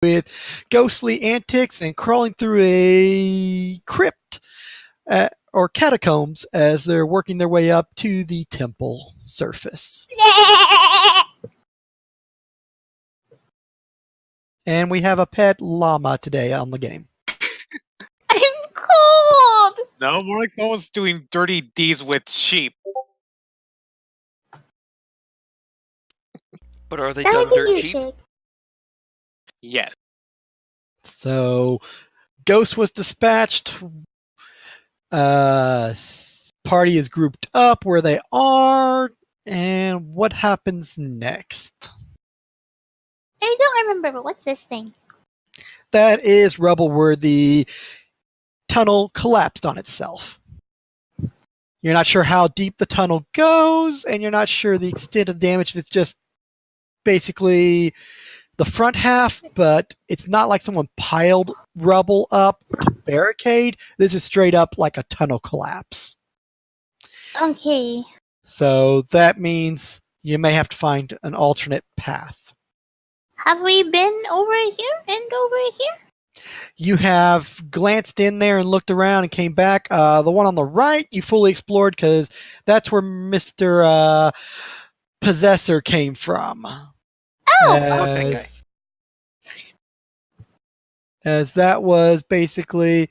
with ghostly antics and crawling through a crypt or catacombs as they're working their way up to the temple surface. And we have a pet llama today on the game. I'm cold. No, more like someone's doing dirty deeds with sheep. But are they That done would be dirt you, cheap? Shake. Yes. So, Ghost was dispatched. Party is grouped up where they are. And what happens next? I don't remember, but what's this thing? That is rubble where the tunnel collapsed on itself. You're not sure how deep the tunnel goes, and you're not sure the extent of damage. It's just basically the front half, but it's not like someone piled rubble up to barricade. This is straight up like a tunnel collapse. Okay. So that means you may have to find an alternate path. Have we been over here and over here? You have glanced in there and looked around and came back. The one on the right you fully explored because that's where Mr. Possessor came from. Oh! Fuck that guy. As that was basically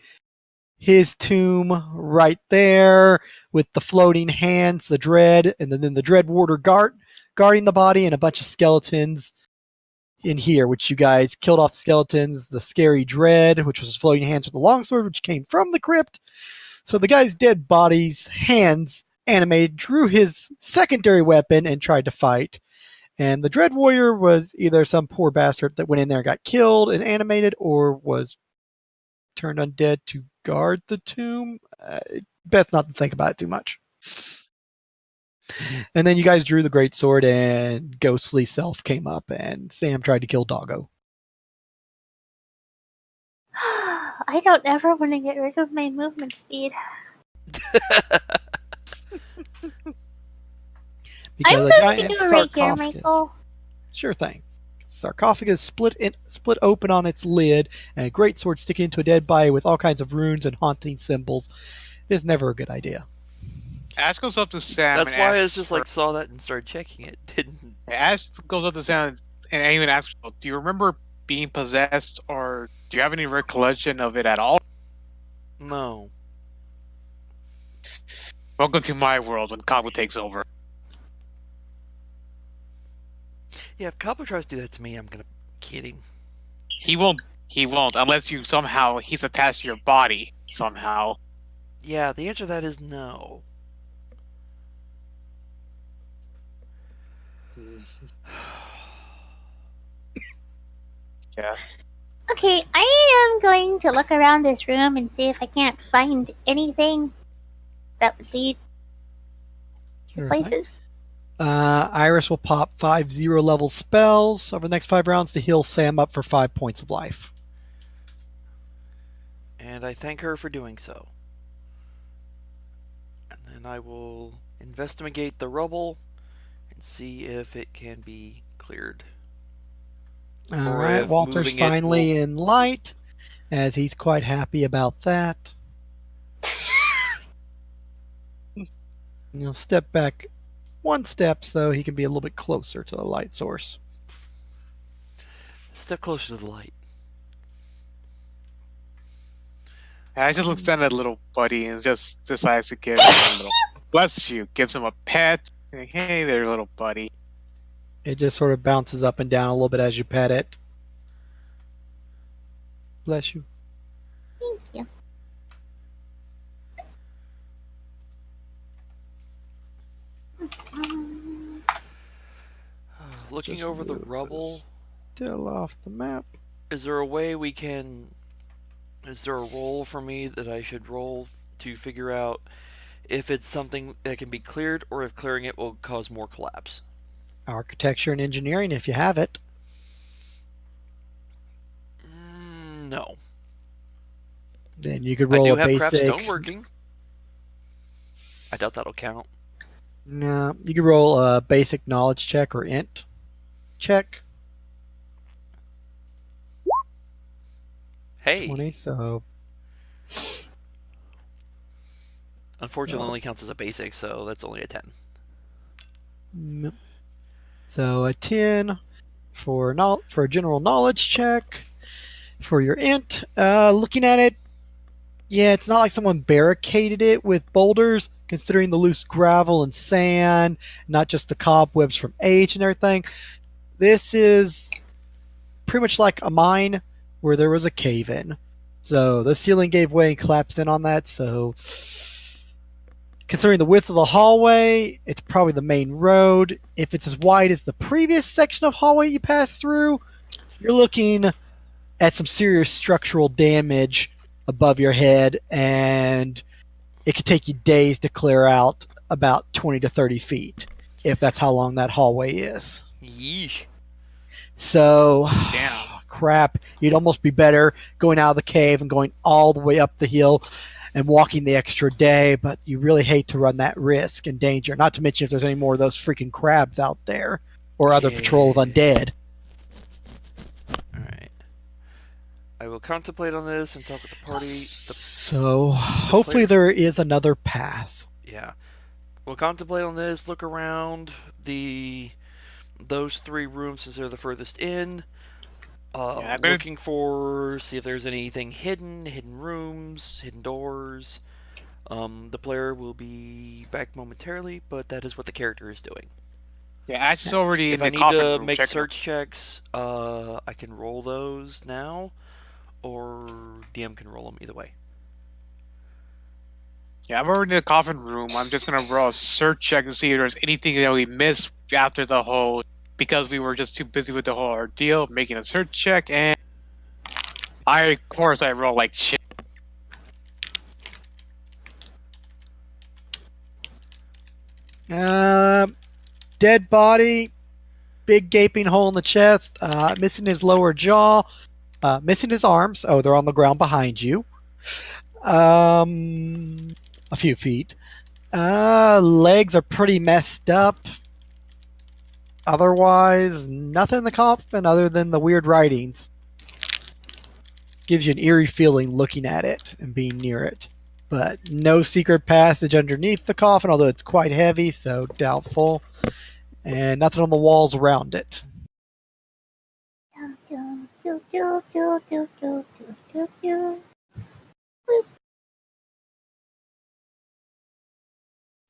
his tomb right there with the floating hands, the dread, and then the dread warder guarding the body, and a bunch of skeletons in here, which you guys killed off skeletons, the scary dread, which was floating hands with the longsword, which came from the crypt. So the guy's dead body's hands animated, drew his secondary weapon, and tried to fight. And the Dread Warrior was either some poor bastard that went in there and got killed and animated, or was turned undead to guard the tomb. Best not to think about it too much. And then you guys drew the great sword, and ghostly self came up, and Sam tried to kill Doggo. I don't ever want to get rid of my movement speed. Because I'm a going giant to go right here, sarcophagus. Michael. Sure thing. Sarcophagus split open on its lid, and a great sword sticking into a dead body with all kinds of runes and haunting symbols is never a good idea. Ash goes up to Sam. That's and why I asks was just her- like saw that and started checking it. Didn't. Ash goes up to Sam and even asks, "Do you remember being possessed, or do you have any recollection of it at all?" No. Welcome to my world when Kabu takes over. Yeah, if Cabo tries to do that to me, I'm gonna kid him. He won't unless you somehow he's attached to your body somehow. Yeah, the answer to that is no. Yeah. Okay, I am going to look around this room and see if I can't find anything that would lead to Sure thing. places. Iris will pop 5 0-level spells over the next 5 rounds to heal Sam up for 5 points of life. And I thank her for doing so. And then I will investigate the rubble and see if it can be cleared. All Or right, if Walter's moving it finally in light, as he's quite happy about that. He'll step back 1 step so he can be a little bit closer to the light source. Step closer to the light. Ash just looks down at little buddy and just decides to give him a little bless you, gives him a pet. Like, hey there, little buddy. It just sort of bounces up and down a little bit as you pet it. Bless you. Thank you. Looking Just over the move rubble, this still off the map. is there a way we can... Is there a roll for me that I should roll to figure out if it's something that can be cleared or if clearing it will cause more collapse? Architecture and engineering, if you have it. No. Then you could I roll do a have craft basic. stoneworking. I doubt that'll count. No, you could roll a basic knowledge check or int check. Hey. 20, so Unfortunately, Oh. only counts as a basic, so that's only a 10. So a 10 for a general knowledge check for your int. Looking at it, yeah, it's not like someone barricaded it with boulders, considering the loose gravel and sand, not just the cobwebs from age and everything. This is pretty much like a mine where there was a cave in. So the ceiling gave way and collapsed in on that. So, considering the width of the hallway, it's probably the main road. If it's as wide as the previous section of hallway you passed through, you're looking at some serious structural damage above your head, and it could take you days to clear out about 20 to 30 feet, if that's how long that hallway is. Yeesh. So, Damn. crap, you'd almost be better going out of the cave and going all the way up the hill and walking the extra day, but you really hate to run that risk and danger, not to mention if there's any more of those freaking crabs out there or other patrol of undead. Alright. I will contemplate on this and talk with the party. So, hopefully player- there is another path. Yeah. We'll contemplate on this, look around those 3 rooms since they're the furthest in. Looking for, see if there's anything hidden rooms, hidden doors. The player will be back momentarily, but that is what the character is doing. Yeah, Ash is already If in I the need coffin to room. make Check search checks, I can roll those now, or DM can roll them either way. Yeah, I'm already in the coffin room. I'm just gonna roll a search check and see if there's anything that we missed after the whole, because we were just too busy with the whole ordeal, making a search check, and of course I roll like shit. Dead body, big gaping hole in the chest, missing his lower jaw, missing his arms. Oh, they're on the ground behind you. A few feet. Legs are pretty messed up. Otherwise, nothing in the coffin other than the weird writings. Gives you an eerie feeling looking at it and being near it. But no secret passage underneath the coffin, although it's quite heavy, so doubtful. And nothing on the walls around it. Dum, dum, doo, doo, doo, doo, doo, doo, doo, doo.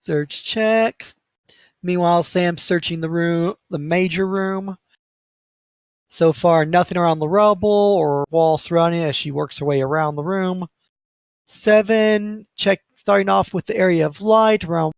Search checks. Meanwhile, Sam's searching the major room. So far, nothing around the rubble or wall surrounding as she works her way around the room. 7, check starting off with the area of light around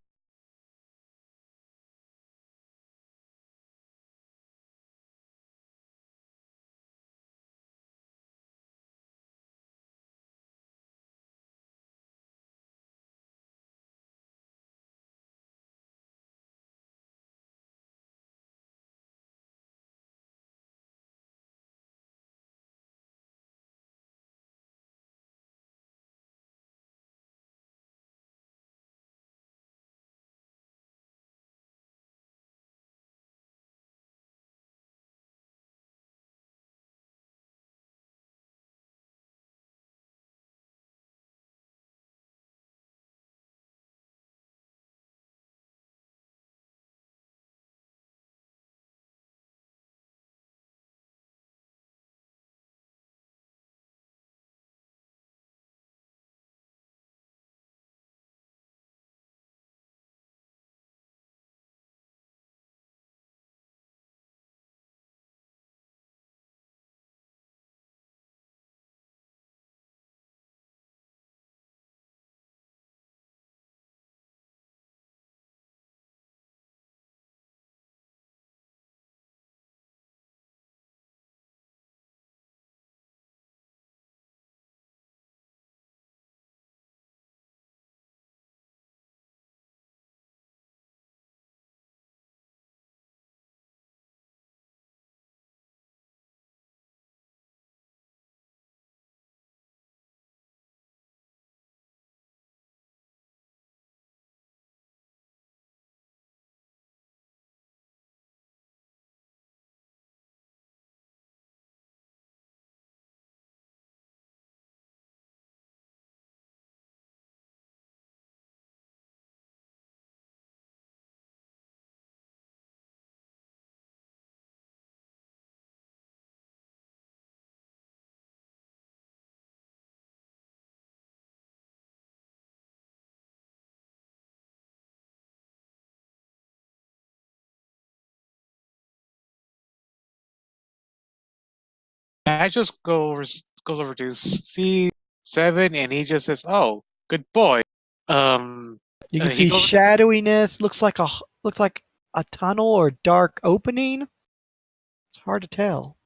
Matt just goes over to C7 and he just says, "Oh, good boy." You can he see goes, shadowiness. Looks like a tunnel or dark opening. It's hard to tell.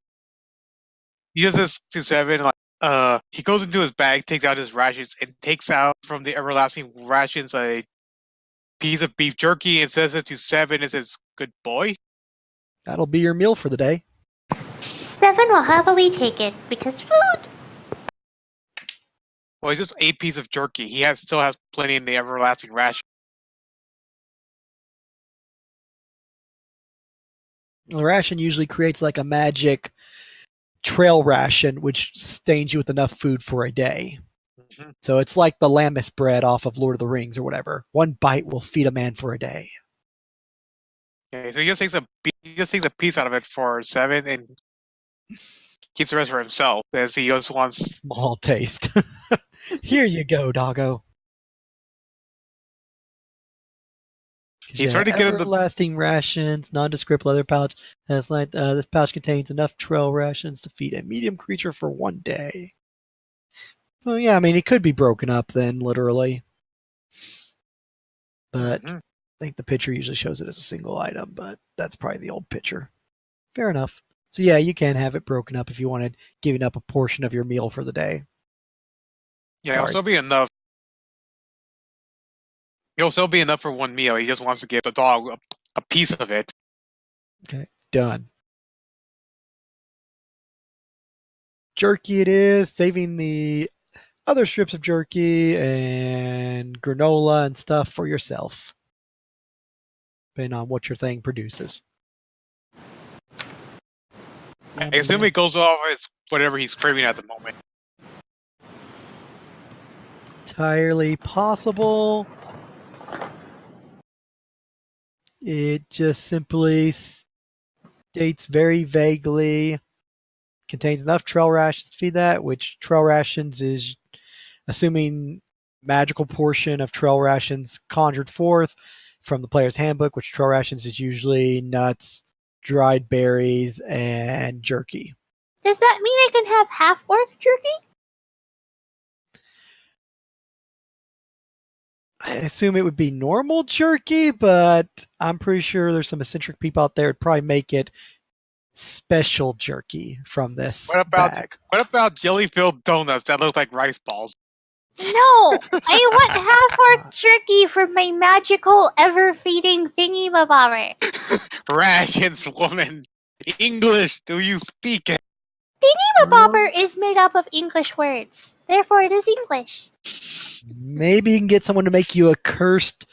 he just says to 7, he goes into his bag, takes out his rations, and takes out from the everlasting rations a piece of beef jerky and says it to 7 and says, "Good boy." That'll be your meal for the day. 7 will happily take it because food. Well, it's just a piece of jerky. He still has plenty in the everlasting ration. The ration usually creates like a magic trail ration, which sustains you with enough food for a day. Mm-hmm. So it's like the Lambeth bread off of Lord of the Rings or whatever. One bite will feed a man for a day. Okay, so he just takes a piece out of it for 7 and keeps the rest for himself, as he just wants. Small taste. Here you go, doggo. He's trying to get him the. Everlasting rations, nondescript leather pouch. This pouch contains enough trail rations to feed a medium creature for one day. So yeah, I mean, it could be broken up then, literally. But Mhm. I think the picture usually shows it as a single item, but that's probably the old picture. Fair enough. So yeah, you can have it broken up if you wanted, giving up a portion of your meal for the day. Yeah, it'll still be enough. It'll still be enough for one meal. He just wants to give the dog a piece of it. Okay, done. Jerky it is, saving the other strips of jerky and granola and stuff for yourself, depending on what your thing produces. I assume it goes off as whatever he's craving at the moment. Entirely possible. It just simply states very vaguely, contains enough trail rations to feed that, which trail rations is assuming magical portion of trail rations conjured forth from the player's handbook, which trail rations is usually nuts, dried berries, and jerky. Does that mean I can have half-orc jerky? I assume it would be normal jerky, but I'm pretty sure there's some eccentric people out there who'd probably make it special jerky from this bag. What about jelly-filled donuts that look like rice balls? No! I want half-orc jerky from my magical, ever-feeding thingy-mabobber. Rations, woman. English, do you speak it? Thingy-mabobber is made up of English words. Therefore, it is English. Maybe you can get someone to make you a cursed,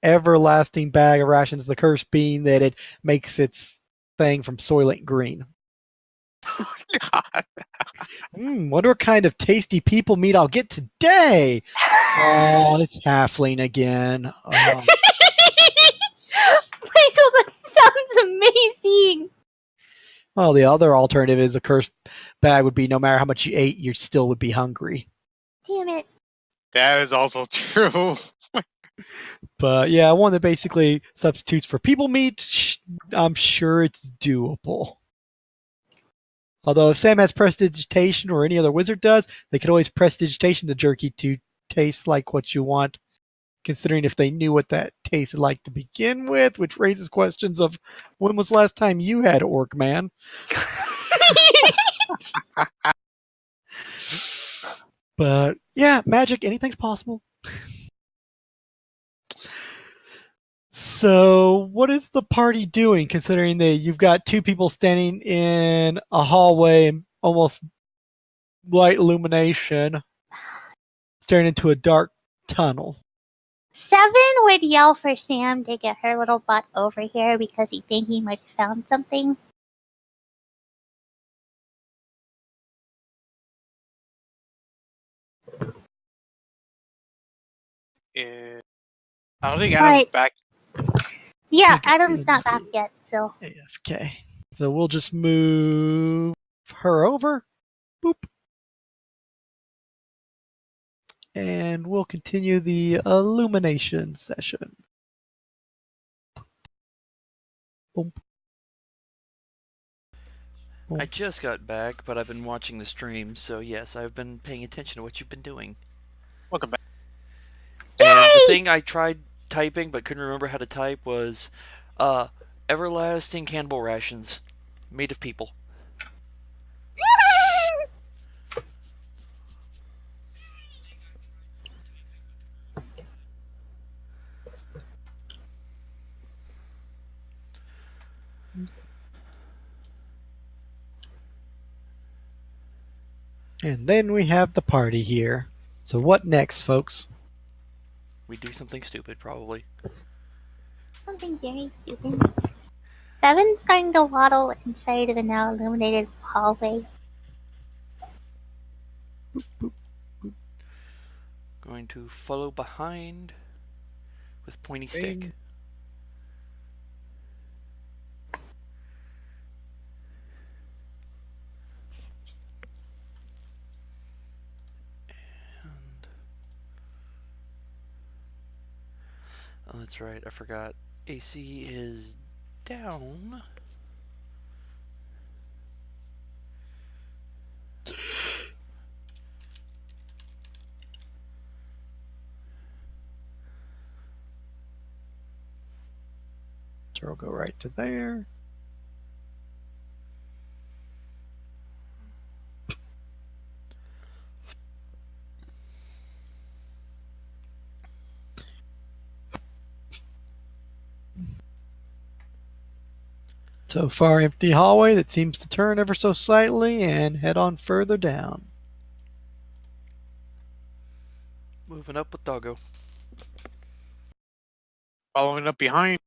everlasting bag of rations. The curse being that it makes its thing from Soylent Green. God. Wonder what kind of tasty people meat I'll get today. Oh, it's halfling again. Oh. Michael, that sounds amazing. Well, the other alternative is a cursed bag would be no matter how much you ate, you still would be hungry. Damn it. That is also true. But yeah, one that basically substitutes for people meat, I'm sure it's doable. Although if Sam has prestidigitation or any other wizard does, they could always prestidigitation the jerky to taste like what you want, considering if they knew what that tasted like to begin with, which raises questions of when was the last time you had Orc Man? But yeah, magic, anything's possible. So, what is the party doing, considering that you've got two people standing in a hallway and almost light illumination, staring into a dark tunnel? 7 would yell for Sam to get her little butt over here because he thinks he might have found something. I don't think Adam's back. Yeah, Adam's not back yet, so. AFK. So we'll just move her over. Boop. And we'll continue the illumination session. Boom. I just got back, but I've been watching the stream, so yes, I've been paying attention to what you've been doing. Welcome back. And the thing I tried typing but couldn't remember how to type was everlasting cannibal rations made of people. And then we have the party here. So what next, folks? We do something stupid, probably. Something very stupid. Seven's going to waddle inside of the now illuminated hallway. Going to follow behind with pointy stick. And oh, that's right, I forgot. AC is down. So we'll go right to there. So far, empty hallway that seems to turn ever so slightly and head on further down. Moving up with Doggo. Following up behind.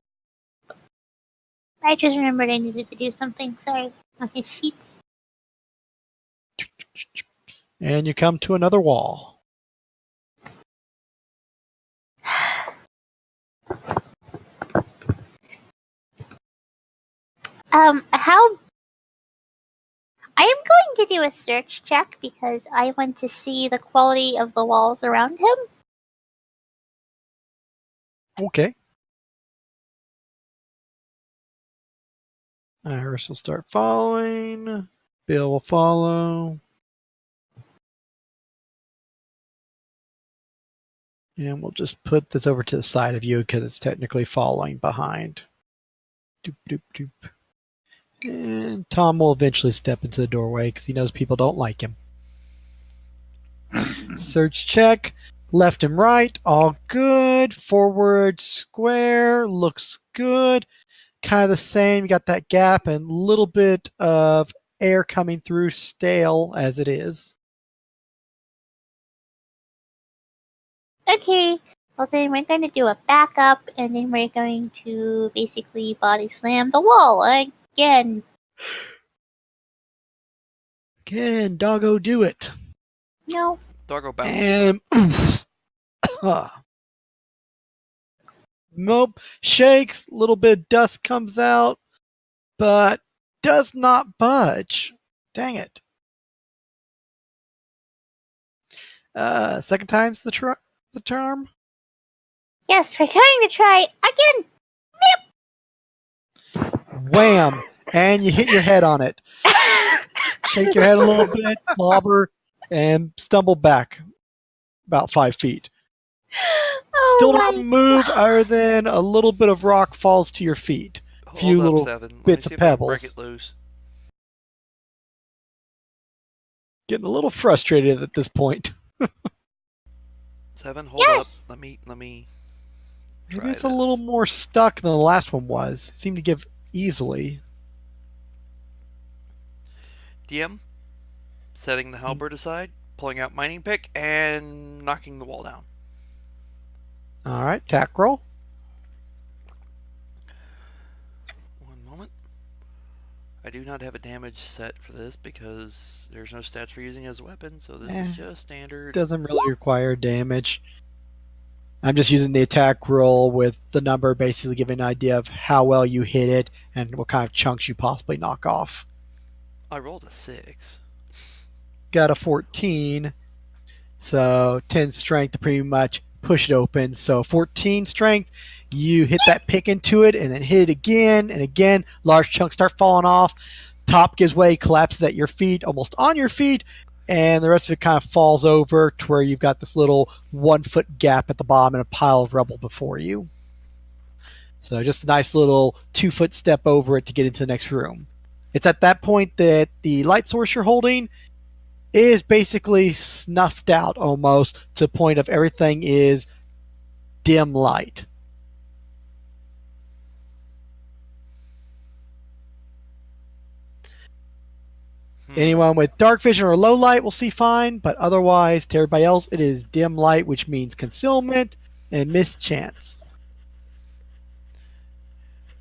I just remembered I needed to do something. Sorry. On his sheets. And you come to another wall. How... I am going to do a search check because I want to see the quality of the walls around him. Okay. Iris will start following. Bill will follow. And we'll just put this over to the side of you because it's technically following behind. Doop, doop, doop. And Tom will eventually step into the doorway because he knows people don't like him. Search check. Left and right, all good. Forward square, looks good. Kind of the same. You got that gap and a little bit of air coming through, stale as it is. Okay. Well, then we're going to do a backup, and then we're going to basically body slam the wall again. Can Doggo do it? No. Doggo bounce. And nope, shakes, a little bit of dust comes out, but does not budge. Dang it. Second time's the charm. Yes, we're going to try again. Wham! And you hit your head on it. Shake your head a little bit, slobber, and stumble back about 5 feet. Oh Still my don't move other than a little bit of rock falls to your feet. Hold Few up, little Seven. Let me bits see of if I can break pebbles. it loose. Getting a little frustrated at this point. Seven, hold Yes. up. Let me Maybe try it's a little this. more stuck than the last one was. It seemed to give easily. DM, setting the halberd aside, pulling out mining pick, and knocking the wall down. All right, tack roll. One moment. I do not have a damage set for this because there's no stats for using it as a weapon, so this is just standard. Doesn't really require damage. I'm just using the attack roll with the number, basically giving an idea of how well you hit it and what kind of chunks you possibly knock off. I rolled a 6. Got a 14, so 10 strength to pretty much push it open. So 14 strength, you hit that pick into it and then hit it again and again. Large chunks start falling off. top gives way, collapses at your feet, almost on your feet, and the rest of it kind of falls over to where you've got this little 1 foot gap at the bottom and a pile of rubble before you. So just a nice little 2 foot step over it to get into the next room. It's at that point that the light source you're holding is basically snuffed out almost to the point of everything is dim light. Anyone with dark vision or low light will see fine, but otherwise, to everybody else, it is dim light, which means concealment and mischance.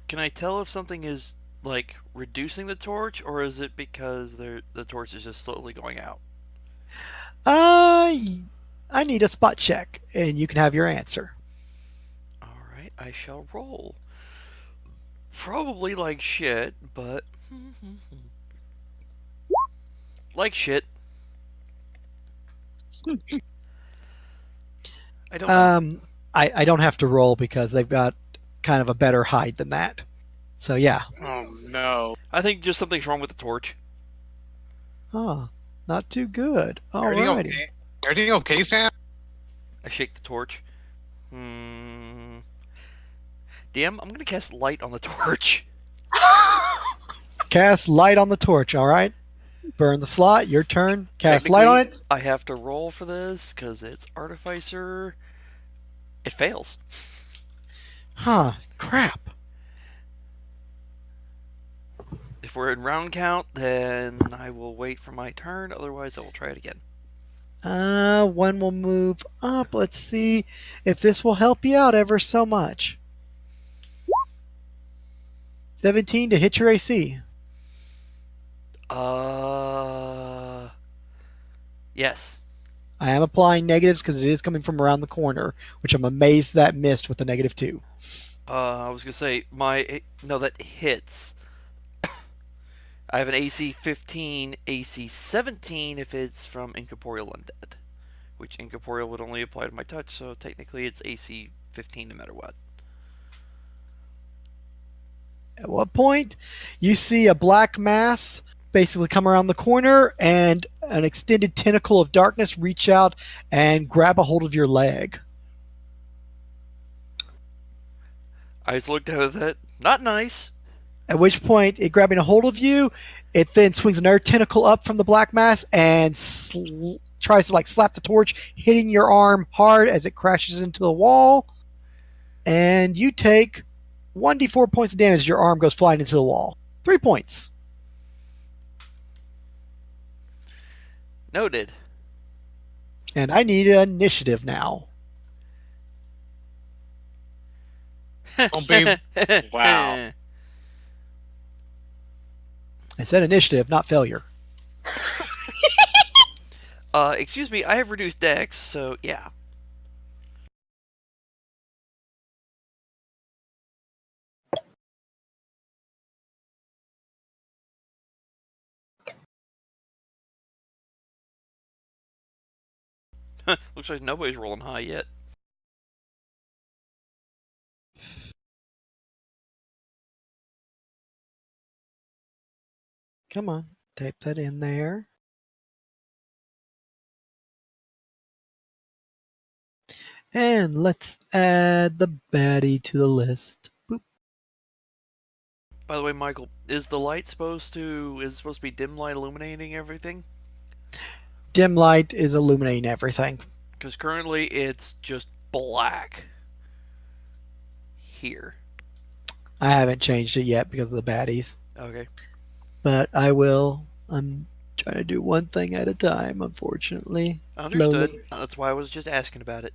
Can I tell if something is, like, reducing the torch, or is it because the torch is just slowly going out? I need a spot check, and you can have your answer. Alright, I shall roll. Probably like shit, but... like shit. I don't know. I don't have to roll because they've got kind of a better hide than that. So yeah. Oh no. I think just something's wrong with the torch. Oh, not too good. Everything Alrighty. okay? Everything okay, Sam? I shake the torch. DM, I'm gonna cast light on the torch. Cast light on the torch, alright? Burn the slot, your turn. Cast light on it. I have to roll for this because it's Artificer. It fails. Huh, crap. If we're in round count, then I will wait for my turn. Otherwise, I will try it again. One will move up. Let's see if this will help you out ever so much. 17 to hit your AC. Yes. I am applying negatives because it is coming from around the corner, which I'm amazed that missed with the -2. I was gonna say that hits. I have an AC 15, AC 17 if it's from Incorporeal Undead, which Incorporeal would only apply to my touch, so technically it's AC 15 no matter what. At what point you see a black mass basically come around the corner and an extended tentacle of darkness reach out and grab a hold of your leg. I just looked at it. Not nice. At which point, it grabbing a hold of you, it then swings another tentacle up from the black mass and tries to slap the torch, hitting your arm hard as it crashes into the wall. And you take 1d4 points of damage as your arm goes flying into the wall. 3 points. Noted. And I need an initiative now. Don't be. Wow. I said initiative, not failure. Excuse me, I have reduced dex, so yeah. Looks like nobody's rolling high yet. Come on, type that in there. And let's add the baddie to the list. Boop. By the way, Michael, is the light supposed to be dim light illuminating everything? Dim light is illuminating everything. Because currently it's just black here. I haven't changed it yet because of the baddies. Okay. But I will. I'm trying to do one thing at a time, unfortunately. Understood. Slowly. That's why I was just asking about it.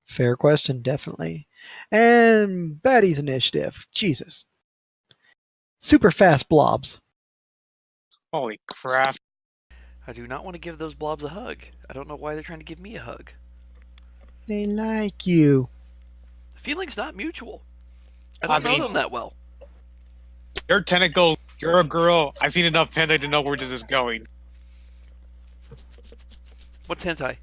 Fair question, definitely. And baddies initiative. Jesus. Super fast blobs. Holy crap. I do not want to give those blobs a hug. I don't know why they're trying to give me a hug. They like you. The feeling's not mutual. I don't know them that well. You're tentacles. You're a girl. I've seen enough hentai to know where this is going. What's hentai?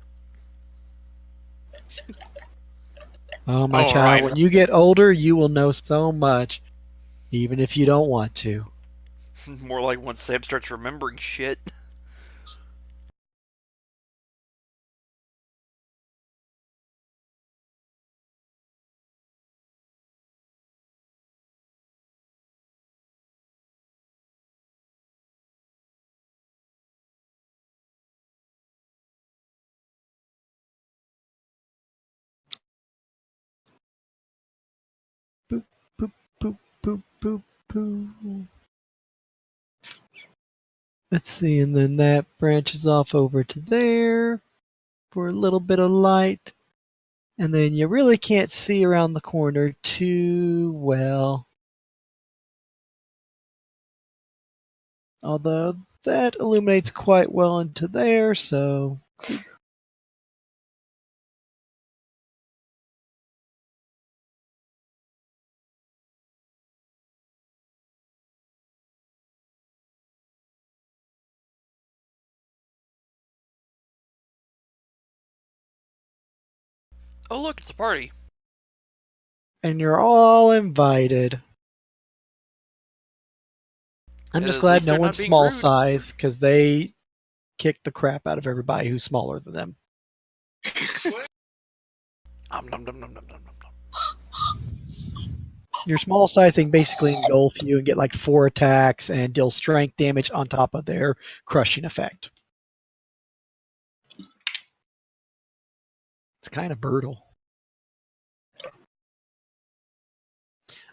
Oh, my child, right. when you get older, you will know so much, even if you don't want to. More like once Sam starts remembering shit. Boop, boop, boop, boop, boop, boop. Let's see, and then that branches off over to there for a little bit of light. And then you really can't see around the corner too well. Although that illuminates quite well into there, so. Oh look, it's a party. And you're all invited. I'm just At glad least no they're not one's being small rude. size, because they kick the crap out of everybody who's smaller than them. Nom nom nom nom nom nom nom. Your small size thing basically engulf you and get like 4 attacks and deal strength damage on top of their crushing effect. It's kind of brutal.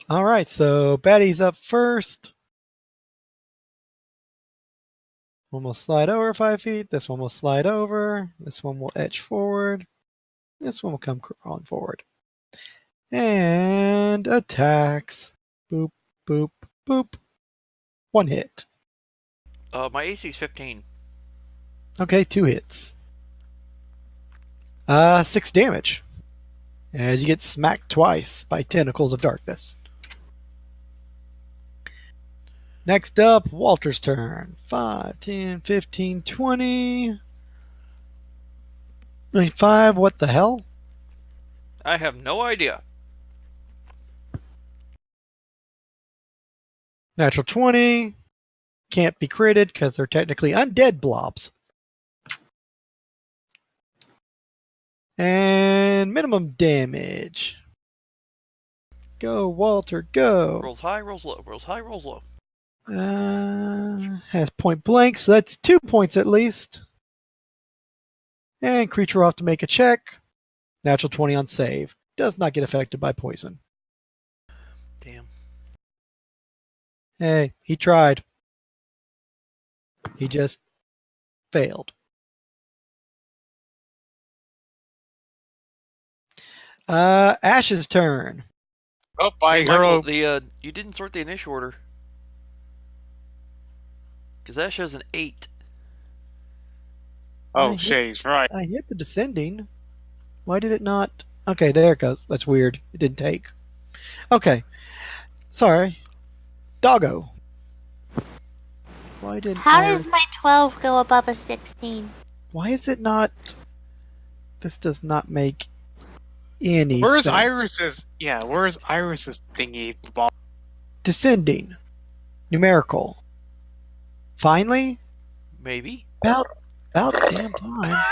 All right, so Betty's up first. One will slide over 5 feet. This one will slide over. This one will edge forward. This one will come crawling forward. And attacks. Boop, boop, boop. 1 hit. My AC is 15. Okay, 2 hits. 6 damage. And you get smacked twice by tentacles of darkness. Next up, Walter's turn. 5, 10, 15, 20. 25, what the hell? I have no idea. Natural 20. Can't be critted because they're technically undead blobs. And minimum damage. Go, Walter, go. Rolls high, rolls low. Rolls high, rolls low. Has point blank, so that's 2 points at least. And creature will have to make a check. Natural 20 on save. Does not get affected by poison. Damn. Hey, he tried. He just failed. Ash's turn. Oh, I Hey, Michael, hero. you didn't sort the initial order. Because Ash has an 8. Oh, shit, right. I hit the descending. Why did it not? Okay, there it goes. That's weird. It didn't take. Okay. Sorry. Doggo. Why didn't How does my 12 go above a 16? Why is it not? This does not make any Where's sense. Iris's? Yeah, where's Iris's thingy? Descending. Numerical. Finally? Maybe? About damn time.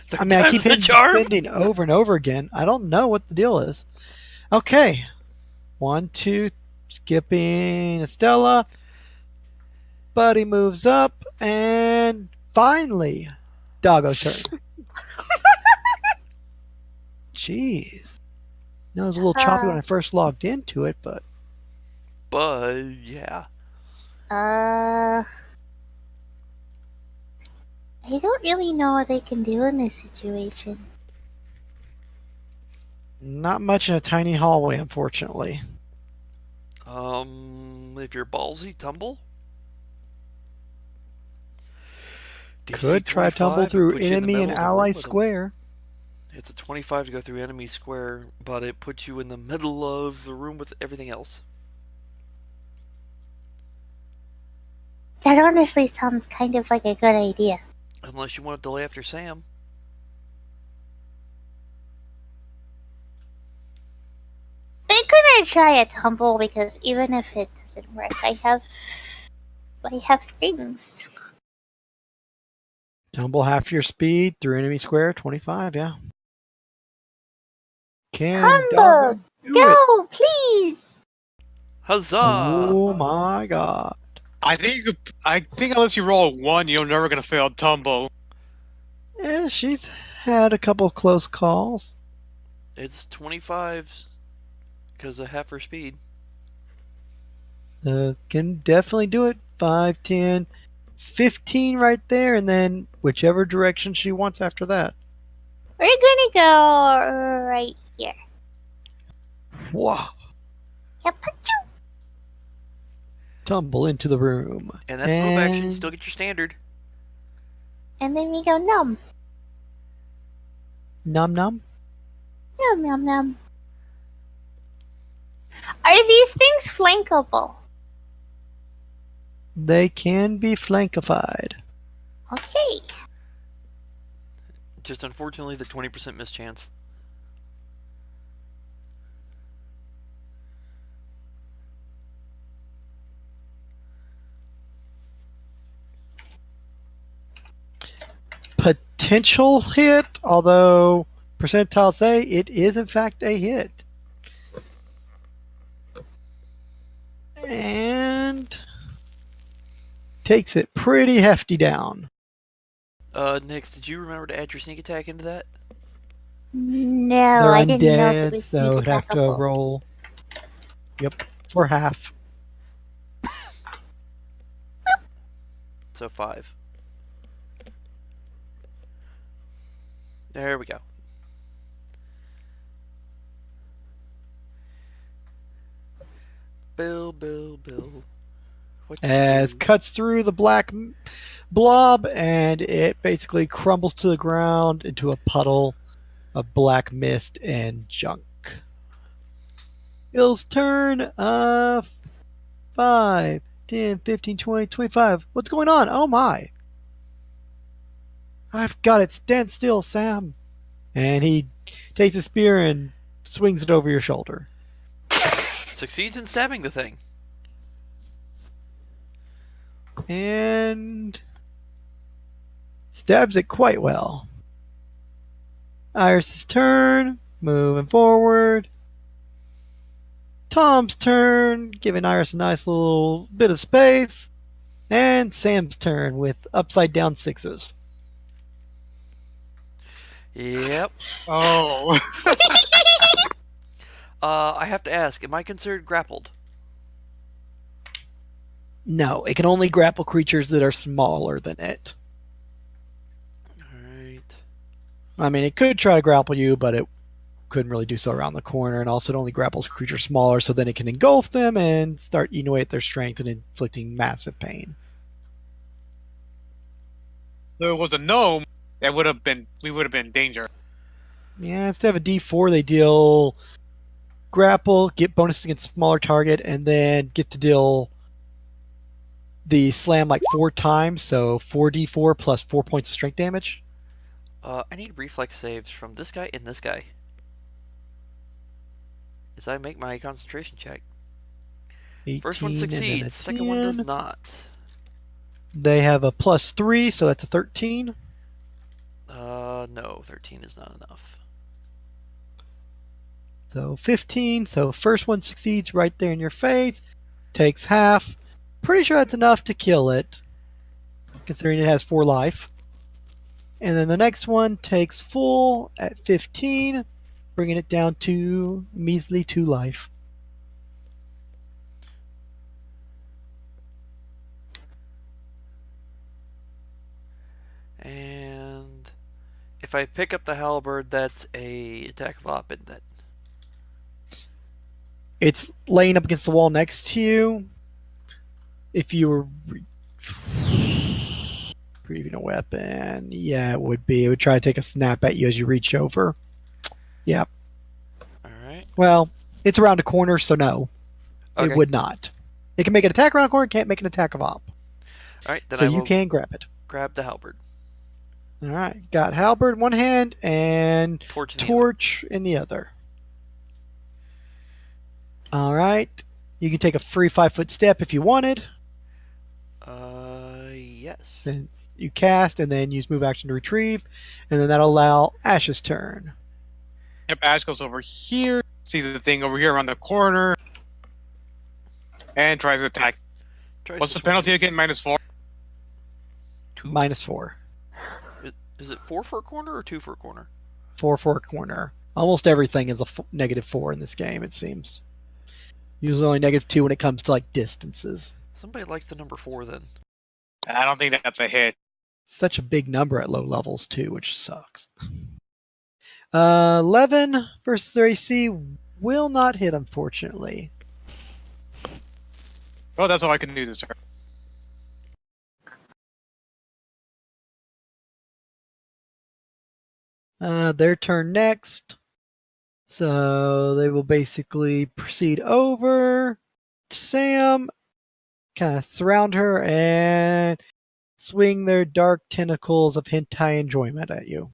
Third I mean, I time's keep the hitting charm. descending over and over again. I don't know what the deal is. Okay. 1, 2, skipping Estella. Buddy moves up, and finally, Doggo's turn. Jeez. You know, it was a little choppy when I first logged into it, but But, yeah. I don't really know what they can do in this situation. not much in a tiny hallway, unfortunately. If you're ballsy, tumble. DC Could try 25, tumble it through puts you in the enemy middle and of the room ally with 'em. square. It's a 25 to go through enemy square, but it puts you in the middle of the room with everything else. That honestly sounds kind of like a good idea. Unless you want to delay after Sam. I'm gonna try a tumble because even if it doesn't work, I have I have things. Tumble half your speed through enemy square, 25, yeah. Can Tumble! doggo do it? Go, please! Huzzah! Oh my god. I think unless you roll a 1, you're never gonna fail tumble. Yeah, she's had a couple close calls. It's 25 because of half her speed. Can definitely do it. 5, 10, 15 right there, and then whichever direction she wants after that. We're gonna go right here. Whoa. Yep. Tumble into the room. And that's move action. Still get your standard. And then we go num. Num num. Num num num. Are these things flankable? They can be flankified. Okay. Just unfortunately the 20% miss chance. Potential hit, although percentiles say it is in fact a hit. And takes it pretty hefty down. Nix, did you remember to add your sneak attack into that? No, They're I didn't know if it undead, was so sneak it'd have to attackable. roll. Yep, for half. So 5. There we go. Bill. What you As do? cuts through the black blob, and it basically crumbles to the ground into a puddle of black mist and junk. Bill's turn. 5, 10, 15, 20, 25. What's going on? Oh my. I've got it. Stand still, Sam. And he takes a spear and swings it over your shoulder. Succeeds in stabbing the thing. And stabs it quite well. Iris's turn. Moving forward. Tom's turn, giving Iris a nice little bit of space. And Sam's turn with upside down 6s. Yep. Oh. I have to ask, am I considered grappled? No, it can only grapple creatures that are smaller than it. Alright. I mean, it could try to grapple you, but it couldn't really do so around the corner, and also it only grapples creatures smaller, so then it can engulf them and start eating away at their strength and inflicting massive pain. If there was a gnome, we would have been in danger. Yeah, instead of a D4, they deal grapple, get bonuses against smaller target, and then get to deal the slam like 4 times, so 4d4 plus 4 points of strength damage. I need reflex saves from this guy and this guy. As I make my concentration check. 18, First one and then a succeeds, second one does 10. not. They have a +3, so that's a 13. No, 13 is not enough. So 15. So first one succeeds right there in your face. Takes half. Pretty sure that's enough to kill it, considering it has 4 life. And then the next one takes full at 15, bringing it down to measly 2 life. And if I pick up the halberd, that's a attack of op, isn't it? It's laying up against the wall next to you. If you were retrieving a weapon, yeah, it would be. It would try to take a snap at you as you reach over. Yep. Alright. Well, it's around a corner, so no. Okay. It would not. It can make an attack around a corner, can't make an attack of op. Alright, then So I you will can grab it. grab the halberd. Alright, got halberd in one hand and Torch in the in the other. Alright. You can take a free 5-foot step if you wanted. Yes. Since you cast and then use move action to retrieve, and then that'll allow Ash's turn. Yep, Ash goes over here, sees the thing over here around the corner, and tries to attack. What's the penalty again? -4? 2? -4. Is it 4 for a corner or 2 for a corner? 4 for a corner. Almost everything is a -4 in this game, it seems. Usually only -2 when it comes to like distances. Somebody likes the number 4 then. I don't think that's a hit. Such a big number at low levels too, which sucks. 11 versus their AC will not hit, unfortunately. Well, that's all I can do this turn. Their turn next. So they will basically proceed over to Sam, kind of surround her, and swing their dark tentacles of hentai enjoyment at you.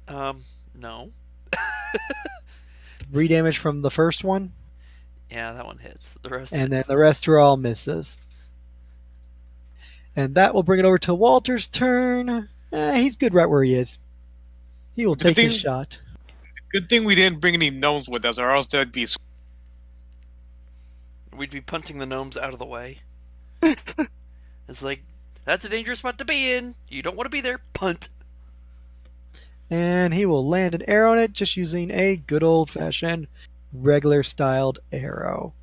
No. 3 damage from the first one, Yeah, that one hits. The rest and of it then does the not. rest are all misses. And that will bring it over to Walter's turn. He's good right where he is. He will take his shot. Good thing we didn't bring any gnomes with us, or else there'd be. We'd be punting the gnomes out of the way. It's like, that's a dangerous spot to be in. You don't want to be there. Punt. And he will land an arrow on it just using a good old-fashioned regular styled arrow.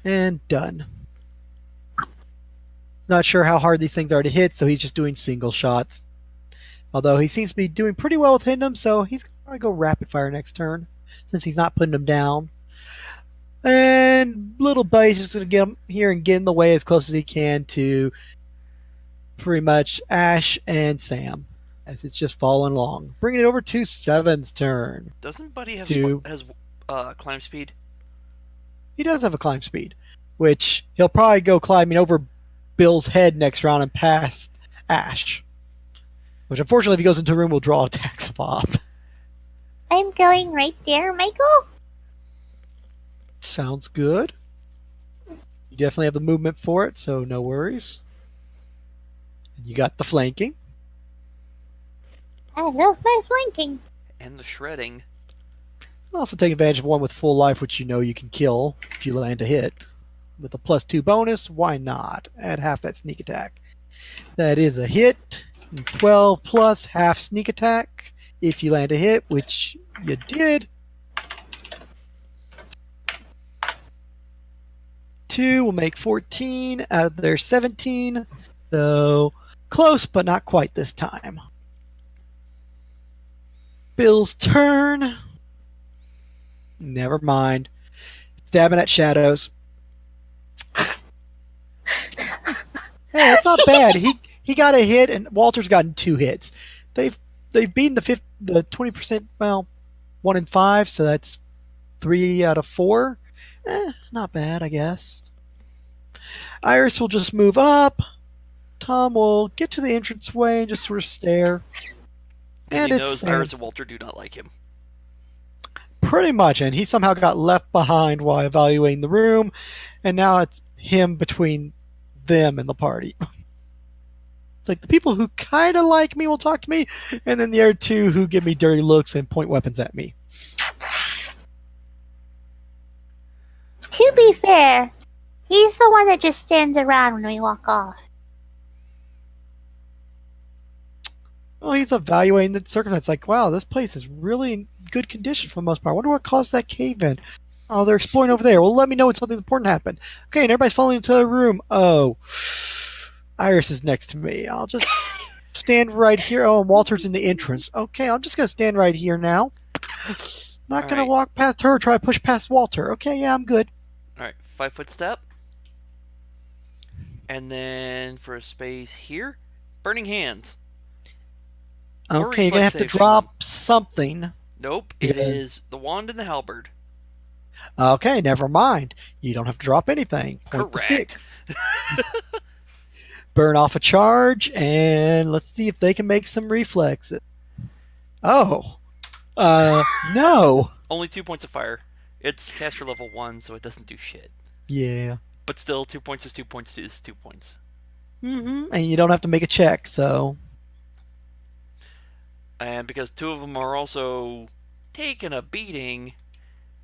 And done. Not sure how hard these things are to hit, so he's just doing single shots. Although he seems to be doing pretty well with hitting them, so he's going to go rapid fire next turn, since he's not putting them down. And little buddy's just going to get him here and get in the way as close as he can to pretty much Ash and Sam, as it's just following along. Bringing it over to Seven's turn. Doesn't Buddy have has climb speed? He does have a climb speed, which he'll probably go climbing over Bill's head next round and past Ash. Which, unfortunately, if he goes into a room, will draw attacks off. I'm going right there, Michael. Sounds good. You definitely have the movement for it, so no worries. You got the flanking. I love my flanking. And the shredding. Also take advantage of one with full life, which you know you can kill if you land a hit. With a +2 bonus, why not? Add half that sneak attack. That is a hit. 12 plus half sneak attack if you land a hit, which you did. 2 will make 14 out of their 17. So close, but not quite this time. Bill's turn. Never mind. Stabbing at shadows. Hey, that's not bad. He got a hit, and Walter's gotten 2 hits. They've beaten the 20%. Well, 1 in 5, so that's 3 out of 4. Not bad, I guess. Iris will just move up. Tom will get to the entranceway and just sort of stare. And he knows Iris and Walter do not like him. Pretty much, and he somehow got left behind while evaluating the room, and now it's him between them and the party. It's like the people who kind of like me will talk to me, and then the other 2 who give me dirty looks and point weapons at me. To be fair, he's the one that just stands around when we walk off. Well, he's evaluating the circumstance. Like, wow, this place is really in good condition for the most part. I wonder what caused that cave in. Oh, they're exploring over there. Well, let me know when something important happened. Okay, and everybody's falling into a room. Oh, Iris is next to me. I'll just stand right here. Oh, and Walter's in the entrance. Okay, I'm just going to stand right here now. Not going to walk past her, try to push past Walter. Okay, yeah, I'm good. Alright, 5-foot step. And then for a space here, Burning Hands. Okay, you're going to have to drop something. Nope, it is the wand and the halberd. Okay, never mind. You don't have to drop anything. Point the stick. Burn off a charge, and let's see if they can make some reflexes. Oh. No. Only 2 points of fire. It's caster level 1, so it doesn't do shit. Yeah. But still, 2 points is 2 points is 2 points. And you don't have to make a check, so. And because 2 of them are also taking a beating,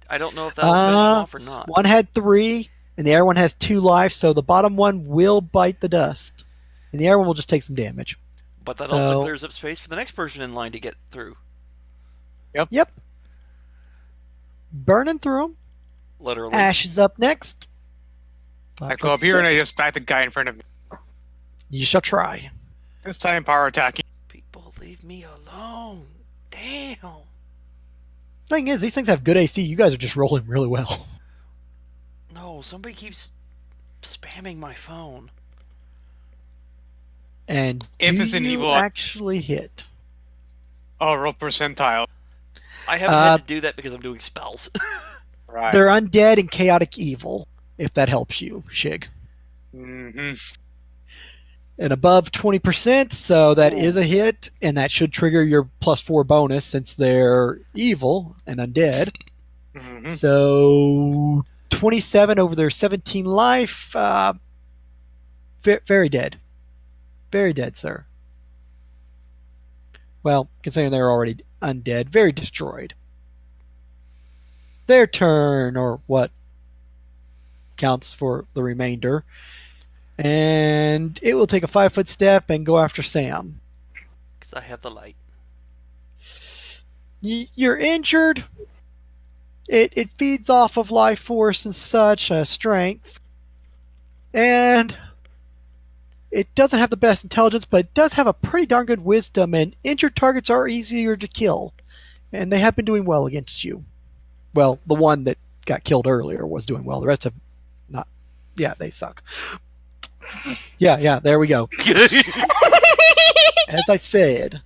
I don't know if that'll finish them off or not. One had 3, and the other one has 2 life, so the bottom one will bite the dust. And the other one will just take some damage. But that also clears up space for the next person in line to get through. Yep. Burning through them. Literally. Ash is up next. I go up here and I just smack the guy in front of me. You shall try. This time power attacking. People, leave me alone. Damn. Thing is, these things have good AC. You guys are just rolling really well. No, somebody keeps spamming my phone. And if do it's an you evil actually hit? Oh, roll percentile. I haven't had to do that because I'm doing spells. Right. They're undead and chaotic evil, if that helps you, Shig. Mm-hmm. And above 20%, so that is a hit, and that should trigger your +4 bonus since they're evil and undead. Mm-hmm. So 27 over their 17 life. Very dead. Very dead, sir. Well, considering they're already undead, very destroyed. Their turn, or what counts for the remainder. And it will take a 5-foot step and go after Sam. Because I have the light. You're injured. It feeds off of life force and such, strength. And it doesn't have the best intelligence, but it does have a pretty darn good wisdom, and injured targets are easier to kill. And they have been doing well against you. Well, the one that got killed earlier was doing well. The rest have not. Yeah, they suck. Yeah, there we go. As I said.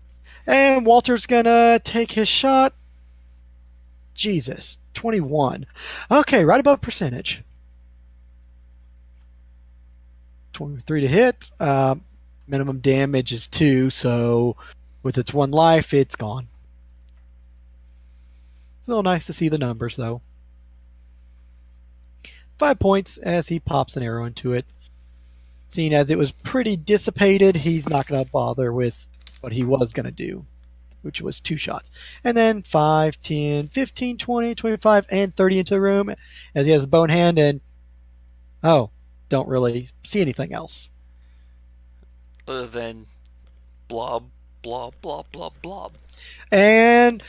And Walter's gonna take his shot. Jesus, 21. Okay, right above percentage. 23 to hit. Minimum damage is 2, so with its 1 life, it's gone. Still nice to see the numbers, though. 5 points as he pops an arrow into it. Seeing as it was pretty dissipated, he's not going to bother with what he was going to do, which was 2 shots. And then 5, 10, 15, 20, 25, and 30 into the room as he has a bone hand and, don't really see anything else. Other than blob, blob, blob, blob, blob. And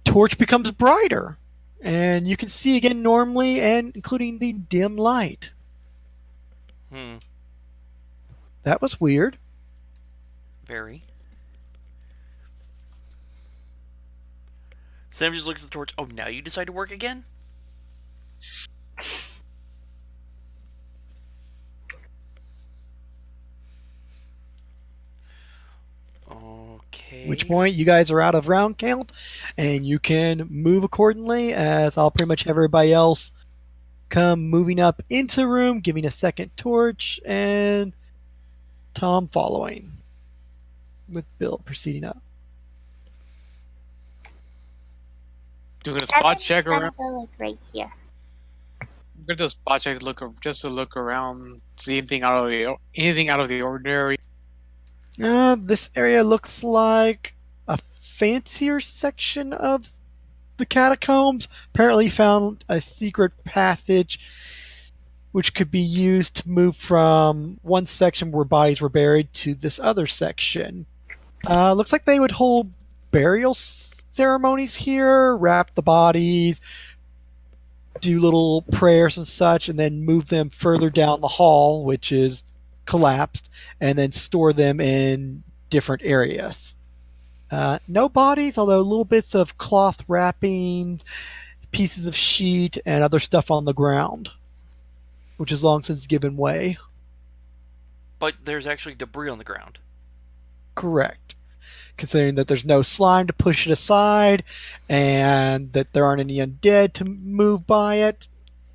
torch becomes brighter. And you can see again normally, and including the dim light. That was weird. Very. Sam just looks at the torch. Oh, now you decide to work again? Okay. Which point you guys are out of round count, and you can move accordingly, as I'll pretty much have everybody else come moving up into the room, giving a second torch, and Tom following, with Bill proceeding up. Doing a spot check around. Go, like, right here. I'm gonna do a spot check just to look around, see anything out of the ordinary. This area looks like a fancier section of the catacombs. Apparently found a secret passage which could be used to move from one section where bodies were buried to this other section. Looks like they would hold burial ceremonies here, wrap the bodies, do little prayers and such, and then move them further down the hall, which is collapsed, and then store them in different areas. No bodies, although little bits of cloth wrappings, pieces of sheet, and other stuff on the ground, which has long since given way. But there's actually debris on the ground. Correct. Considering that there's no slime to push it aside, and that there aren't any undead to move by it,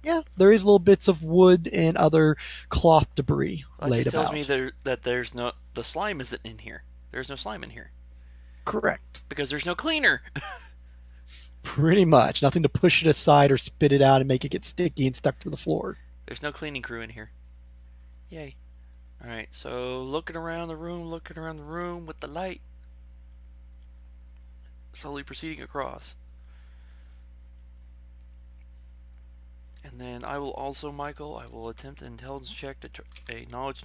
yeah, there is little bits of wood and other cloth debris laid about. That just tells me that there's no... The slime isn't in here. There's no slime in here. Correct. Because there's no cleaner. Pretty much. Nothing to push it aside or spit it out and make it get sticky and stuck to the floor. There's no cleaning crew in here. Yay. Alright, so looking around the room with the light. Slowly proceeding across. And then I will also, Michael, I will attempt an intelligence check to a knowledge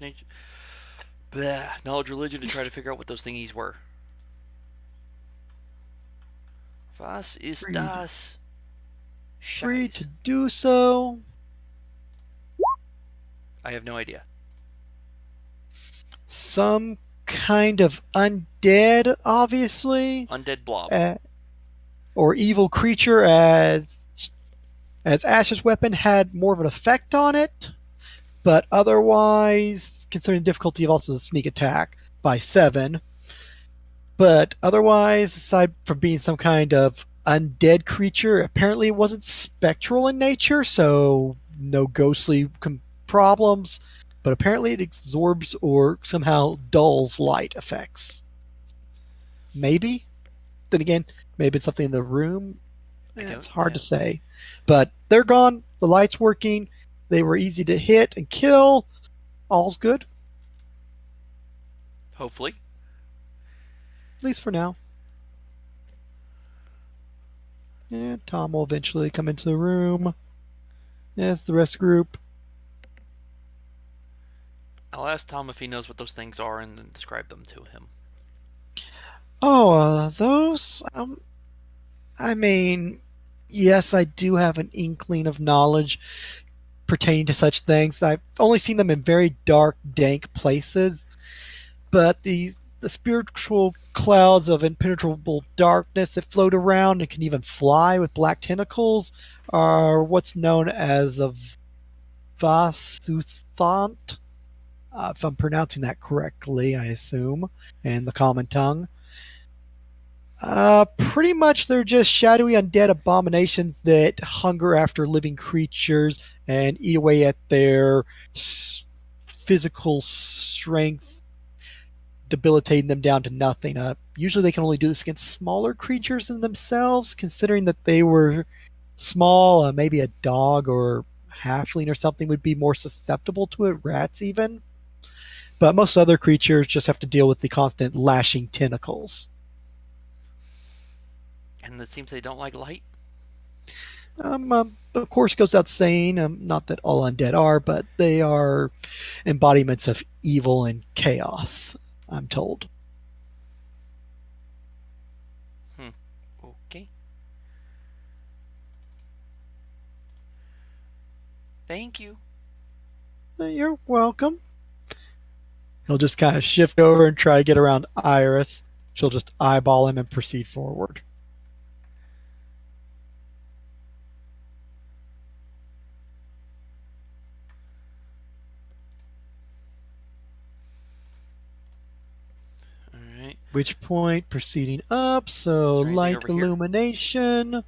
religion to try to figure out what those thingies were. Was ist das? Free Scheiß. to do so. I have no idea. Some kind of undead, obviously, Undead blob. or evil creature, as Ash's weapon had more of an effect on it. But otherwise, considering the difficulty of also the sneak attack by 7. But otherwise, aside from being some kind of undead creature, apparently it wasn't spectral in nature, so no ghostly problems. But apparently it absorbs or somehow dulls light effects. Maybe? Then again, maybe it's something in the room. It's hard to say. But they're gone. The light's working. They were easy to hit and kill. All's good. Hopefully. At least for now. Yeah, Tom will eventually come into the room. Yes, the rest group. I'll ask Tom if he knows what those things are and then describe them to him. Oh, those... I mean, yes, I do have an inkling of knowledge pertaining to such things. I've only seen them in very dark, dank places. But the spiritual clouds of impenetrable darkness that float around and can even fly with black tentacles are what's known as a Vasuthant. If I'm pronouncing that correctly, I assume, in the common tongue. Pretty much they're just shadowy undead abominations that hunger after living creatures and eat away at their physical strength, debilitating them down to nothing. Usually they can only do this against smaller creatures than themselves, considering that they were small. Maybe a dog or halfling or something would be more susceptible to it, rats even. But most other creatures just have to deal with the constant lashing tentacles. And it seems they don't like light? Of course, goes without saying, not that all undead are, but they are embodiments of evil and chaos, I'm told. Okay. Thank you. You're welcome. He'll just kind of shift over and try to get around Iris. She'll just eyeball him and proceed forward. Alright. Which point, proceeding up, so light illumination.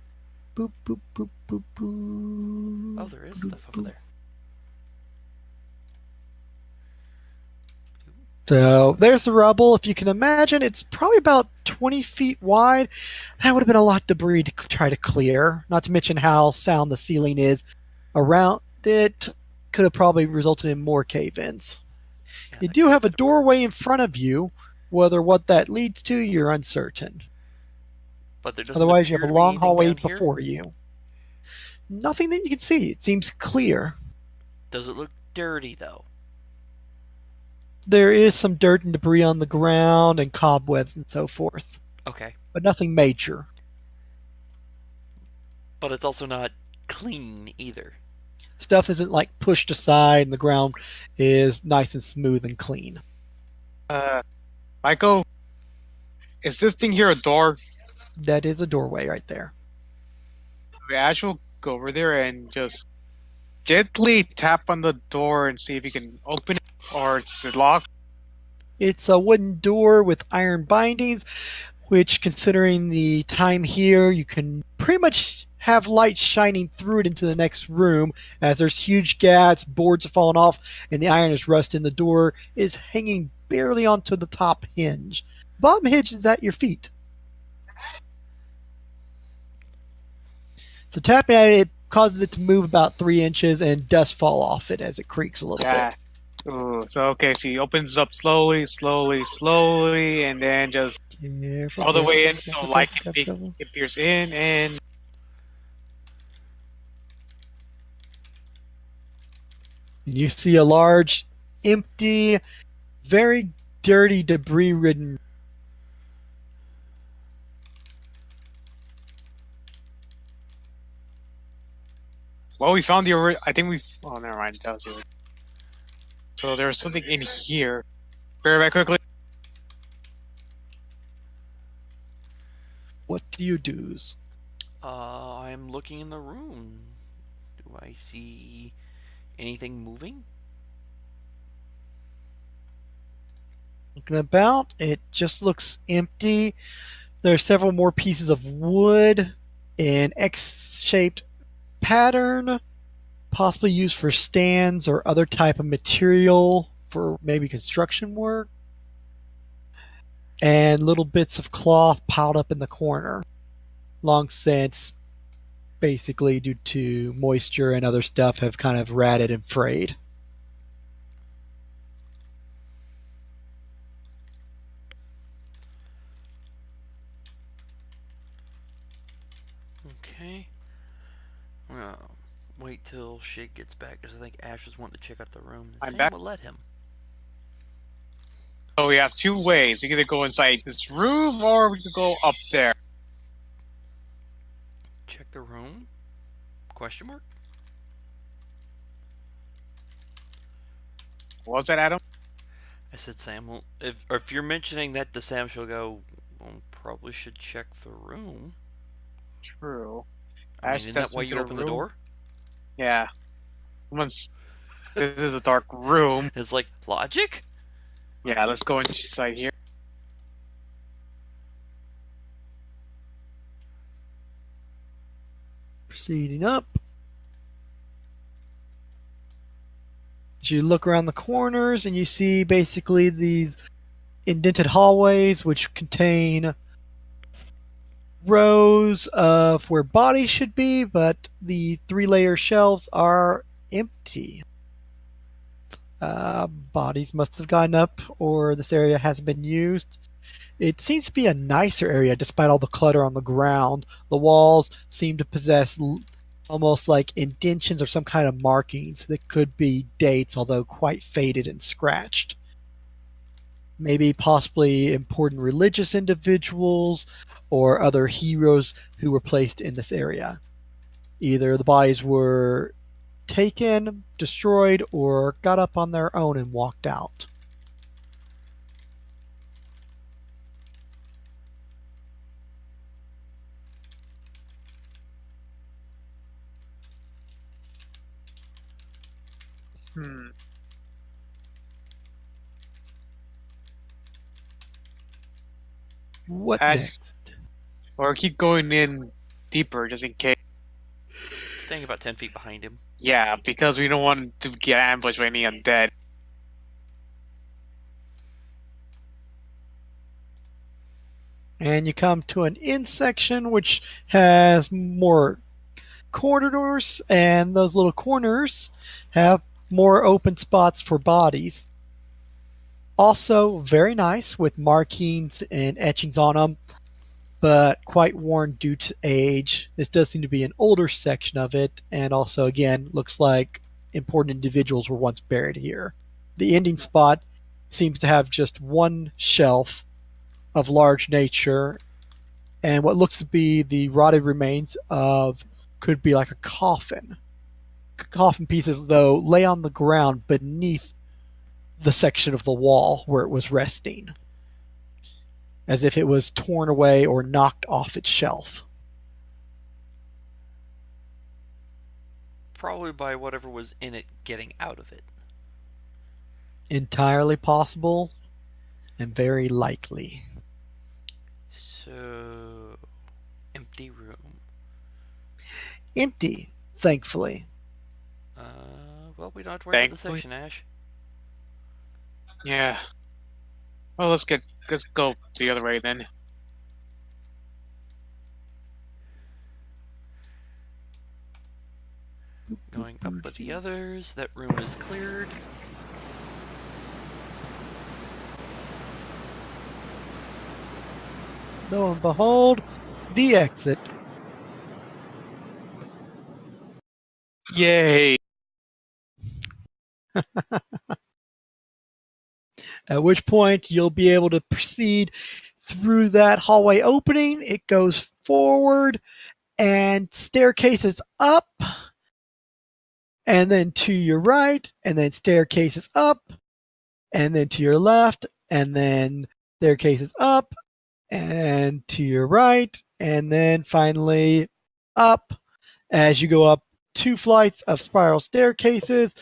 Boop, boop, boop, boop, boop. Oh, there is stuff over there. So there's the rubble. If you can imagine, it's probably about 20 feet wide. That would have been a lot of debris to try to clear. Not to mention how sound the ceiling is around it. Could have probably resulted in more cave-ins. Yeah, you do have a doorway in front of you. Whether what that leads to, you're uncertain. But there Otherwise, you have a long hallway before before you. Nothing that you can see. It seems clear. Does it look dirty, though? There is some dirt and debris on the ground and cobwebs and so forth. Okay. But nothing major. But it's also not clean either. Stuff isn't like pushed aside and the ground is nice and smooth and clean. Michael, is this thing here a door? That is a doorway right there. We actually go over there and just gently tap on the door and see if you can open it, or is it locked? It's a wooden door with iron bindings, which, considering the time here, you can pretty much have light shining through it into the next room, as there's huge gaps, boards have fallen off, and the iron is rusted, and the door is hanging barely onto the top hinge. Bottom hinge is at your feet. So tapping at it causes it to move about 3 inches, and dust fall off it as it creaks a little Yeah. Ooh, so okay, so he opens up slowly, and then just bit. Careful, all the way in, careful, so careful, light careful, can careful. it peers in, and And you see a large, empty, very dirty, debris-ridden. well, we found the I think we. Oh, never mind. That was the. So there was something in here. Very quickly. What do you do? I'm looking in the room. Do I see anything moving? Looking about, it just looks empty. There are several more pieces of wood in X-shaped pattern, possibly used for stands or other type of material for maybe construction work, and little bits of cloth piled up in the corner, long since, basically due to moisture and other stuff, have kind of ratted and frayed. Okay. Well, wait till Shig gets back, because I think Ash was wanting to check out the room. I'm Sam back. will let him. So we have two ways. We can either go inside this room or we can go up there. Check the room? Question mark? What was that, Adam? I said Sam will. If you're mentioning that to Sam, she'll go, well, probably should check the room. True. I mean, Ash isn't that steps why into you the open the room. door? Yeah. Once this is a dark room. It's like, logic? Yeah, let's go inside here. Proceeding up. As you look around the corners and you see basically these indented hallways which contain rows of where bodies should be, but the 3-layer shelves are empty. Bodies must have gotten up, or this area hasn't been used. It seems to be a nicer area despite all the clutter on the ground. The walls seem to possess almost like indentions or some kind of markings that could be dates, although quite faded and scratched. Maybe possibly important religious individuals or other heroes who were placed in this area. Either the bodies were taken, destroyed, or got up on their own and walked out. What Ash, next? or keep going in deeper just in case. Staying about 10 feet behind him. Yeah, because we don't want to get ambushed by any undead. And you come to an in section which has more corridors, and those little corners have more open spots for bodies. Also very nice with markings and etchings on them, but quite worn due to age. This does seem to be an older section of it, and also again looks like important individuals were once buried here. The ending spot seems to have just one shelf of large nature and what looks to be the rotted remains of, could be like a coffin. Coffin pieces, though, lay on the ground beneath the section of the wall where it was resting, as if it was torn away or knocked off its shelf. Probably by whatever was in it getting out of it. Entirely possible and very likely. So, empty room. Empty, thankfully. Well, we don't have to worry about the Thankfully. section, Ash. Yeah. Well, let's go the other way then. Going up with the others. That room is cleared. Lo and behold, the exit. Yay! At which point you'll be able to proceed through that hallway opening. It goes forward and staircases up, and then to your right, and then staircases up, and then to your left, and then staircases up, and to your right, and then finally up as you go up 2 flights of spiral staircases.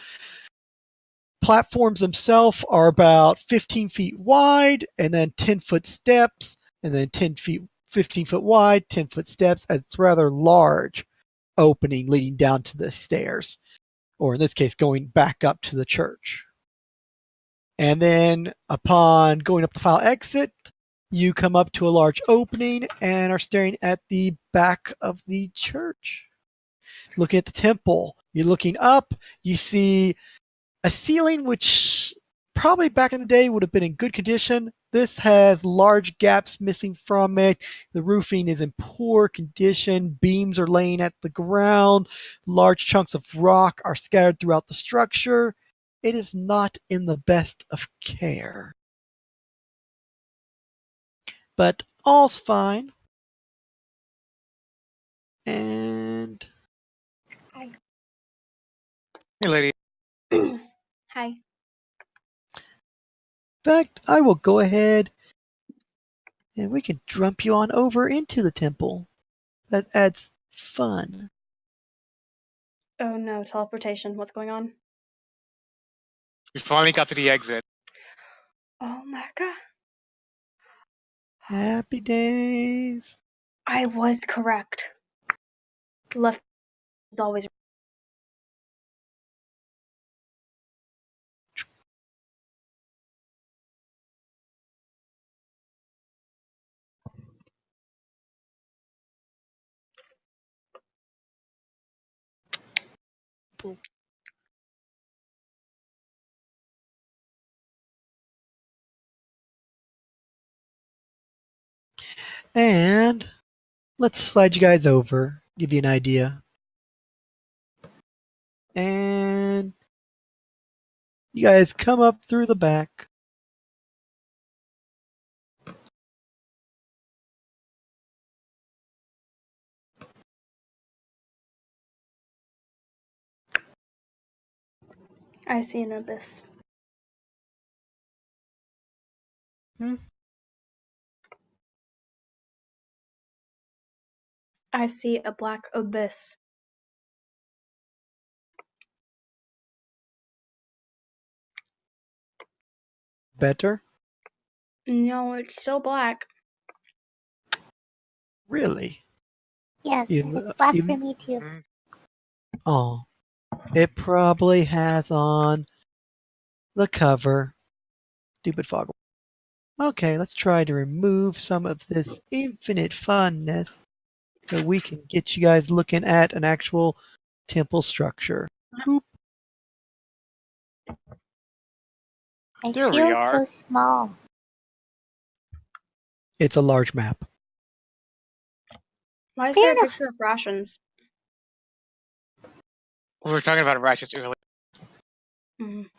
Platforms themselves are about 15 feet wide, and then 10-foot steps, and then 15 foot wide, 10-foot steps. It's rather large opening leading down to the stairs, or in this case, going back up to the church. And then upon going up the file exit, you come up to a large opening and are staring at the back of the church. Looking at the temple, you're looking up, you see a ceiling which probably back in the day would have been in good condition. This has large gaps missing from it. The roofing is in poor condition. Beams are laying at the ground. Large chunks of rock are scattered throughout the structure. It is not in the best of care. But all's fine. And Hey, lady. Hi. in fact, I will go ahead and we can jump you on over into the temple. That adds fun. Oh no, teleportation. What's going on? We finally got to the exit. Oh my god. Happy days. I was correct. Left is always And let's slide you guys over, give you an idea. And you guys come up through the back. I see an abyss. I see a black abyss. Better? No, it's still black. Really? Yes, Even- it's black for even- me too. Oh. It probably has on the cover. Stupid fog. Okay, let's try to remove some of this infinite funness so we can get you guys looking at an actual temple structure. Boop. I There we feel are. so small. It's a large map. Why is Fair there a enough. picture of rations? We were talking about rations earlier. Mm.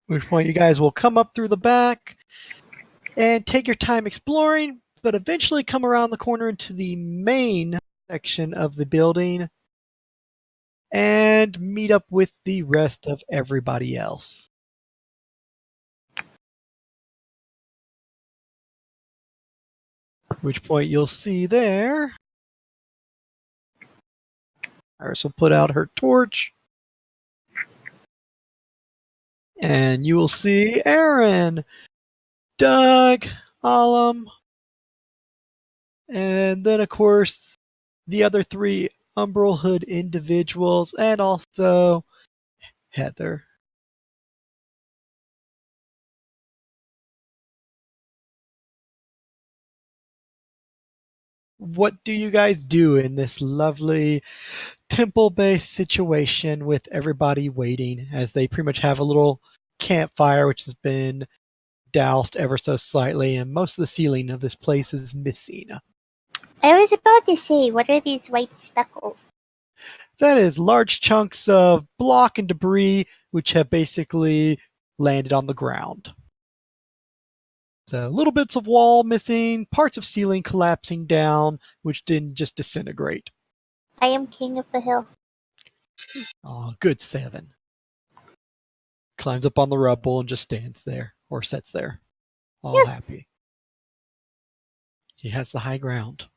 At which point you guys will come up through the back and take your time exploring, but eventually come around the corner into the main section of the building and meet up with the rest of everybody else. At which point you'll see there, Iris will put out her torch, and you will see Aaron, Doug, Alam, and then of course the other 3 Umbral Hood individuals, and also Heather. what do you guys do in this lovely temple-based situation with everybody waiting as they pretty much have a little campfire which has been doused ever so slightly, and most of the ceiling of this place is missing. I was about to say, what are these white speckles? That is large chunks of block and debris which have basically landed on the ground. So little bits of wall missing, parts of ceiling collapsing down, which didn't just disintegrate. I am king of the hill. Oh, good 7. Climbs up on the rubble and just stands there, or sits there, all Yes. happy. He has the high ground.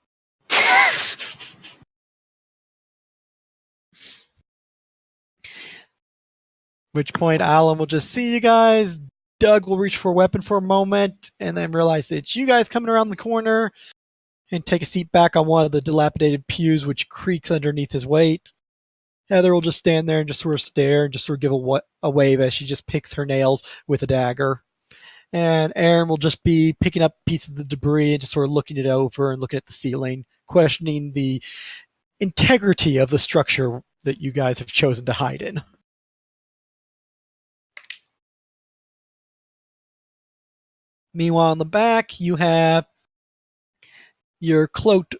Which point Alan will just see you guys. Doug will reach for a weapon for a moment and then realize it's you guys coming around the corner and take a seat back on one of the dilapidated pews, which creaks underneath his weight. Heather will just stand there and just sort of stare and just sort of give a wave as she just picks her nails with a dagger. And Aaron will just be picking up pieces of the debris and just sort of looking it over and looking at the ceiling, questioning the integrity of the structure that you guys have chosen to hide in. Meanwhile, in the back, you have your cloaked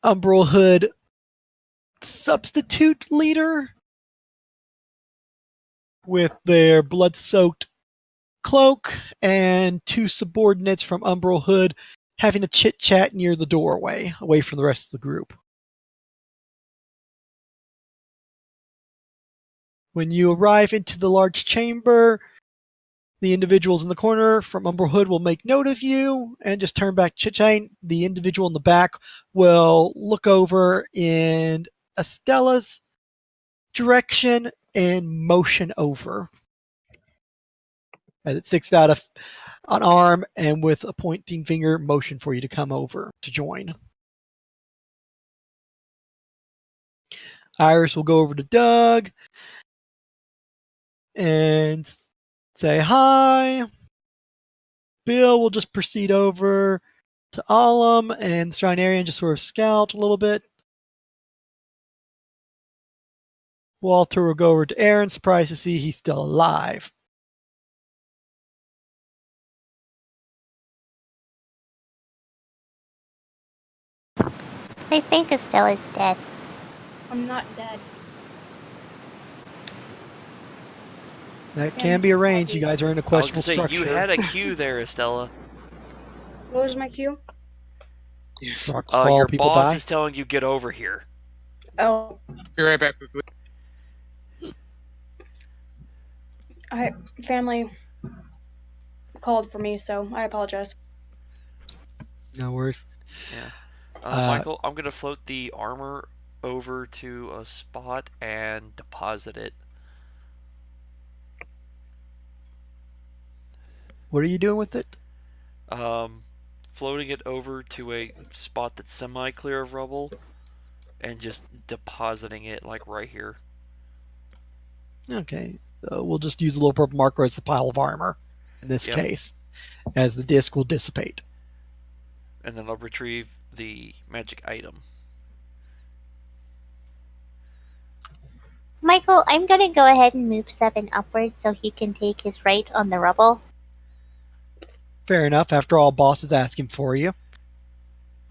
umbral hood substitute leader with their blood-soaked cloak and 2 subordinates from Umbral Hood having a chit-chat near the doorway, away from the rest of the group. When you arrive into the large chamber, the individuals in the corner from Umbral Hood will make note of you and just turn back chit-chatting. The individual in the back will look over in Estella's direction and motion over. As it sticks out an arm and with a pointing finger motion for you to come over to join. Iris will go over to Doug and say hi. Bill will just proceed over to Alum and Strinarian and just sort of scout a little bit. Walter will go over to Aaron, surprised to see he's still alive. I think Estella's dead. I'm not dead. That can be arranged. You guys are in a I was questionable gonna say, structure. you had a cue there, Estella. What was my cue? Rocks fall, Your people boss die. is telling you get over here. Oh, Be right back quickly. family called for me, so I apologize. No worries. Yeah. Michael, I'm gonna float the armor over to a spot and deposit it. What are you doing with it? Floating it over to a spot that's semi-clear of rubble and just depositing it like right here. Okay, so we'll just use a little purple marker as the pile of armor in this Yep. case, as the disc will dissipate. And then I'll retrieve the magic item. Michael, I'm gonna go ahead and move 7 upward so he can take his right on the rubble. Fair enough. After all, boss is asking for you,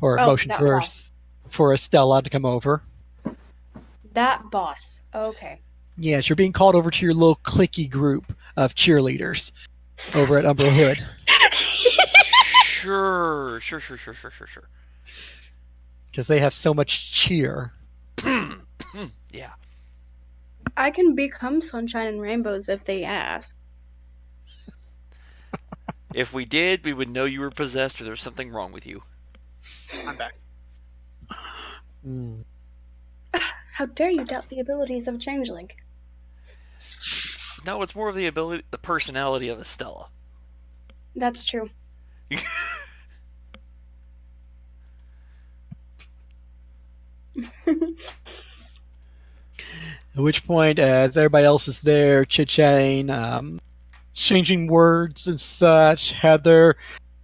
or Oh, motion that for boss. Estella to come over. That boss. Okay. Yes, you're being called over to your little cliquey group of cheerleaders over at Umbral Hood. Sure. Because they have so much cheer. Yeah. I can become sunshine and rainbows if they ask. If we did, we would know you were possessed or there's something wrong with you. I'm back. Mm. How dare you doubt the abilities of a changeling? No, it's more of the personality of Estella. That's true. At which point, as everybody else is there chit-chatting, changing words and such, Heather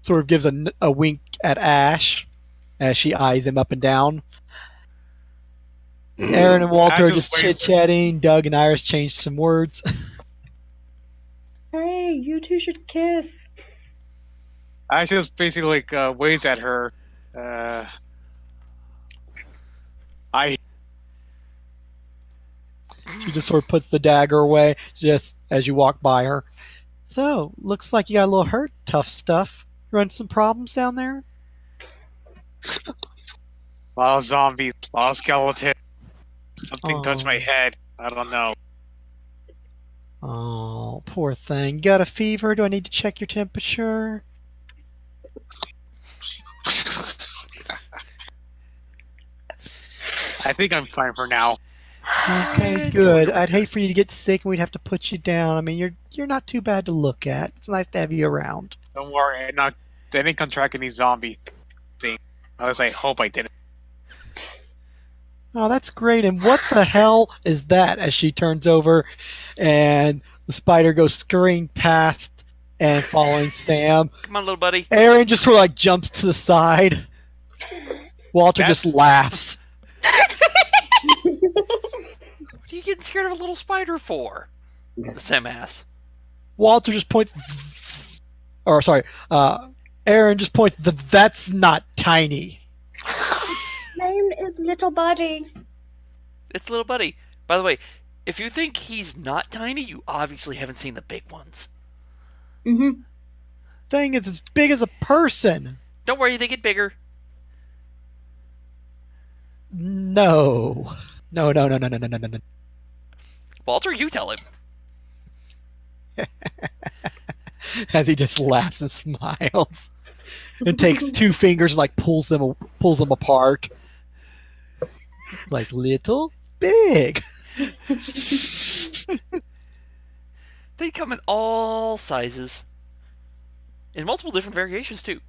sort of gives a wink at Ash as she eyes him up and down. Aaron and Walter are just chit-chatting. Doug and Iris changed some words. Hey, you two should kiss. I just basically waves at her. She just sort of puts the dagger away just as you walk by her. So, looks like you got a little hurt. Tough stuff. Run some problems down there? A lot of zombies, a lot of skeletons. Something touched my head. I don't know. Oh, poor thing. Got a fever? Do I need to check your temperature? I think I'm fine for now. Okay, good. I'd hate for you to get sick and we'd have to put you down. I mean, you're not too bad to look at. It's nice to have you around. Don't worry, I didn't contract any zombie thing. At least I hope I didn't. Oh, that's great. And what the hell is that? As she turns over and the spider goes scurrying past and following Sam. Come on, little buddy. Aaron just sort of jumps to the side. Walter just laughs. What are you getting scared of a little spider for? Sam asks. Walter just points. Or, sorry. Aaron just points. That's not tiny. Name is Little Buddy. It's little buddy. By the way, if you think he's not tiny, you obviously haven't seen the big ones. Mm-hmm. Thing is as big as a person. Don't worry, they get bigger. No. No. Walter, you tell him. As he just laughs and smiles. And takes two fingers, pulls them apart. Like little, big. They come in all sizes. In multiple different variations, too.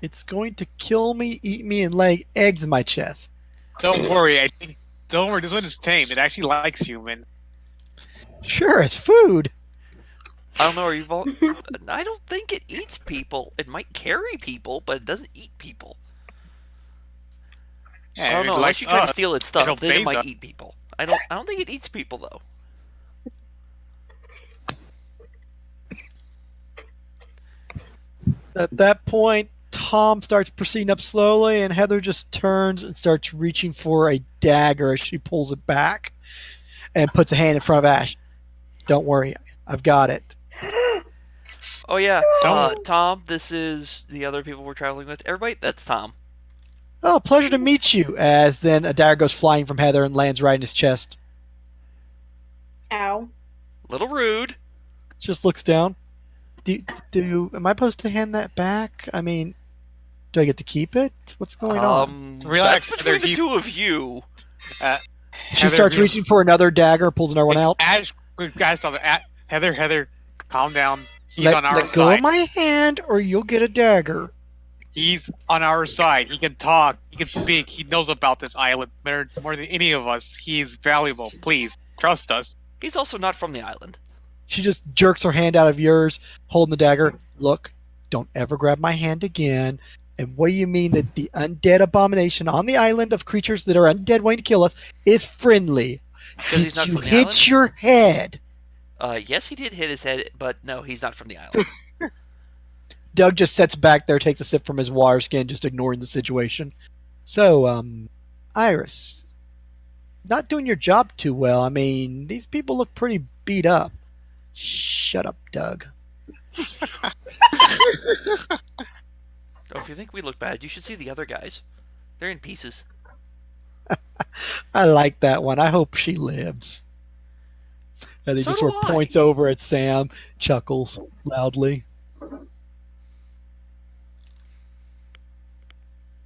It's going to kill me, eat me, and lay eggs in my chest. Don't worry, this one is tame. It actually likes human. Sure, it's food. I don't know, I don't think it eats people. It might carry people, but it doesn't eat people. Yeah, I don't know, unless you try to steal its stuff, then it might us. eat people. I don't think it eats people, though. At that point, Tom starts proceeding up slowly, and Heather just turns and starts reaching for a dagger as she pulls it back and puts a hand in front of Ash. Don't worry, I've got it. Oh, yeah. Tom, this is the other people we're traveling with. Everybody, that's Tom. Oh, pleasure to meet you. As then a dagger goes flying from Heather and lands right in his chest. Ow. Little rude. Just looks down. Am I supposed to hand that back? I mean, do I get to keep it? What's going on? Relax, that's between the two of you. She starts reaching for another dagger, pulls another one out. Ash, guys, Heather, calm down. He's on our let side. go of my hand, or you'll get a dagger. He's on our side. He can talk. He can speak. He knows about this island more than any of us. He's valuable. Please, trust us. He's also not from the island. She just jerks her hand out of yours, holding the dagger. Look, don't ever grab my hand again. And what do you mean that the undead abomination on the island of creatures that are undead wanting to kill us is friendly? He's not you from the hit island? your head? Yes, he did hit his head, but no, he's not from the island. Doug just sits back there, takes a sip from his water skin, just ignoring the situation. So, Iris, not doing your job too well. I mean, these people look pretty beat up. Shut up, Doug. Oh, if you think we look bad, you should see the other guys. They're in pieces. I like that one. I hope she lives. And he So just do sort of I. points over at Sam, chuckles loudly.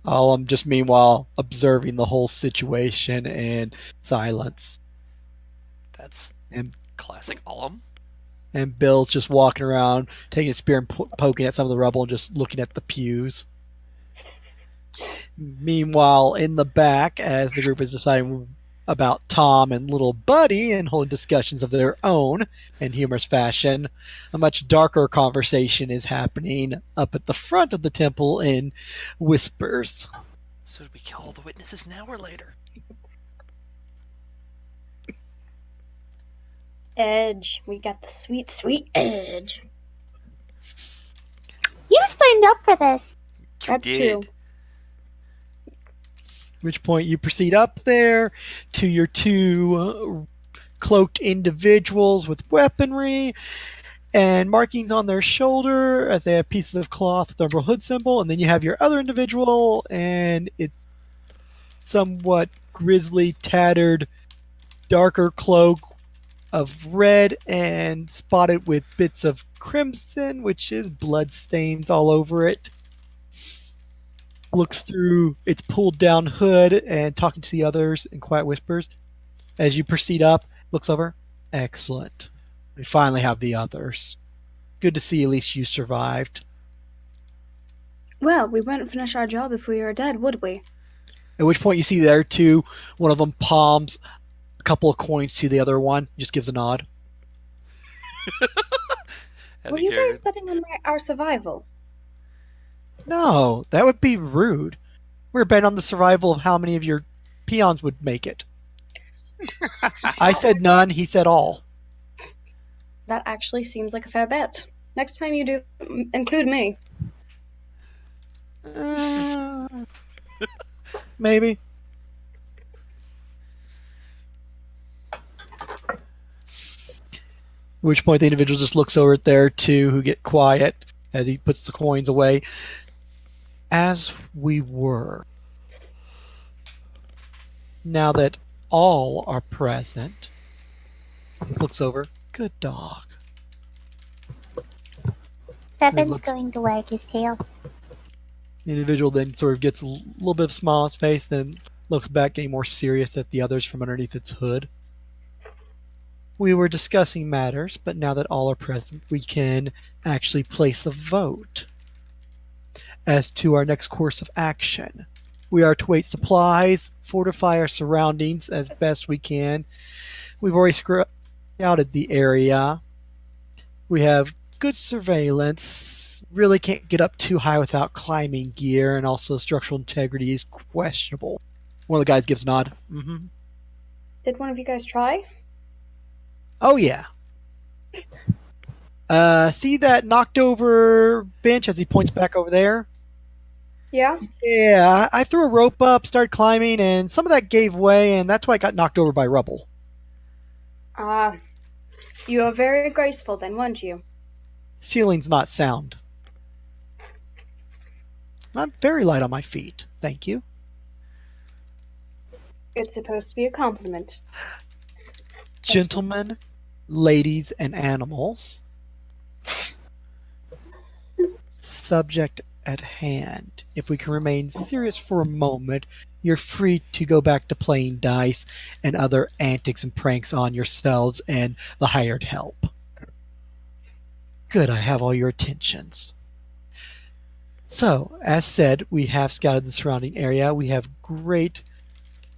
I'm just meanwhile observing the whole situation in silence. That's And classic Alum. And Bill's just walking around, taking a spear and poking at some of the rubble and just looking at the pews. Meanwhile, in the back, as the group is deciding about Tom and little Buddy and holding discussions of their own in humorous fashion. A much darker conversation is happening up at the front of the temple in whispers. So do we kill all the witnesses now or later? Edge. We got the sweet, sweet edge. You signed up for this. You That's did. true. At which point you proceed up there to your two cloaked individuals with weaponry and markings on their shoulder as they have pieces of cloth with the Emerald Hood symbol. And then you have your other individual, and it's somewhat grisly, tattered, darker cloak of red and spotted with bits of crimson, which is blood stains all over it. Looks through its pulled down hood and talking to the others in quiet whispers. As you proceed up, looks over. Excellent. We finally have the others. Good to see at least you survived. Well, we wouldn't finish our job if we were dead, would we? At which point you see there too, one of them palms a couple of coins to the other one, just gives a nod. Were you guys betting on our survival? No, that would be rude. We're betting on the survival of how many of your peons would make it. I said none, he said all. That actually seems like a fair bet. Next time you do, include me. Maybe. At which point the individual just looks over at there too, who get quiet as he puts the coins away. As we were. Now that all are present, looks over. Good dog. Seven's looks- going to wag his tail. The individual then sort of gets a little bit of a smile on its face, then looks back, getting more serious at the others from underneath its hood. We were discussing matters, but now that all are present, we can actually place a vote as to our next course of action. We are to wait supplies, fortify our surroundings as best we can. We've already scouted the area. We have good surveillance. Really can't get up too high without climbing gear, and also structural integrity is questionable. One of the guys gives a nod. Mm-hmm. Did one of you guys try? Oh, yeah. See that knocked over bench as he points back over there? Yeah? Yeah, I threw a rope up, started climbing, and some of that gave way, and that's why it got knocked over by rubble. You are very graceful then, weren't you? Ceiling's not sound. I'm very light on my feet, thank you. It's supposed to be a compliment. Gentlemen, ladies, and animals. Subject at hand. If we can remain serious for a moment, you're free to go back to playing dice and other antics and pranks on yourselves and the hired help. Good, I have all your attentions. So, as said, we have scouted the surrounding area. We have great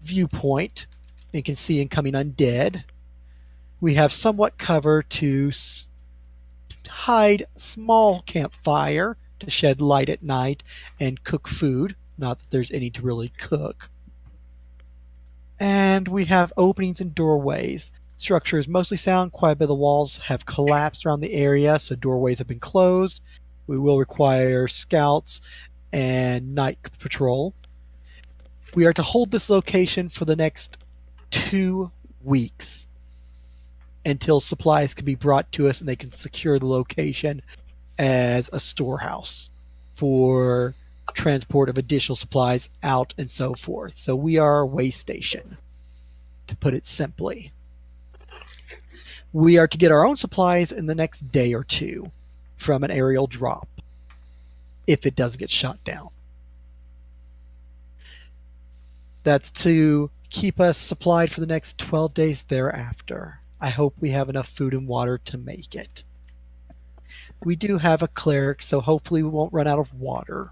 viewpoint and can see incoming undead. We have somewhat cover to hide small campfire to shed light at night and cook food. Not that there's any to really cook. And we have openings and doorways. Structure is mostly sound. Quite a bit of the walls have collapsed around the area, so doorways have been closed. We will require scouts and night patrol. We are to hold this location for the next 2 weeks until supplies can be brought to us and they can secure the location as a storehouse for transport of additional supplies out and so forth. So we are a way station, to put it simply. We are to get our own supplies in the next day or two from an aerial drop, if it does get shot down. That's to keep us supplied for the next 12 days thereafter. I hope we have enough food and water to make it. We do have a cleric, so hopefully we won't run out of water.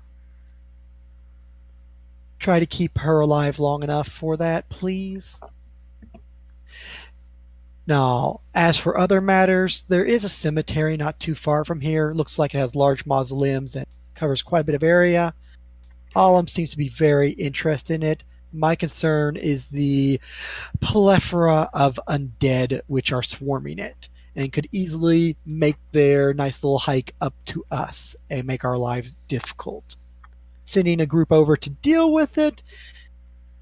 Try to keep her alive long enough for that, please. Now, as for other matters, there is a cemetery not too far from here. Looks like it has large mausoleums and covers quite a bit of area. Alum seems to be very interested in it. My concern is the plethora of undead which are swarming it and could easily make their nice little hike up to us and make our lives difficult. Sending a group over to deal with it,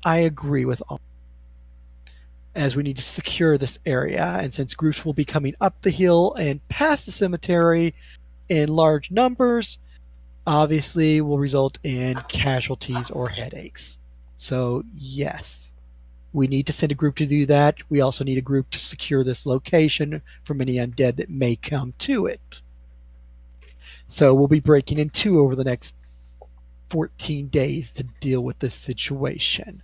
I agree with all. As we need to secure this area, and since groups will be coming up the hill and past the cemetery in large numbers, obviously will result in casualties or headaches. So, yes, we need to send a group to do that. We also need a group to secure this location from any undead that may come to it. So, we'll be breaking in two over the next 14 days to deal with this situation.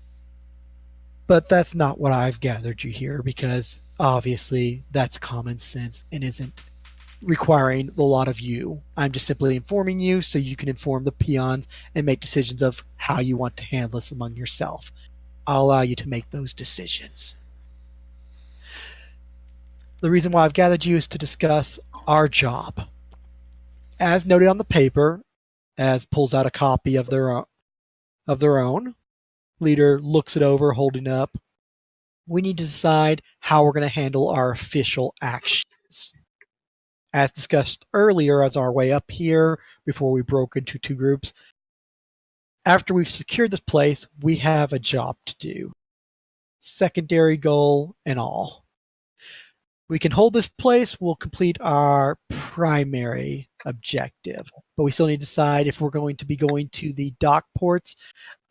But that's not what I've gathered you here, because obviously that's common sense and isn't requiring a lot of you. I'm just simply informing you so you can inform the peons and make decisions of how you want to handle this among yourself. I'll allow you to make those decisions. The reason why I've gathered you is to discuss our job. As noted on the paper, as pulls out a copy of their own, leader looks it over, holding up. We need to decide how we're going to handle our official actions. As discussed earlier, as our way up here, before we broke into two groups, after we've secured this place, we have a job to do. Secondary goal and all. We can hold this place, we'll complete our primary objective. But we still need to decide if we're going to be going to the dock ports,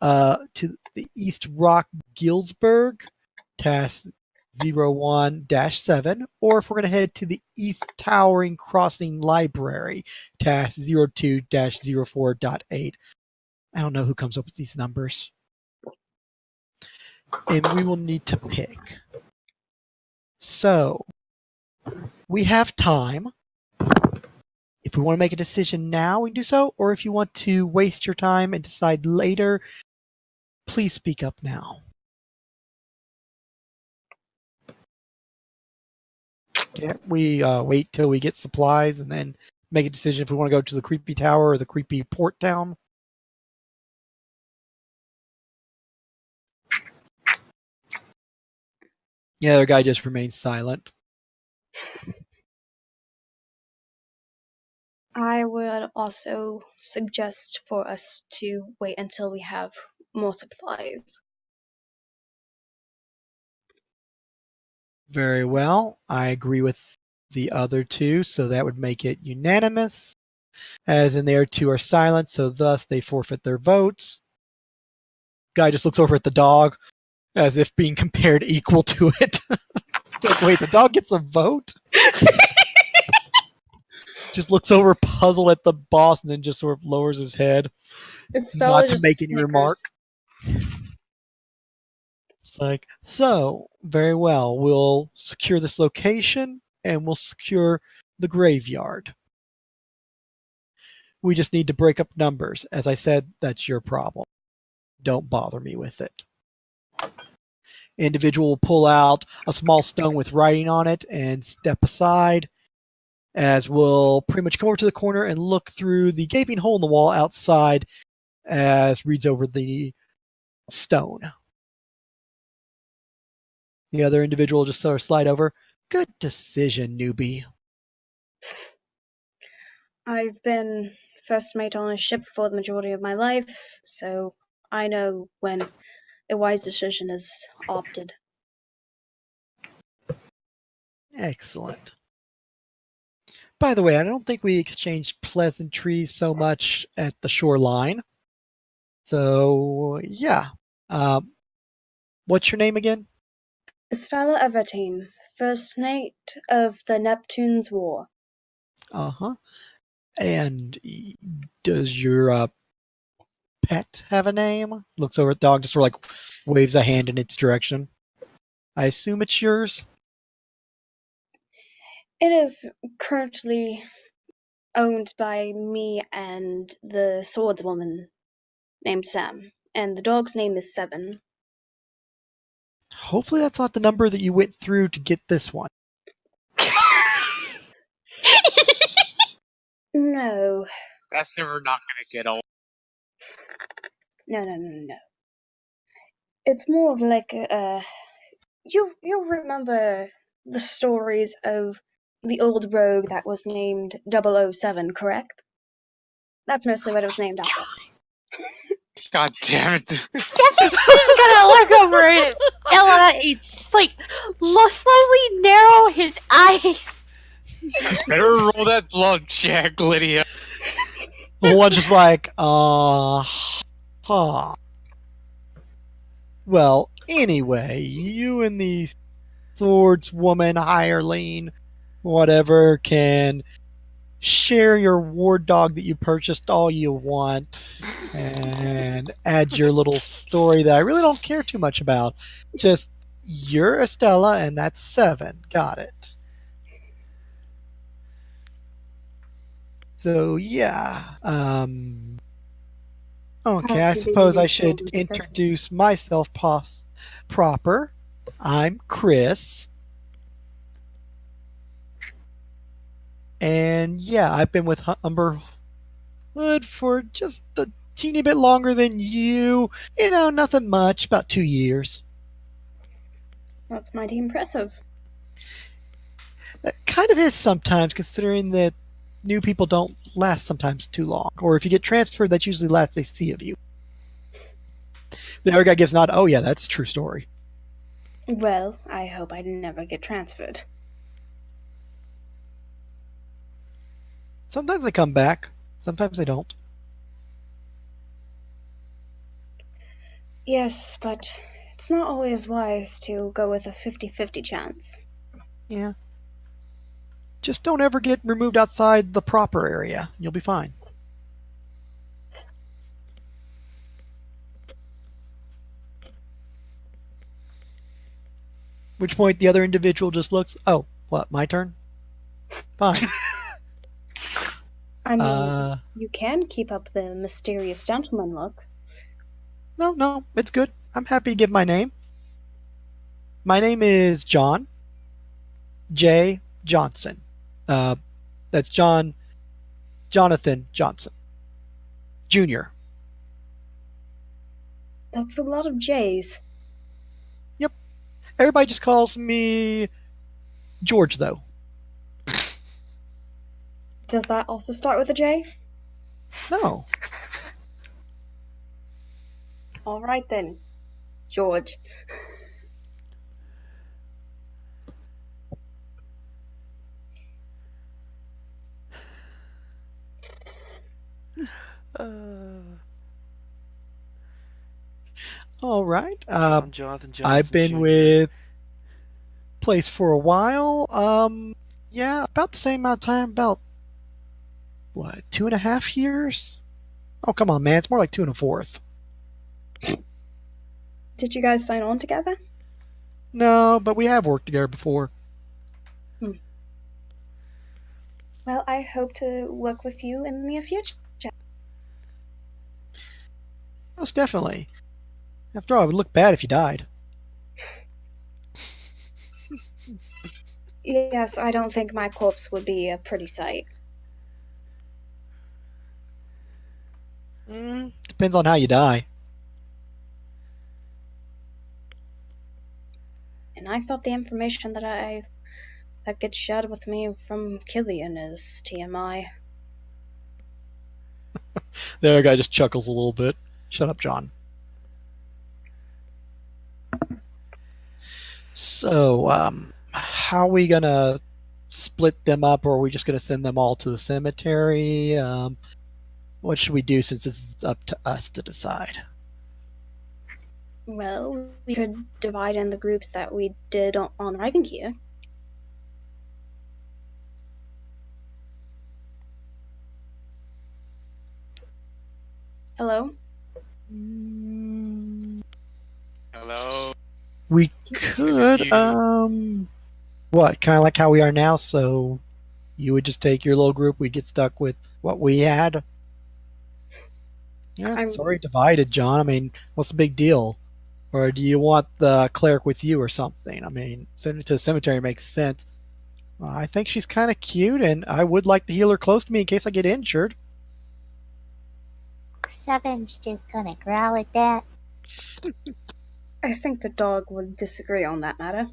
to the East Rock Gilsburg, task 01-7, or if we're going to head to the East Towering Crossing Library, task 02-04.8. I don't know who comes up with these numbers. And we will need to pick. So, we have time. If we want to make a decision now, we can do so. Or if you want to waste your time and decide later, please speak up now. Can't we wait till we get supplies and then make a decision if we want to go to the creepy tower or the creepy port town? Yeah, the other guy just remains silent. I would also suggest for us to wait until we have more supplies. Very well. I agree with the other two, so that would make it unanimous. As in, their two are silent, so thus they forfeit their votes. Guy just looks over at the dog as if being compared equal to it. It's like, wait, the dog gets a vote? Just looks over puzzled at the boss and then just sort of lowers his head. Stella Not to just make any snickers. remark. It's like, so, very well. We'll secure this location and we'll secure the graveyard. We just need to break up numbers. As I said, that's your problem. Don't bother me with it. Individual will pull out a small stone with writing on it and step aside, as we'll pretty much come over to the corner and look through the gaping hole in the wall outside as reads over the stone. The other individual just sort of slide over. Good decision, newbie. I've been first mate on a ship for the majority of my life, so I know when a wise decision is opted. Excellent. By the way, I don't think we exchanged pleasantries so much at the shoreline. So, yeah. What's your name again? Stella Evertine, first mate of the Neptune's War. Uh-huh. And does your pet have a name? Looks over at the dog, just sort of like waves a hand in its direction. I assume it's yours? It is currently owned by me and the swordswoman named Sam, and the dog's name is Seven. hopefully that's not the number that you went through to get this one. No. That's never not gonna get old. No. It's more of like you'll remember the stories of the old rogue that was named 007, correct? That's mostly what it was named after. God damn it. Devin's just gonna look over at Ella and just like slowly narrow his eyes. Better roll that blood check, Lydia. The one's just like, huh. Well, anyway, you and the swordswoman, hireling, whatever, can share your ward dog that you purchased all you want and add your little story that I really don't care too much about. Just, you're Estella, and that's 7. Got it. So, yeah. Okay, I suppose I should introduce myself proper. I'm Chris. And yeah, I've been with Humberwood for just a teeny bit longer than you. You know, nothing much, about 2 years. That's mighty impressive. That kind of is sometimes, considering that new people don't last sometimes too long. Or if you get transferred, that's usually the last they see of you. The other guy gives a nod. Oh yeah, that's a true story. Well, I hope I never get transferred. Sometimes they come back. Sometimes they don't. Yes, but it's not always wise to go with a 50-50 chance. Yeah. Just don't ever get removed outside the proper area. You'll be fine. Which point the other individual just looks, oh, what, my turn? Fine. I mean, you can keep up the mysterious gentleman look. No, it's good. I'm happy to give my name. My name is John J. Johnson. That's Jonathan Johnson. Jr. That's a lot of J's. Yep. Everybody just calls me George, though. Does that also start with a J? No. All right then, George. All right. Jonathan Johnson I've been Jr. with place for a while. Yeah, about the same amount of time. About what, 2.5 years? Oh, come on, man. It's more like 2 1/4. Did you guys sign on together? No, but we have worked together before. Well, I hope to work with you in the near future. Most definitely. After all, it would look bad if you died. Yes, I don't think my corpse would be a pretty sight. Depends on how you die. And I thought the information that gets shared with me from Killian is TMI. The other guy just chuckles a little bit. Shut up, John. So, how are we gonna split them up, or are we just gonna send them all to the cemetery? What should we do, since this is up to us to decide? Well, we could divide in the groups that we did on arriving here. Hello? Hello? We Is it could, you? what, kind of like how we are now, so you would just take your little group, we'd get stuck with what we had? Yeah, sorry, divided, John. I mean, what's the big deal? Or do you want the cleric with you or something? I mean, sending her to the cemetery makes sense. I think she's kind of cute, and I would like to heal her close to me in case I get injured. Seven's just gonna growl at that. I think the dog would disagree on that matter.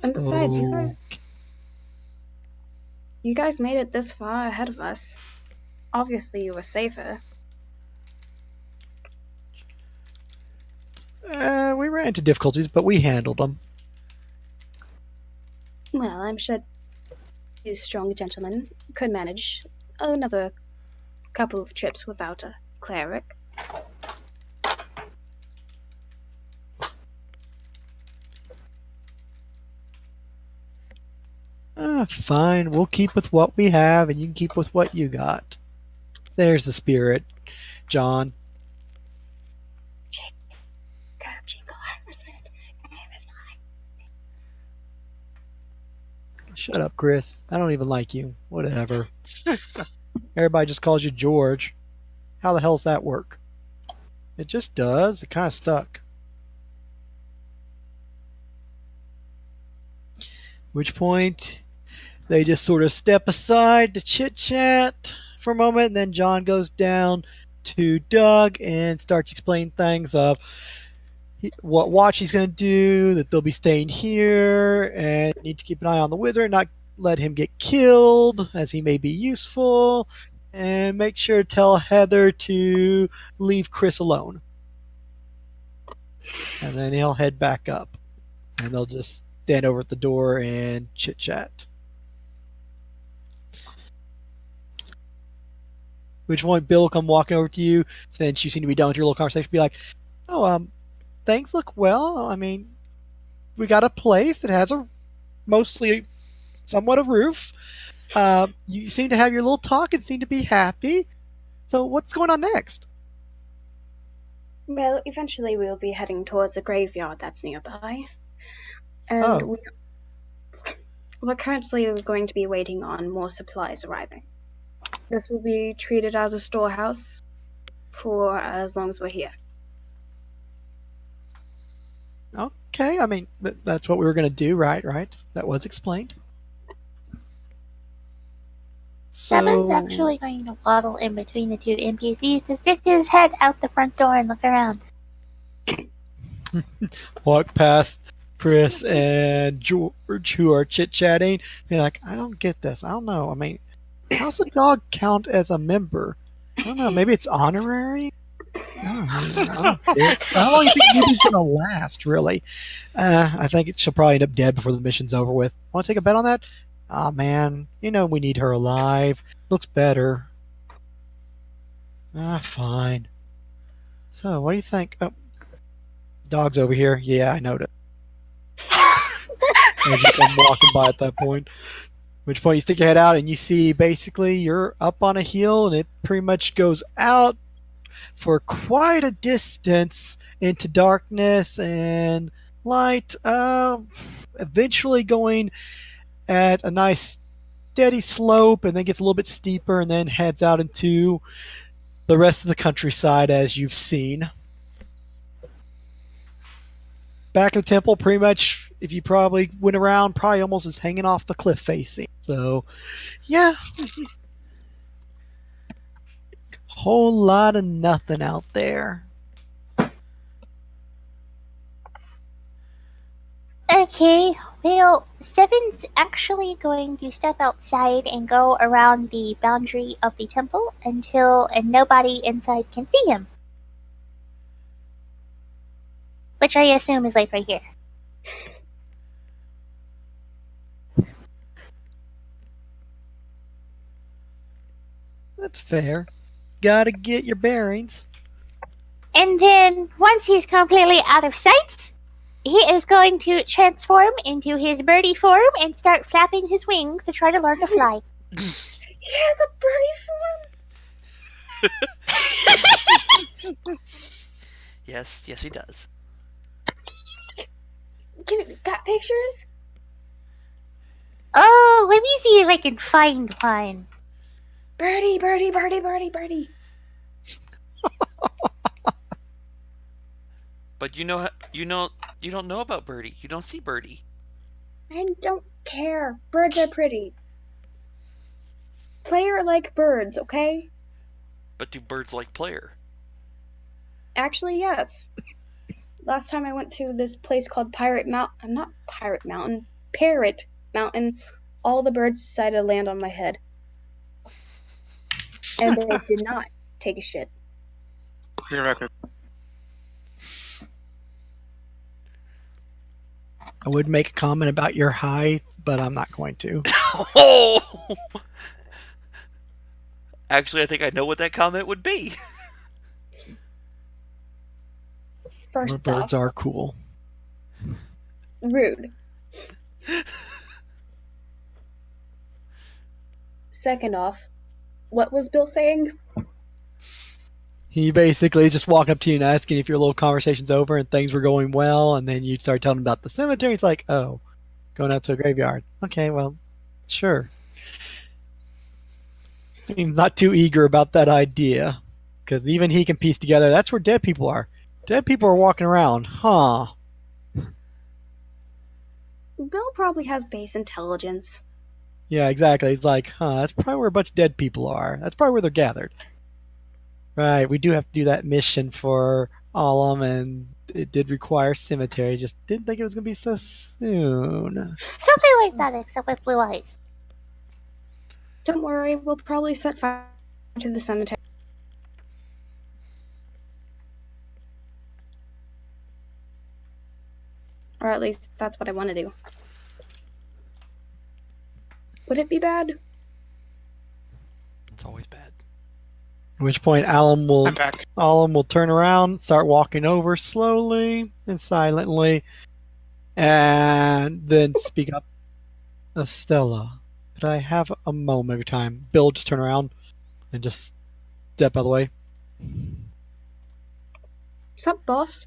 And besides, you guys made it this far ahead of us. Obviously, you were safer. We ran into difficulties, but we handled them. Well, I'm sure you strong gentlemen could manage another couple of trips without a cleric. Fine, we'll keep with what we have, and you can keep with what you got. There's the spirit, John. Shut up, Chris. I don't even like you. Whatever. Everybody just calls you George. How the hell's that work? It just does. It kind of stuck. Which point, they just sort of step aside to chit-chat for a moment, and then John goes down to Doug and starts explaining things of what watch he's going to do, that they'll be staying here, and need to keep an eye on the wizard, not let him get killed, as he may be useful, and make sure to tell Heather to leave Chris alone. And then he'll head back up, and they'll just stand over at the door and chit-chat. Which point Bill will come walking over to you, since you seem to be done with your little conversation, be like, oh, things look well. I mean, we got a place that has a mostly somewhat a roof. You seem to have your little talk and seem to be happy. So what's going on next? Well, eventually we'll be heading towards a graveyard that's nearby. And we're currently going to be waiting on more supplies arriving. This will be treated as a storehouse for as long as we're here. Okay, I mean, that's what we were going to do, right? That was explained. Seven's actually going to waddle in between the two NPCs to stick his head out the front door and look around. Walk past Chris and George, who are chit-chatting. Be like, I don't get this. I don't know. I mean, how's a dog count as a member? I don't know. Maybe it's honorary? I don't know. How long do you think movie's going to last, really? I think she'll probably end up dead before the mission's over with. Want to take a bet on that? Aw, man. You know we need her alive. Looks better. Fine. So, what do you think? Oh, dog's over here. Yeah, I noticed. As you come walking by at that point. Which point you stick your head out and you see basically you're up on a hill and it pretty much goes out for quite a distance into darkness and light, eventually going at a nice steady slope and then gets a little bit steeper and then heads out into the rest of the countryside as you've seen. Back of the temple, pretty much, if you probably went around, probably almost is hanging off the cliff facing. So, yeah. Whole lot of nothing out there. Okay, well, Seven's actually going to step outside and go around the boundary of the temple and nobody inside can see him. Which I assume is like right here. That's fair. Gotta get your bearings. And then, once he's completely out of sight, he is going to transform into his birdie form and start flapping his wings to try to learn to fly. He has a birdie form? Yes, he does. Got pictures? Oh, let me see if I can find one. Birdie, birdie, birdie, birdie, birdie. But you don't know about Birdie. You don't see Birdie. I don't care. Birds are pretty. Player like birds, okay? But do birds like player? Actually, yes. Last time I went to this place called Parrot Mountain, all the birds decided to land on my head. And they did not take a shit. For the record. I would make a comment about your height, but I'm not going to. Oh! Actually, I think I know what that comment would be. First Birds off, are cool. rude. Second off, what was Bill saying? He basically just walked up to you and asking if your little conversation's over and things were going well, and then you start telling him about the cemetery. It's like, oh, going out to a graveyard. Okay, well, sure. He's not too eager about that idea, because even he can piece together that's where dead people are. Dead people are walking around, huh? Bill probably has base intelligence. Yeah, exactly. He's like, that's probably where a bunch of dead people are. That's probably where they're gathered. Right, we do have to do that mission for Alum, and it did require cemetery. Just didn't think it was going to be so soon. Something like that, except with blue eyes. Don't worry, we'll probably set fire to the cemetery. Or at least that's what I want to do. Would it be bad? It's always bad. At which point Alum I'm back. will turn around, start walking over slowly and silently, and then speak up. Estella, could I have a moment every time? Bill just turn around and just step out of the way. Sup, boss?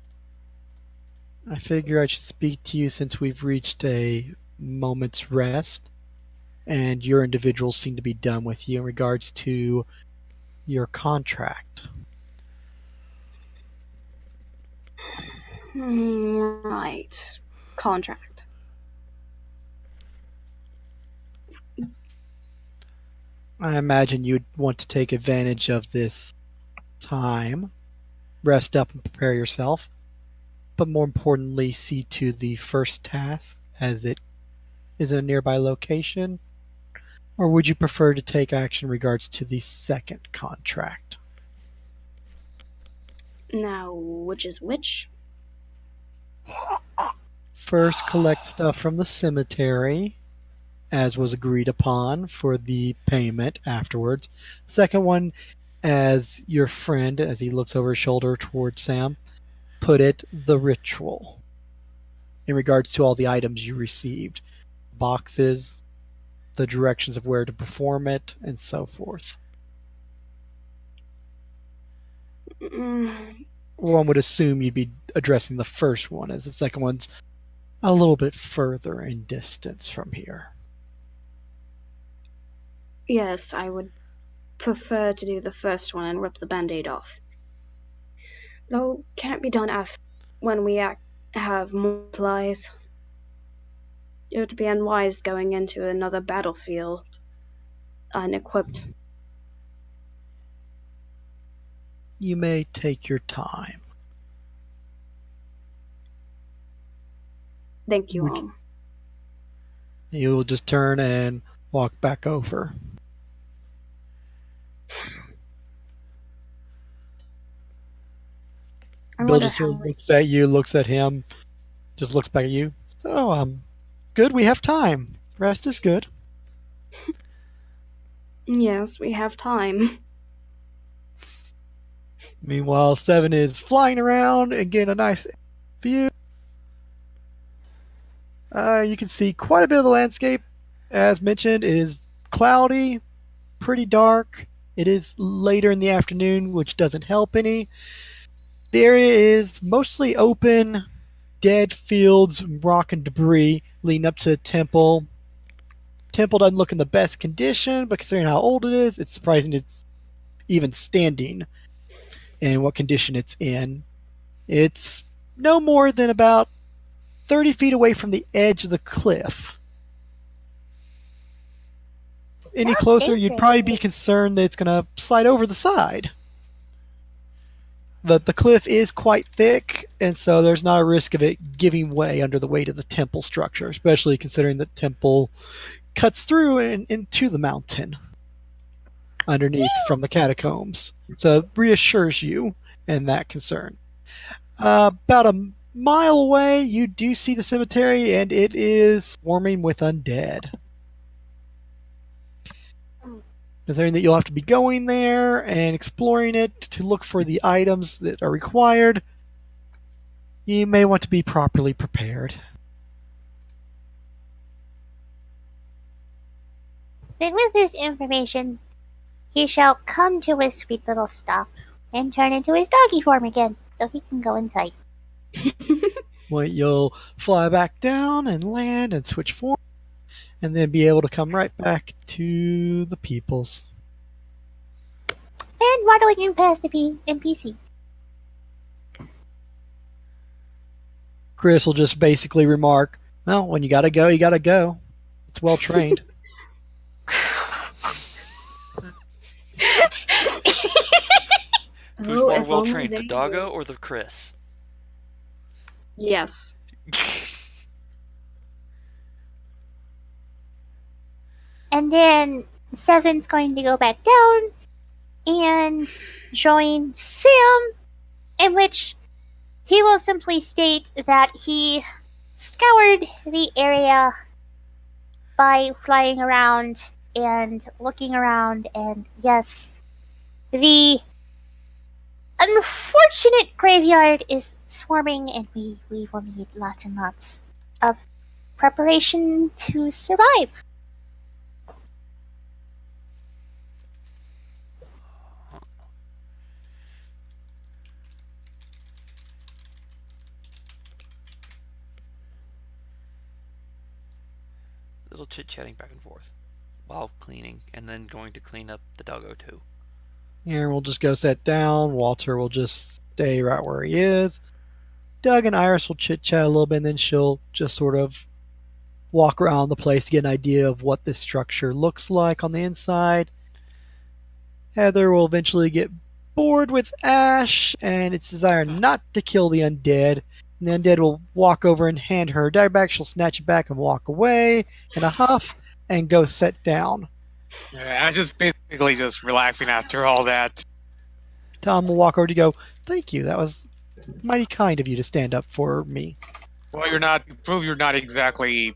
I figure I should speak to you since we've reached a moment's rest, and your individuals seem to be done with you in regards to your contract. Right. Contract. I imagine you'd want to take advantage of this time, rest up and prepare yourself, but more importantly, see to the first task as it is in a nearby location, or would you prefer to take action in regards to the second contract? Now, which is which? First, collect stuff from the cemetery, as was agreed upon, for the payment afterwards. Second one, as your friend, as he looks over his shoulder towards Sam, put it, the ritual. In regards to all the items you received. Boxes, the directions of where to perform it, and so forth. One would assume you'd be addressing the first one, as the second one's a little bit further in distance from here. Yes, I would prefer to do the first one and rip the band-aid off. Though, can it be done when we have more supplies? It would be unwise going into another battlefield unequipped. You may take your time. Thank you, Would- Mom. You will just turn and walk back over. I Bill wonder just sort of how. looks at you, looks at him, just looks back at you. Oh, good, we have time. Rest is good. Yes, we have time. Meanwhile, Seven is flying around and getting a nice view. You can see quite a bit of the landscape. As mentioned, it is cloudy, pretty dark. It is later in the afternoon, which doesn't help any. The area is mostly open, dead fields, rock and debris leading up to the temple. temple doesn't look in the best condition, but considering how old it is, it's surprising it's even standing and what condition it's in. It's no more than about 30 feet away from the edge of the cliff. Any Sounds closer, you'd dangerous. probably be concerned that it's going to slide over the side. But the cliff is quite thick, and so there's not a risk of it giving way under the weight of the temple structure, especially considering the temple cuts through and into the mountain underneath from the catacombs. So it reassures you in that concern. About a mile away, you do see the cemetery, and it is swarming with undead. Considering that you'll have to be going there and exploring it to look for the items that are required, you may want to be properly prepared. Then with this information, he shall come to his sweet little stop and turn into his doggy form again, so he can go inside. Well, you'll fly back down and land and switch form, and then be able to come right back to the peoples. And waddling in past the NPC. Chris will just basically remark, well, when you gotta go, you gotta go. It's well trained. Who's Oh, more if well only trained, the they doggo knew. or the Chris? Yes. And then Seven's going to go back down and join Sam, in which he will simply state that he scoured the area by flying around and looking around, and yes, the unfortunate graveyard is swarming, and we will need lots and lots of preparation to survive. Little chit-chatting back and forth while cleaning, and then going to clean up the doggo too. Here, we'll just go sit down. Walter will just stay right where he is. Doug and Iris will chit-chat a little bit, and then she'll just sort of walk around the place to get an idea of what this structure looks like on the inside. Heather will eventually get bored with Ash and its desire not to kill the undead. And the undead will walk over and hand her a dagger back. She'll snatch it back and walk away in a huff and go sit down. Yeah, I just basically just relaxing after all that. Tom will walk over to go, thank you. That was mighty kind of you to stand up for me. Well, you prove you're not exactly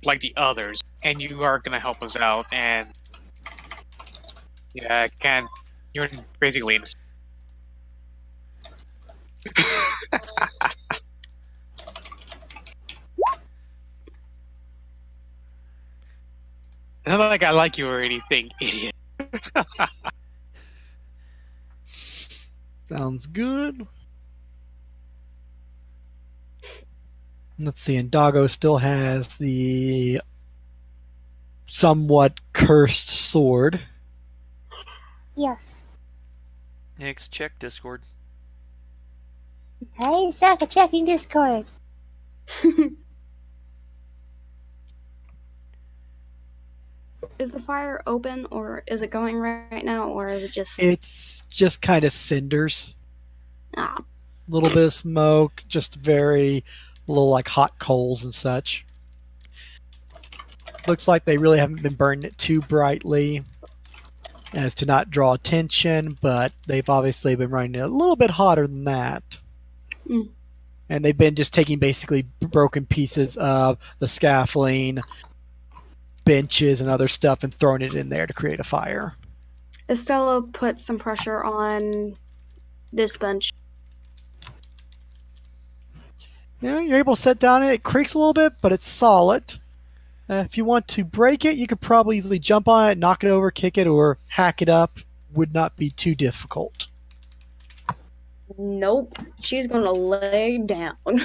like the others, and you are gonna help us out. And yeah, you're basically innocent. It's not like I like you or anything, idiot. Sounds good. Let's see, and Doggo still has the somewhat cursed sword. Yes. Next, check Discord. I suck at checking Discord. Is the fire open, or is it going right now, or is it just... It's just kind of cinders. Ah. A little bit of smoke, just very little like hot coals and such. Looks like they really haven't been burning it too brightly as to not draw attention, but they've obviously been running it a little bit hotter than that. Mm. And they've been just taking basically broken pieces of the scaffolding, benches, and other stuff and throwing it in there to create a fire. Estella put some pressure on this bench. Yeah, you're able to set down it. It creaks a little bit, but it's solid. If you want to break it, you could probably easily jump on it, knock it over, kick it, or hack it up. Would not be too difficult. Nope. She's gonna lay down. All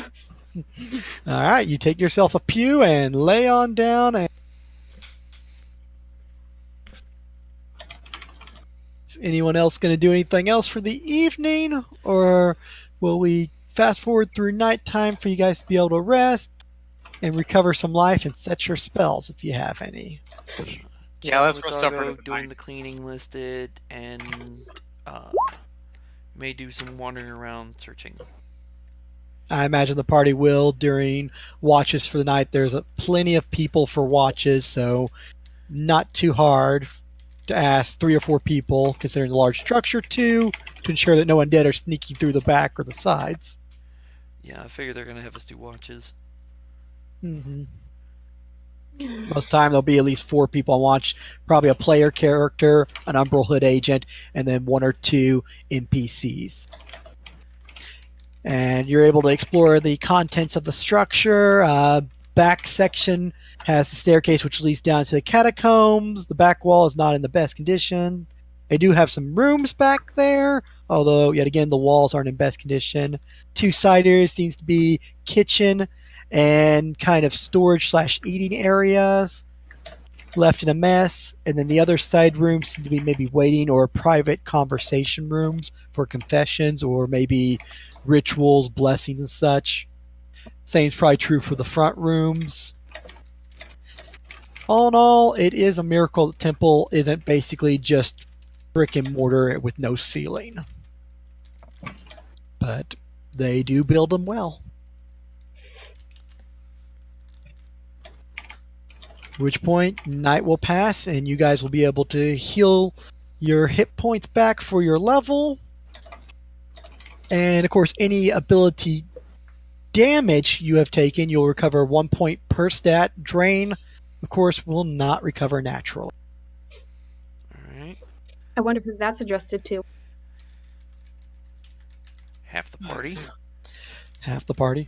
right, you take yourself a pew and lay on down. And Is anyone else going to do anything else for the evening? Or will we fast forward through nighttime for you guys to be able to rest and recover some life and set your spells if you have any? Yeah, let's with rest up for Doggo the doing night. the cleaning listed, and may do some wandering around searching. I imagine the party will during watches for the night. There's plenty of people for watches, so not too hard to ask 3 or 4 people, considering the large structure, to ensure that no undead are sneaking through the back or the sides. Yeah, I figure they're gonna have us do watches. Mm-hmm. Most time there'll be at least 4 people on watch, probably a player character, an Umbral Hood agent, and then 1 or 2 NPCs. And you're able to explore the contents of the structure. Back section has the staircase which leads down to the catacombs. The back wall is not in the best condition. They do have some rooms back there, although yet again the walls aren't in best condition. 2 side areas seems to be kitchen and kind of storage / eating areas left in a mess, and then the other side rooms seem to be maybe waiting or private conversation rooms for confessions or maybe rituals, blessings, and such. Same's probably true for the front rooms. All in all, it is a miracle the temple isn't basically just brick and mortar with no ceiling. But they do build them well. At which point, night will pass, and you guys will be able to heal your hit points back for your level. And of course, any ability damage you have taken, you'll recover 1 point per stat. Drain, of course, will not recover naturally. Alright. I wonder who that's adjusted to. Half the party. Half the party.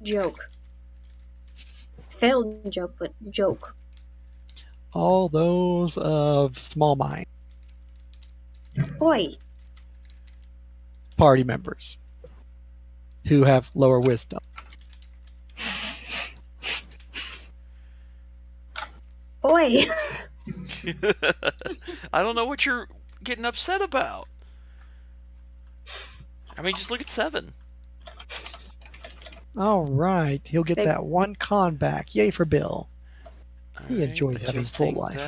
Joke. Failed joke, but joke. All those of small mind Oi. party members who have lower wisdom. Oi. I don't know what you're getting upset about. I mean, just look at 7. All right, he'll get that 1 con back. Yay for Bill. He enjoys having full life.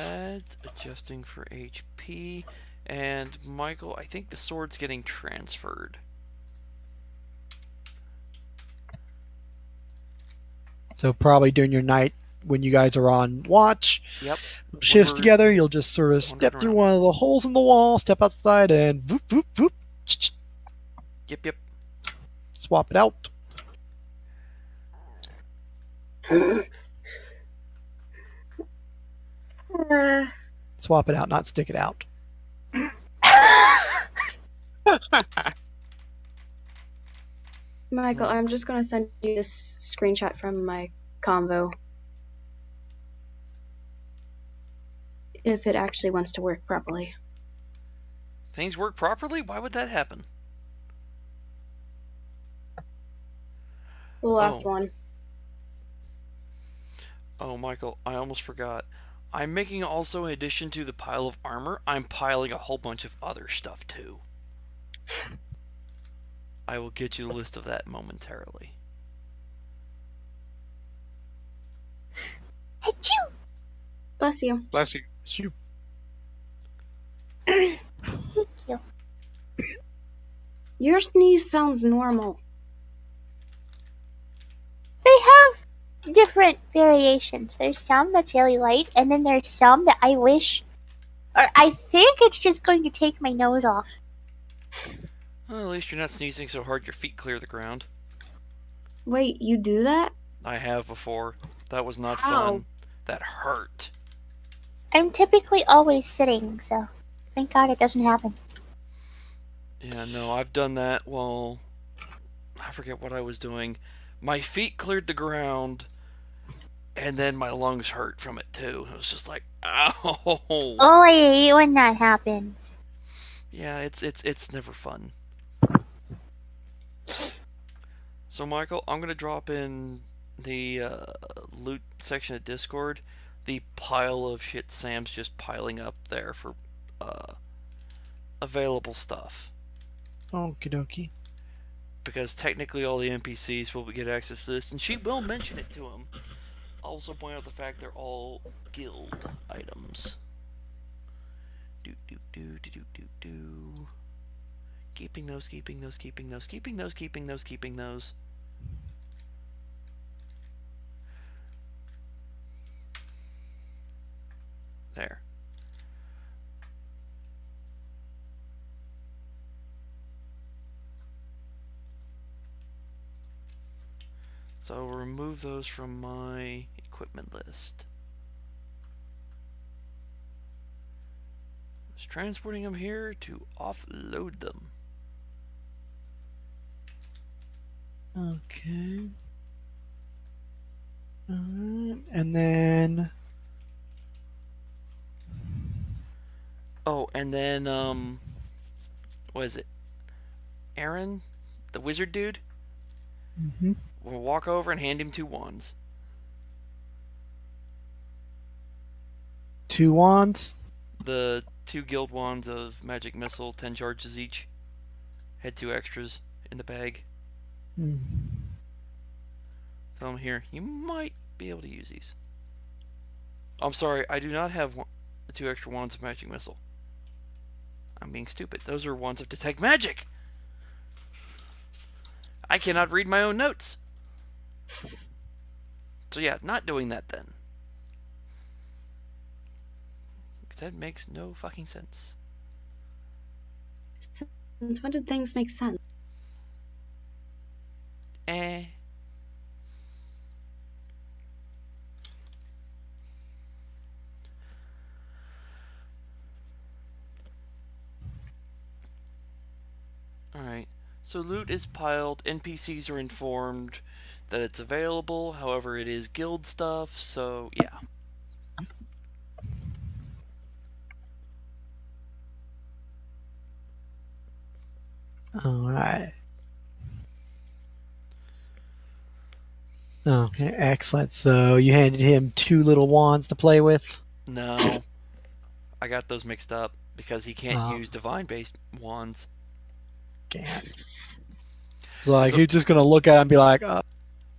Adjusting for HP. And Michael, I think the sword's getting transferred. So probably during your night when you guys are on watch, Yep. shifts together, you'll just sort of step through one of the holes in the wall, step outside, and voop, voop, voop. Yep. Swap it out. Swap it out, not stick it out. Michael, I'm just gonna send you this screenshot from my convo. If it actually wants to work properly. Things work properly? Why would that happen? The last one. Oh, Michael, I almost forgot. I'm making also, in addition to the pile of armor, I'm piling a whole bunch of other stuff too. I will get you the list of that momentarily. Achoo! Bless you. Bless you. Shoot. Thank you. Your sneeze sounds normal. They have different variations. There's some that's really light, and then there's some that I wish, or I think it's just going to take my nose off. Well, at least you're not sneezing so hard your feet clear the ground. Wait, you do that? I have before. That was not How? fun. That hurt. I'm typically always sitting, so thank God it doesn't happen. Yeah, no, I've done that. Well, I forget what I was doing. My feet cleared the ground, and then my lungs hurt from it too. It was just like, ow. Oh, I hate when that happens. Yeah, it's never fun. So, Michael, I'm gonna drop in the loot section of Discord, the pile of shit Sam's just piling up there for available stuff. Okie dokie. Because technically all the NPCs will get access to this, and she will mention it to him. Also point out the fact they're all guild items. Do. Keeping those. There. So I'll remove those from my equipment list. Just transporting them here to offload them. Okay. And then... Oh, and then, what is it? Aaron? The wizard dude? Mm-hmm. We'll walk over and hand him 2 wands. 2 wands? The 2 guild wands of magic missile, 10 charges each. Had 2 extras in the bag. Tell him here, you might be able to use these. I'm sorry, I do not have the 2 extra wands of magic missile. I'm being stupid. Those are wands of detect magic! I cannot read my own notes. So yeah, not doing that then. Because that makes no fucking sense. Since when did things make sense? Alright, so loot is piled, NPCs are informed that it's available, however it is guild stuff, so yeah. Alright. Okay, excellent. So you handed him 2 little wands to play with? No. I got those mixed up because he can't use divine-based wands. Can't. So like, he's just gonna look at it and be like,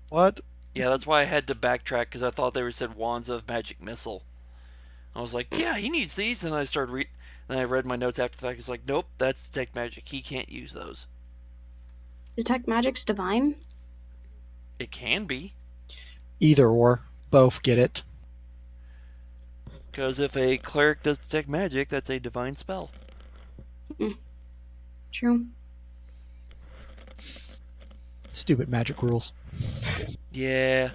what? Yeah, that's why I had to backtrack, because I thought they were said wands of magic missile. I was like, yeah, he needs these. Then I started then I read my notes after the fact. It's like, nope, that's detect magic. He can't use those. Detect magic's divine? It can be. Either or. Both get it. Because if a cleric does detect magic, that's a divine spell. True. Stupid magic rules. Yeah.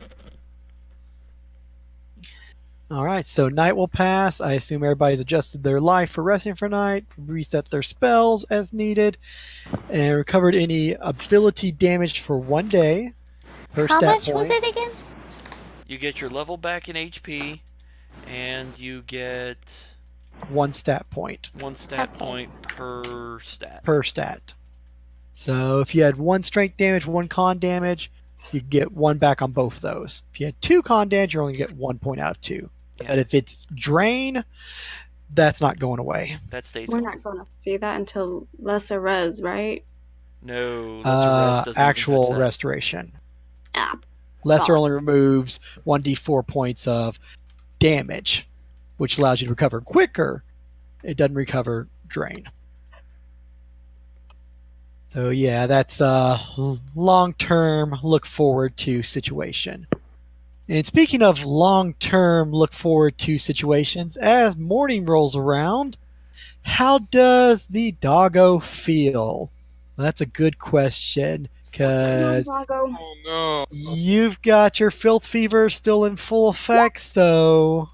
Alright, so night will pass. I assume everybody's adjusted their life for resting for night, reset their spells as needed, and recovered any ability damage for 1 day per How stat much point. was it again? You get your level back in HP, and you get 1 stat point 1 stat point per stat. per stat. So if you had 1 strength damage, 1 con damage, you get 1 back on both of those. If you had 2 con damage, you're only going to get 1 point out of 2. Yeah. But if it's drain, that's not going away. That stays We're on. not going to see that until lesser res, right? No, lesser rest doesn't actual even touch that. restoration. Ah, Lesser only balls. removes 1d4 points of damage, which allows you to recover quicker. It doesn't recover drain. So yeah, that's a long-term look forward to situation. And speaking of long-term look forward to situations, as morning rolls around, how does the doggo feel? Well, that's a good question, because Doggo. Oh no. you've got your filth fever still in full effect, so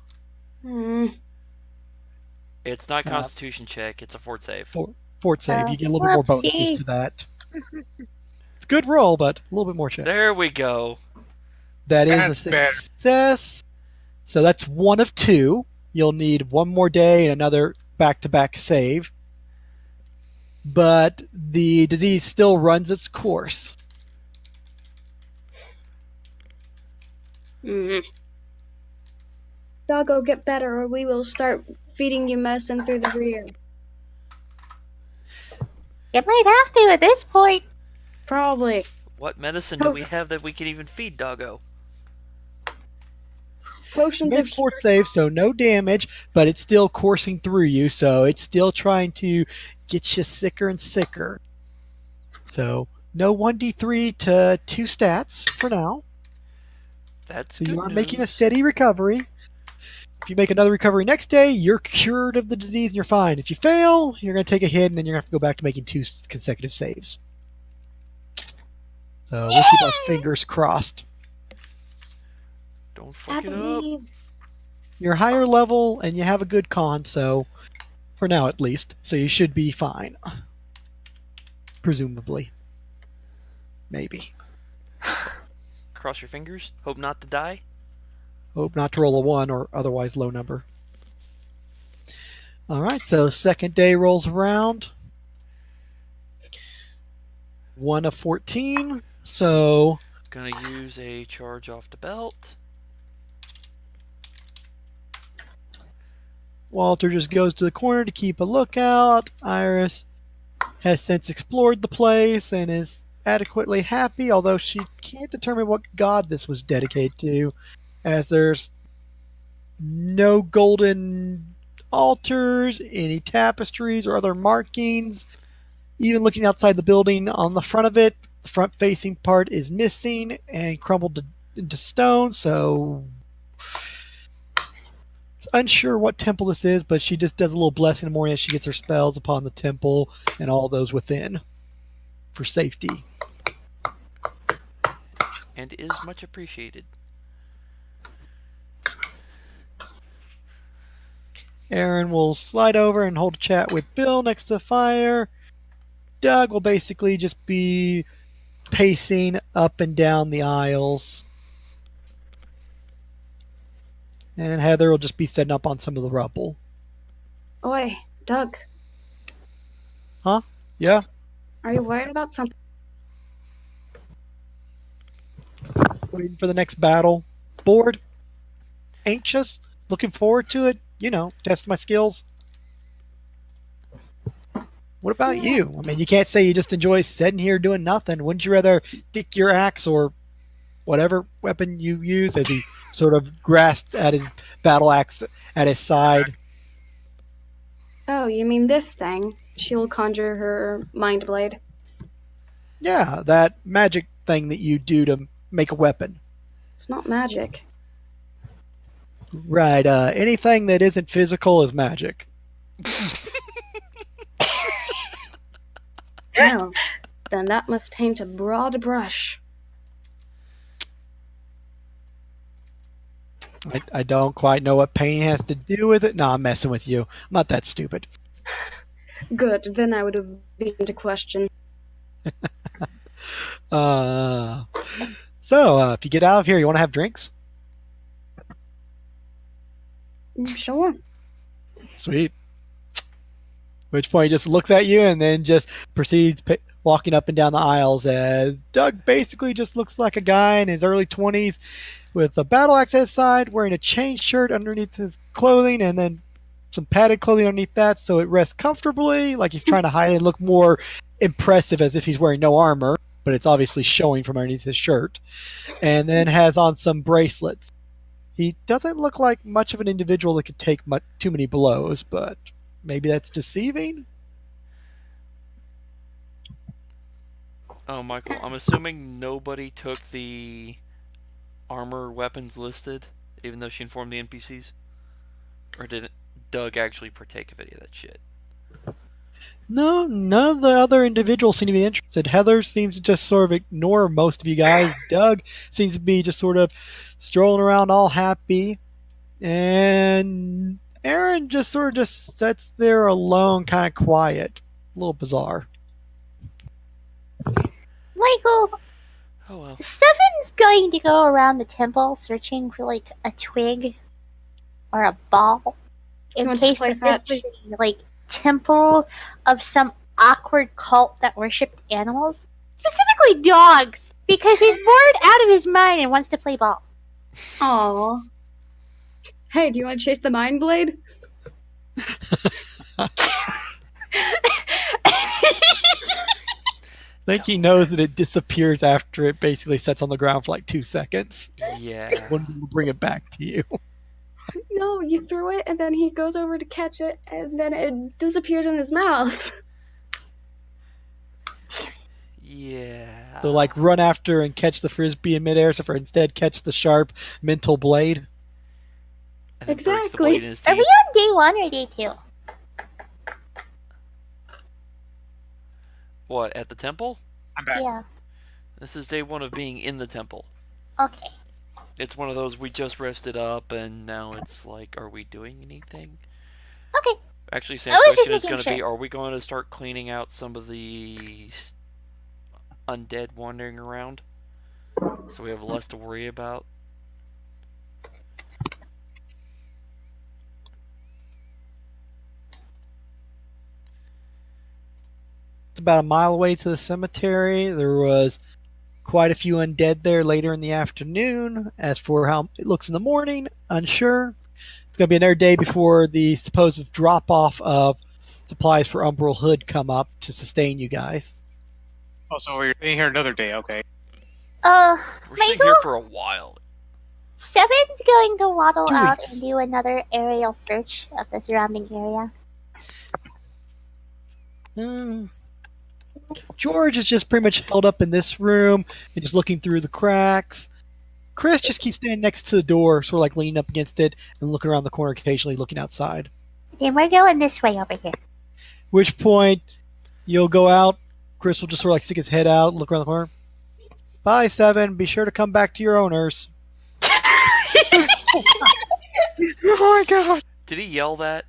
It's not Constitution check, it's a fort save. fort save. You get a little bit more bonuses to that. It's a good roll, but a little bit more chance. There we go. That is That's a better. success. So that's 1 of 2. You'll need 1 more day and another back-to-back save. But the disease still runs its course. Doggo, get better, or we will start feeding you medicine through the rear. It might have to at this point. Probably. What medicine do we have that we can even feed Doggo? Potions Made of fort save, so no damage, but it's still coursing through you, so it's still trying to get you sicker and sicker. So no 1d3 to 2 stats for now. That's So good you are news. making a steady recovery. If you make another recovery next day, you're cured of the disease and you're fine. If you fail, you're going to take a hit and then you're going to have to go back to making 2 consecutive saves. So we'll keep our fingers crossed. Don't I fuck it up. believe. You're higher level and you have a good con, so for now at least. So you should be fine. Presumably. Maybe. Cross your fingers. Hope not to die. Hope not to roll a 1 or otherwise low number. Alright, so second day rolls around. 1 of 14. So Gonna use a charge off the belt. Walter just goes to the corner to keep a lookout. Iris has since explored the place and is adequately happy, although she can't determine what god this was dedicated to, as there's no golden altars, any tapestries or other markings. Even looking outside the building on the front of it, the front facing part is missing and crumbled into stone, so it's unsure what temple this is, but she just does a little blessing in the morning as she gets her spells upon the temple and all those within for safety. And is much appreciated. Aaron will slide over and hold a chat with Bill next to the fire. Doug will basically just be pacing up and down the aisles. And Heather will just be setting up on some of the rubble. Oi, Doug. Huh? Yeah? Are you worried about something? Waiting for the next battle. Bored? Anxious? Looking forward to it? You know, test my skills. What about you? I mean, you can't say you just enjoy sitting here doing nothing. Wouldn't you rather stick your axe or whatever weapon you use as he sort of grasped at his battle axe at his side? Oh, you mean this thing? She'll conjure her mind blade. Yeah, that magic thing that you do to make a weapon. It's not magic. Right, anything that isn't physical is magic. Well, then that must paint a broad brush. I don't quite know what pain has to do with it. No, I'm messing with you. I'm not that stupid. Good, then I would have begun to question. So, if you get out of here, you want to have drinks? Sure. Sweet. Which point he just looks at you and then just proceeds walking up and down the aisles as Doug basically just looks like a guy in his early 20s with a battle axe at his side, wearing a chain shirt underneath his clothing and then some padded clothing underneath that so it rests comfortably, like he's trying to hide it and look more impressive as if he's wearing no armor, but it's obviously showing from underneath his shirt. And then has on some bracelets. He doesn't look like much of an individual that could take too many blows, but maybe that's deceiving? Oh, Michael, I'm assuming nobody took the armor weapons listed, even though she informed the NPCs? Or did Doug actually partake of any of that shit? No, none of the other individuals seem to be interested. Heather seems to just sort of ignore most of you guys. Doug seems to be just sort of strolling around all happy. And Aaron just sort of just sits there alone, kind of quiet. A little bizarre. Michael, Oh well. Seven's going to go around the temple searching for like a twig or a ball in wants to case play that this fetch. was a like temple of some awkward cult that worshipped animals, specifically dogs, because he's bored out of his mind and wants to play ball. Aw. Hey, do you want to chase the Mind Blade? I think he knows that it disappears after it basically sets on the ground for like 2 seconds. Yeah. When will bring it back to you? No, you threw it, and then he goes over to catch it, and then it disappears in his mouth. Yeah. So like run after and catch the frisbee in midair, so for instead catch the sharp mental blade. And then breaks the Exactly. blade in his Are we teeth. on day 1 or day 2? What, at the temple? I'm back. Yeah. This is day 1 of being in the temple. Okay. It's one of those we just rested up, and now it's like, are we doing anything? Okay. Actually, Sam's I was just question is making going to be, sure. are we going to start cleaning out some of the undead wandering around? So we have less to worry about? It's about a mile away to the cemetery. There was quite a few undead there later in the afternoon. As for how it looks in the morning, unsure. It's going to be another day before the supposed drop off of supplies for Umbral Hood come up to sustain you guys. Oh, so we're staying here another day, okay. We're staying Michael, here for a while. Seven's going to waddle 2 out weeks. and do another aerial search of the surrounding area. George is just pretty much held up in this room and just looking through the cracks. Chris just keeps standing next to the door, sort of like leaning up against it and looking around the corner occasionally, looking outside. Then we're going this way over here. Which point you'll go out. Chris will just sort of like stick his head out, look around the corner. Bye, Seven. Be sure to come back to your owners. Oh my god! Did he yell that?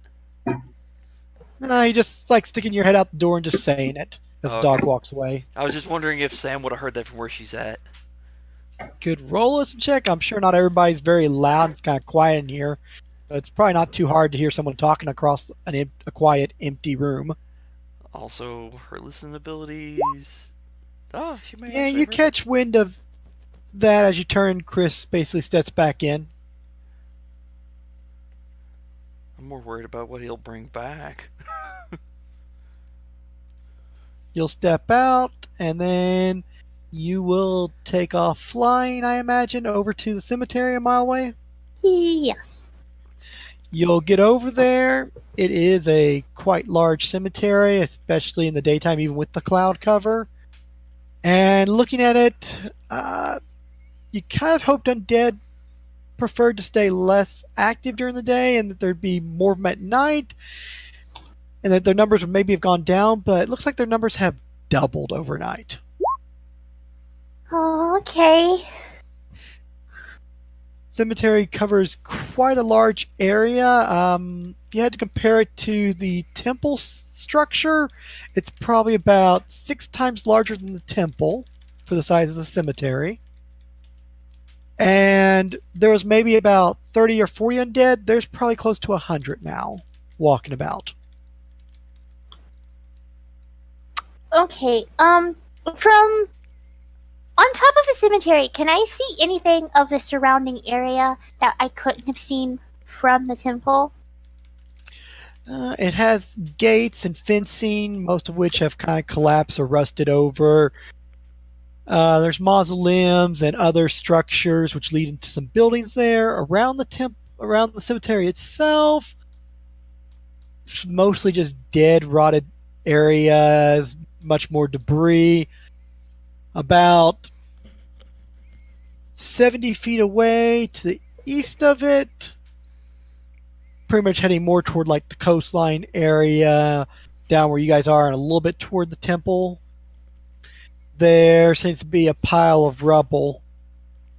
No, you just like sticking your head out the door and just saying it as the dog Okay. walks away. I was just wondering if Sam would have heard that from where she's at. Could roll us a check. I'm sure not everybody's very loud. It's kind of quiet in here. But it's probably not too hard to hear someone talking across a quiet, empty room. Also, her listening abilities. Oh, she may Yeah, actually you have heard catch wind of that as you turn. Chris basically steps back in. it. I'm more worried about what he'll bring back. You'll step out, and then you will take off flying, I imagine, over to the cemetery a mile away. Yes. You'll get over there. It is a quite large cemetery, especially in the daytime, even with the cloud cover. And looking at it, you kind of hoped undead preferred to stay less active during the day and that there'd be more of them at night and that their numbers would maybe have gone down, but it looks like their numbers have doubled overnight. Oh, okay. Cemetery covers quite a large area. If you had to compare it to the temple structure, it's probably about 6 times larger than the temple for the size of the cemetery. And there was maybe about 30 or 40 undead. There's probably close to 100 now walking about. Okay, from on top of the cemetery, can I see anything of the surrounding area that I couldn't have seen from the temple? It has gates and fencing, most of which have kind of collapsed or rusted over. There's mausoleums and other structures which lead into some buildings there around around the cemetery itself. It's mostly just dead, rotted areas, much more debris. About 70 feet away to the east of it, pretty much heading more toward like the coastline area, down where you guys are, and a little bit toward the temple. There seems to be a pile of rubble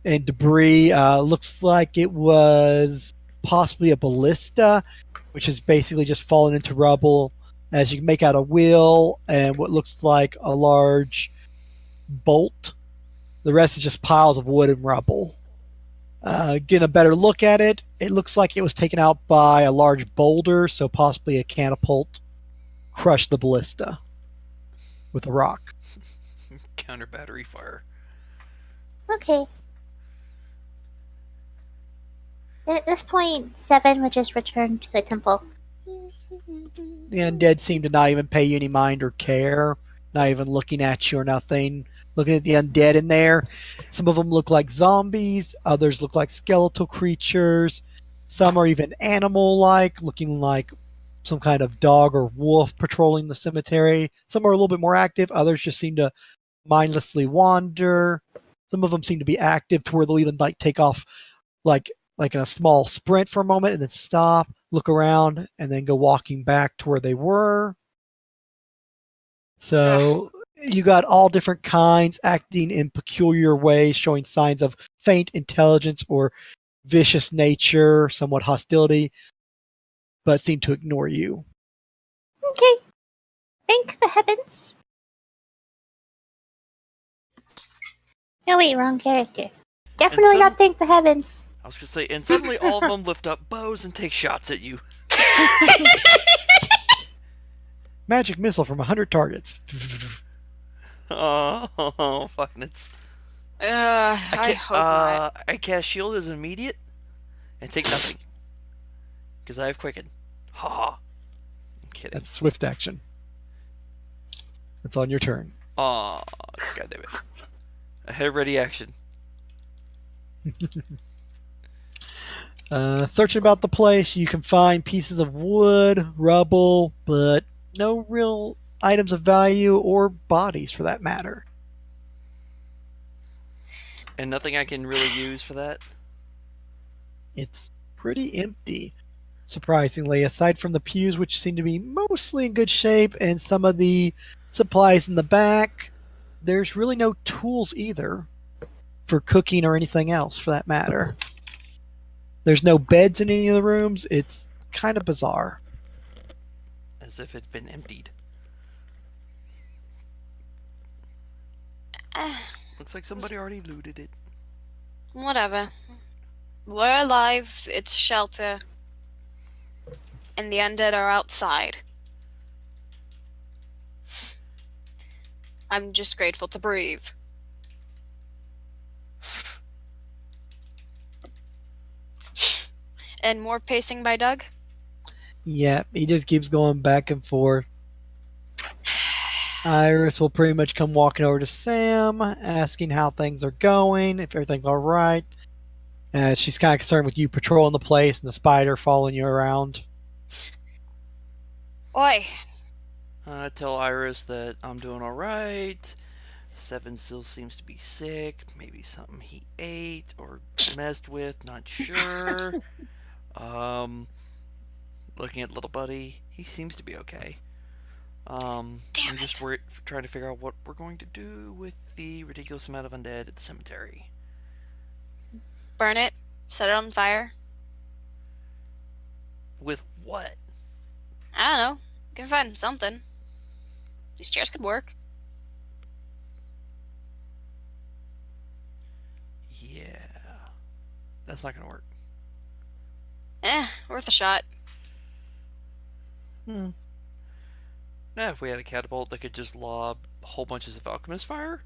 and debris. Looks like it was possibly a ballista, which has basically just fallen into rubble. As you can make out a wheel and what looks like a large bolt. The rest is just piles of wood and rubble. Getting a better look at it, it looks like it was taken out by a large boulder, so possibly a catapult crushed the ballista with a rock. Counter battery fire. Okay. At this point, Seven would just return to the temple. The undead seem to not even pay you any mind or care, not even looking at you or nothing. Looking at the undead in there, some of them look like zombies, others look like skeletal creatures, some are even animal-like, looking like some kind of dog or wolf patrolling the cemetery. Some are a little bit more active, others just seem to mindlessly wander. Some of them seem to be active to where they'll even like take off like in a small sprint for a moment and then stop, look around, and then go walking back to where they were. So you got all different kinds acting in peculiar ways, showing signs of faint intelligence or vicious nature, somewhat hostility, but seem to ignore you. Okay. Thank the heavens. No, wait, wrong character. Definitely not thank the heavens. I was gonna say, and suddenly all of them lift up bows and take shots at you. Magic missile from 100 targets. Oh, fucking it's. I hope not. I cast shield as immediate and take nothing because I have quicken. Ha ha. I'm kidding. That's swift action. That's on your turn. Aw, god damn it. I had ready action. Searching about the place, you can find pieces of wood, rubble, but no real items of value or bodies for that matter. And nothing I can really use for that? It's pretty empty, surprisingly, aside from the pews, which seem to be mostly in good shape, and some of the supplies in the back. There's really no tools either for cooking or anything else for that matter. There's no beds in any of the rooms. It's kind of bizarre. As if it's been emptied. Looks like somebody already looted it. Whatever. We're alive, it's shelter. And the undead are outside. I'm just grateful to breathe. And more pacing by Doug? Yeah, he just keeps going back and forth. Iris will pretty much come walking over to Sam, asking how things are going, if everything's all right. She's kind of concerned with you patrolling the place and the spider following you around. Oi! I tell Iris that I'm doing alright. Seven still seems to be sick. Maybe something he ate or messed with, not sure. Looking at little buddy, he seems to be okay. I'm just trying to figure out what we're going to do with the ridiculous amount of undead at the cemetery. Burn it? Set it on fire? With what? I don't know. We can find something. These chairs could work. Yeah. That's not gonna work. Worth a shot. Hmm. Now, if we had a catapult that could just lob whole bunches of alchemist fire?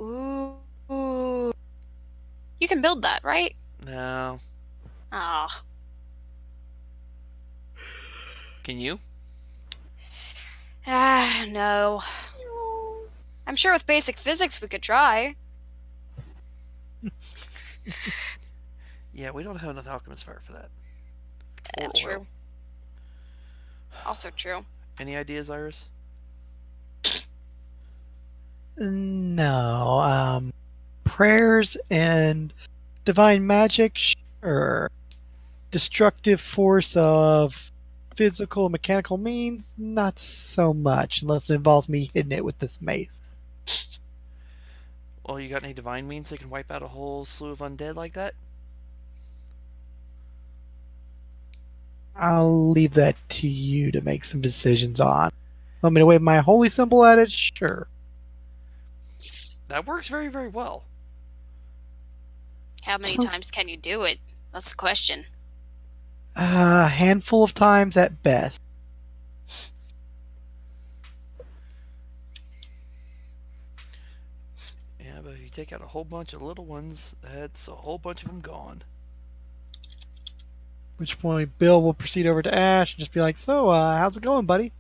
Ooh. You can build that, right? No. Ah. Can you? No. I'm sure with basic physics we could try. Yeah, we don't have enough alchemist fire for that. True. Also true. Any ideas, Iris? No. Prayers and divine magic, sure. Destructive force of physical and mechanical means, not so much, unless it involves me hitting it with this mace. Well, you got any divine means that can wipe out a whole slew of undead like that? I'll leave that to you to make some decisions on. Want me to wave my holy symbol at it? Sure. That works very, very well. How many times can you do it? That's the question. A handful of times at best. Yeah, but if you take out a whole bunch of little ones, that's a whole bunch of them gone. which point Bill will proceed over to Ash and just be like, "So, how's it going, buddy?"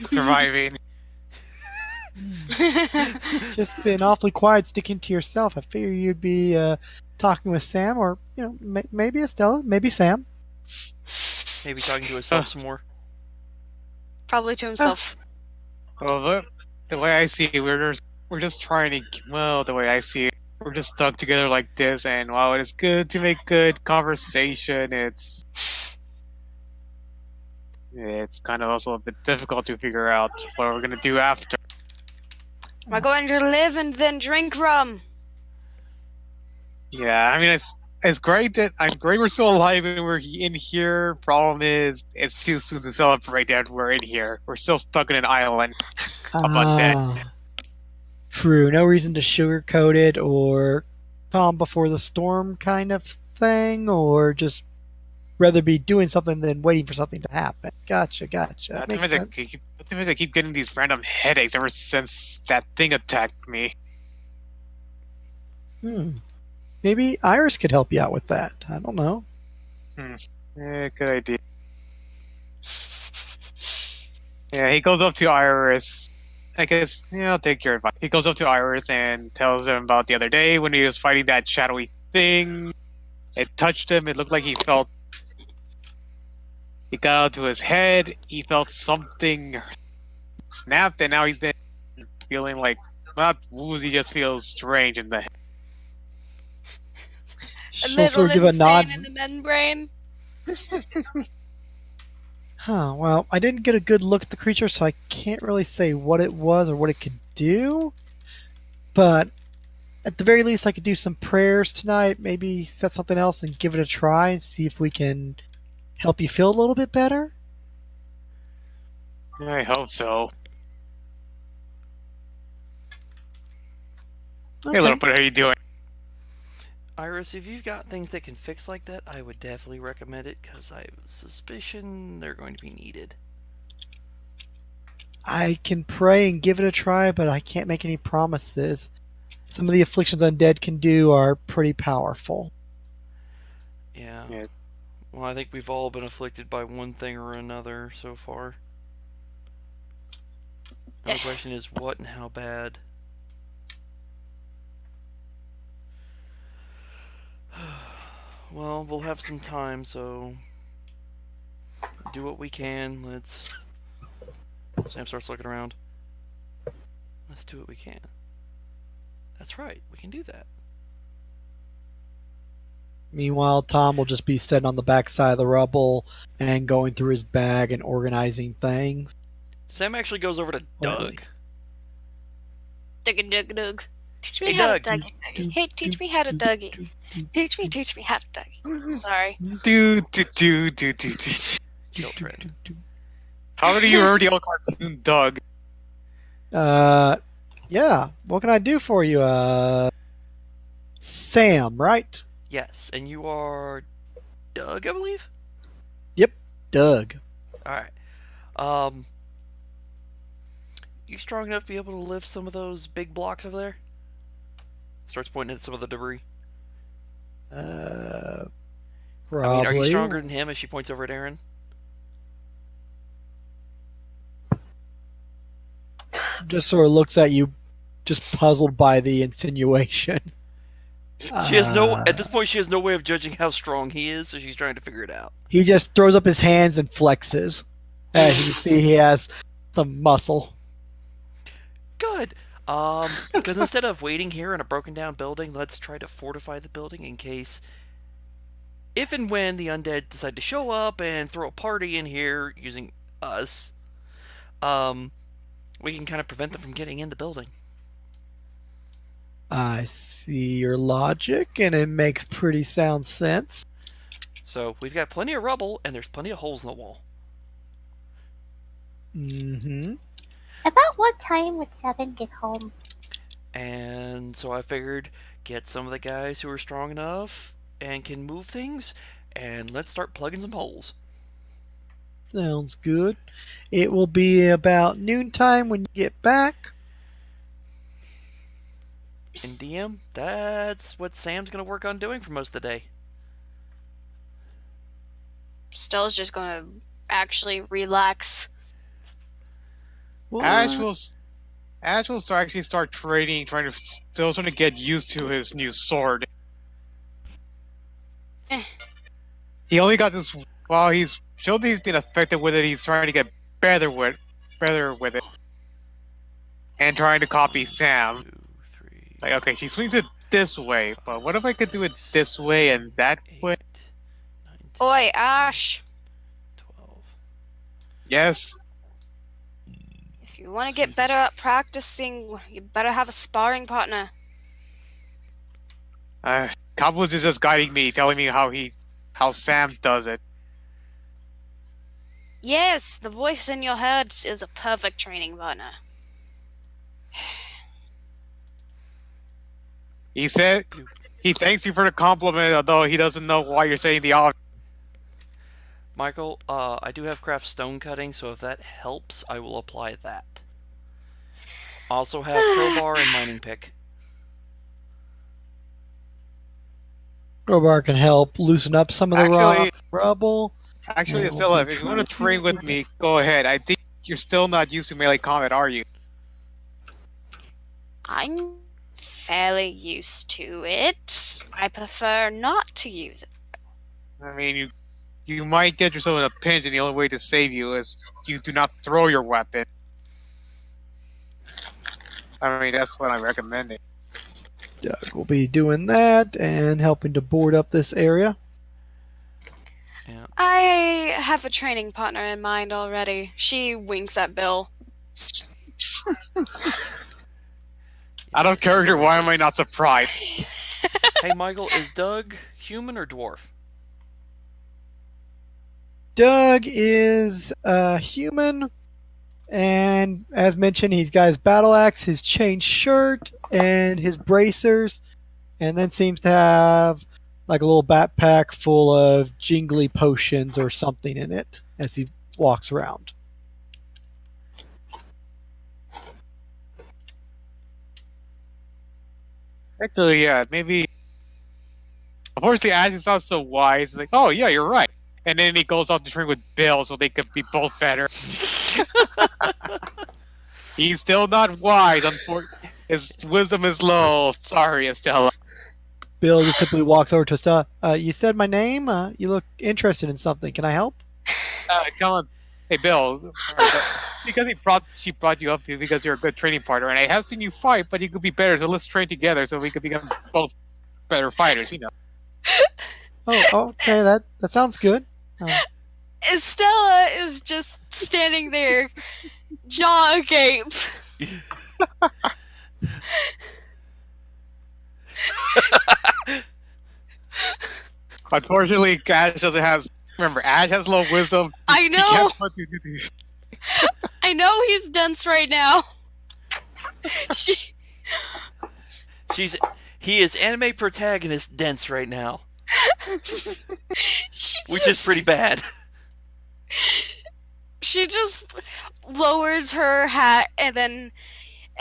Surviving. Just been awfully quiet, sticking to yourself. I figure you'd be talking with Sam, or maybe Estella, maybe Sam. Maybe talking to himself some more. Probably to himself. Well, the way I see it, we're just trying to. Well, the way I see it, we're just stuck together like this, and while it is good to make good conversation, it's kind of also a bit difficult to figure out what we're gonna do after. We're going to live and then drink rum. Yeah, I mean it's great that we're still alive and we're in here. Problem is, it's too soon to celebrate that we're in here. We're still stuck in an island up undead. True. No reason to sugarcoat it or calm before the storm kind of thing, or just rather be doing something than waiting for something to happen. Gotcha. Not Makes sense. I keep getting these random headaches ever since that thing attacked me. Maybe Iris could help you out with that. I don't know. Yeah, good idea. Yeah, he goes up to Iris. I guess, yeah, I'll take your advice. He goes up to Iris and tells him about the other day when he was fighting that shadowy thing. It touched him. It looked like he got out to his head. He felt something snapped, and now he's been feeling like, not woozy, just feels strange in the head. A She'll sort of give little a nod. insane in the men brain. Well, I didn't get a good look at the creature, so I can't really say what it was or what it could do. But at the very least, I could do some prayers tonight, maybe set something else and give it a try and see if we can help you feel a little bit better. I hope so. Okay. Hey, little bit, how you doing? Iris, if you've got things that can fix like that, I would definitely recommend it, because I have a suspicion they're going to be needed. I can pray and give it a try, but I can't make any promises. Some of the afflictions undead can do are pretty powerful. Yeah. Yeah. Well, I think we've all been afflicted by one thing or another so far. Now the question is, what and how bad? Well, we'll have some time, so do what we can. Sam starts looking around. Let's do what we can. That's right, we can do that. Meanwhile, Tom will just be sitting on the backside of the rubble and going through his bag and organizing things. Sam actually goes over to Doug. Doug. Teach me Hey, how to Doug. Dougie. Hey, teach me how to Dougie. Teach me how to Dougie. Sorry. Do. Children. How many of you already all cartoon Doug? Yeah. What can I do for you? Sam, right? Yes, and you are Doug, I believe? Yep, Doug. Alright. You strong enough to be able to lift some of those big blocks over there? Starts pointing at some of the debris. Probably. I mean, are you stronger than him as she points over at Aaron? Just sort of looks at you, just puzzled by the insinuation. She has at this point, she has no way of judging how strong he is, so she's trying to figure it out. He just throws up his hands and flexes. As you can see, he has some muscle. Good. Because instead of waiting here in a broken down building, let's try to fortify the building in case, if and when the undead decide to show up and throw a party in here using us, we can kind of prevent them from getting in the building. I see your logic, and it makes pretty sound sense. So we've got plenty of rubble, and there's plenty of holes in the wall. Mm-hmm. About what time would Seven get home? And so I figured, get some of the guys who are strong enough and can move things, and let's start plugging some holes. Sounds good. It will be about noontime when you get back. And DM, that's what Sam's going to work on doing for most of the day. Stella's just gonna actually relax. Ash will start training, still trying to get used to his new sword. He only got this while he's been affected with it. He's trying to get better with it, and trying to copy Sam. 2, 3. Like, okay, she swings it this way, but what if I could do it this way and that way? 19, Oi, Ash! 12. Yes. If you want to get better at practicing, you better have a sparring partner. Cobbles is just guiding me, telling me how Sam does it. Yes, the voice in your head is a perfect training partner. He said he thanks you for the compliment, although he doesn't know why you're saying the obvious. Michael, I do have craft stone cutting, so if that helps, I will apply that. Also have crowbar and mining pick. Crowbar can help loosen up some of the rocks, rubble. Actually, Yeah, Estella, if you want to train with me, go ahead. I think you're still not used to melee combat, are you? I'm fairly used to it. I prefer not to use it. I mean, you might get yourself in a pinch, and the only way to save you is you do not throw your weapon. I mean, that's what I recommend. Doug will be doing that and helping to board up this area. Yeah. I have a training partner in mind already. She winks at Bill. Out of character, why am I not surprised? Hey, Michael, is Doug human or dwarf? Doug is a human, and as mentioned, he's got his battle axe, his chain shirt, and his bracers, and then seems to have like a little backpack full of jingly potions or something in it as he walks around. Actually, yeah, maybe. Unfortunately, Ash is not so wise. He's like, oh, yeah, you're right. And then he goes off to train with Bill so they could be both better. He's still not wise, unfortunately. His wisdom is low. Sorry, Estella. Bill just simply walks over to Estella. You said my name? You look interested in something. Can I help? Come on. Hey, Bill. Because she brought you up here because you're a good training partner, and I have seen you fight, but you could be better, so let's train together so we could become both better fighters, you know. Oh, okay, that sounds good. Estella is just standing there, jaw agape. Unfortunately, Ash doesn't have. Remember, Ash has low wisdom. I know. I know he's dense right now. He is anime protagonist dense right now, which is pretty bad. She just lowers her hat and then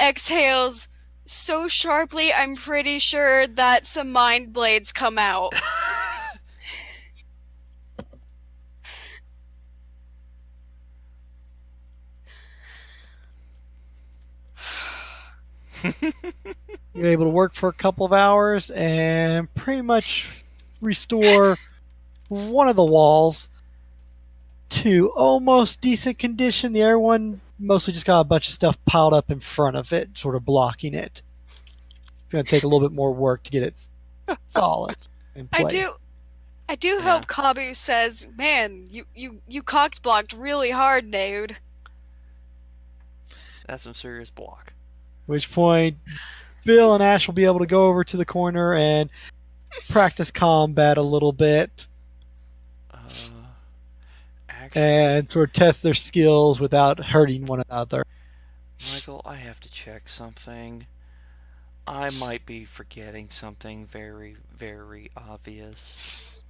exhales so sharply I'm pretty sure that some mind blades come out. You're able to work for a couple of hours and pretty much restore one of the walls to almost decent condition. The other one mostly just got a bunch of stuff piled up in front of it, sort of blocking it. It's going to take a little bit more work to get it solid in place. I do hope Kabu says, "Man, you cocked blocked really hard, dude." That's some serious block. At which point, Bill and Ash will be able to go over to the corner and practice combat a little bit. And sort of test their skills without hurting one another. Michael, I have to check something. I might be forgetting something very, very obvious.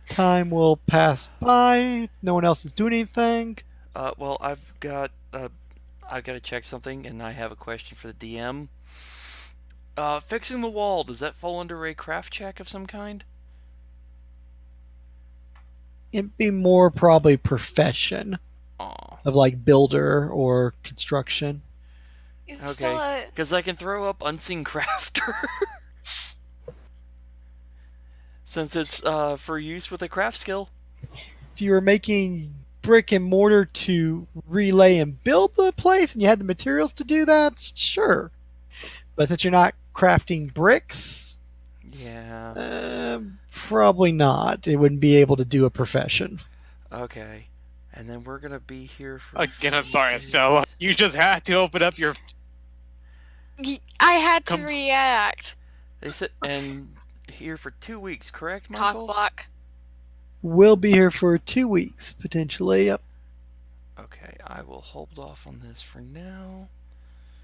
Time will pass by. No one else is doing anything. Well, I've got to check something, and I have a question for the DM. Fixing the wall, does that fall under a craft check of some kind? It'd be more probably profession Aw. of like builder or construction. It's Okay. still a Because I can throw up Unseen Crafter. Since it's for use with a craft skill. If you were making brick and mortar to relay and build the place and you had the materials to do that, sure. But since you're not crafting bricks, Yeah. probably not. It wouldn't be able to do a profession. Okay. And then we're gonna be here for Again, a I'm few sorry, days. Estella. You just had to open up your. I had to Com- react. They said and here for 2 weeks, correct, Cock Michael? block. We'll be here for 2 weeks, potentially. Yep. Okay, I will hold off on this for now.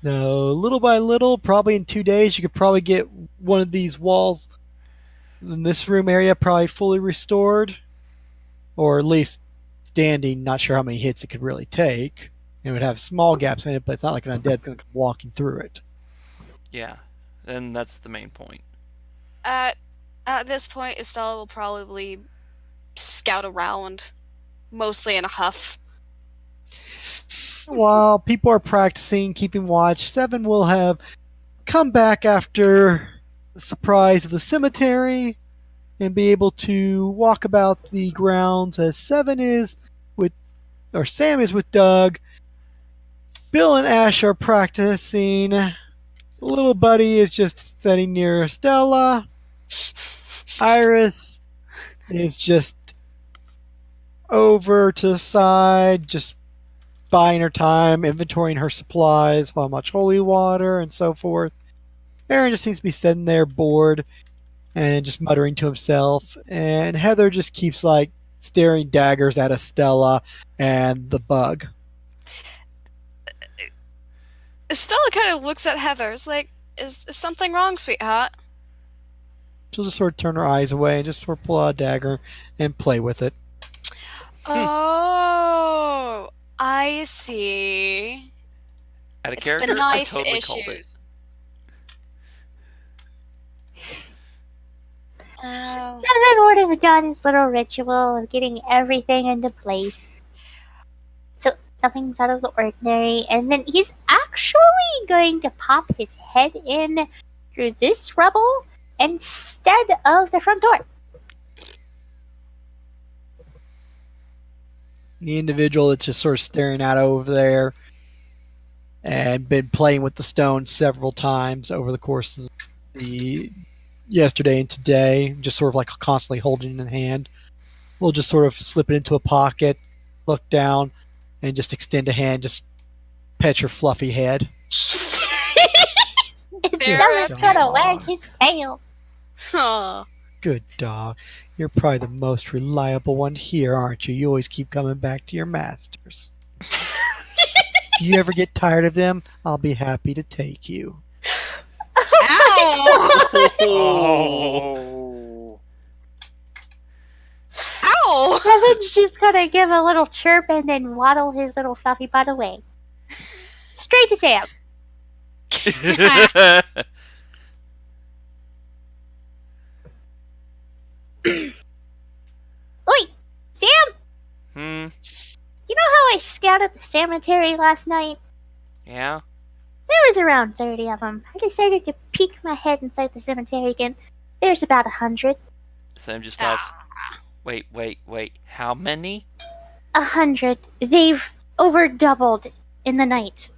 So, little by little, probably in 2 days, you could probably get one of these walls in this room area probably fully restored. Or at least standing, not sure how many hits it could really take. It would have small gaps in it, but it's not like an undead's going to come walking through it. Yeah, and that's the main point. At this point, Estella will probably scout around, mostly in a huff. While people are practicing, keeping watch, Seven will have come back after the surprise of the cemetery and be able to walk about the grounds as Sam is with Doug. Bill and Ash are practicing. Little Buddy is just sitting near Stella. Iris is just over to the side, just buying her time, inventorying her supplies, how much holy water, and so forth. Aaron just seems to be sitting there bored and just muttering to himself. And Heather just keeps like staring daggers at Estella and the bug. Estella kind of looks at Heather. It's like, is something wrong, sweetheart? She'll just sort of turn her eyes away and just sort of pull out a dagger and play with it. Oh, I see. Out of It's character, the I knife totally called it. issues. Oh. Seven would have done his little ritual of getting everything into place. So nothing's out of the ordinary, and then he's actually going to pop his head in through this rubble instead of the front door. The individual that's just sort of staring out over there and been playing with the stone several times over the course of the yesterday and today, just sort of like constantly holding it in hand. We'll just sort of slip it into a pocket, look down, and just extend a hand, just pet your fluffy head. Instead of trying to wag his tail. Aw. Good dog. You're probably the most reliable one here, aren't you? You always keep coming back to your masters. If you ever get tired of them, I'll be happy to take you. Ow! Oh. Ow! Seven's just gonna give a little chirp and then waddle his little fluffy butt away. Straight to Sam. Oi, Sam! Hmm. You know how I scouted the cemetery last night? Yeah. There was around 30 of them. I decided to peek my head inside the cemetery again. There's about 100. Sam just stops. Wait. How many? 100. They've over doubled in the night.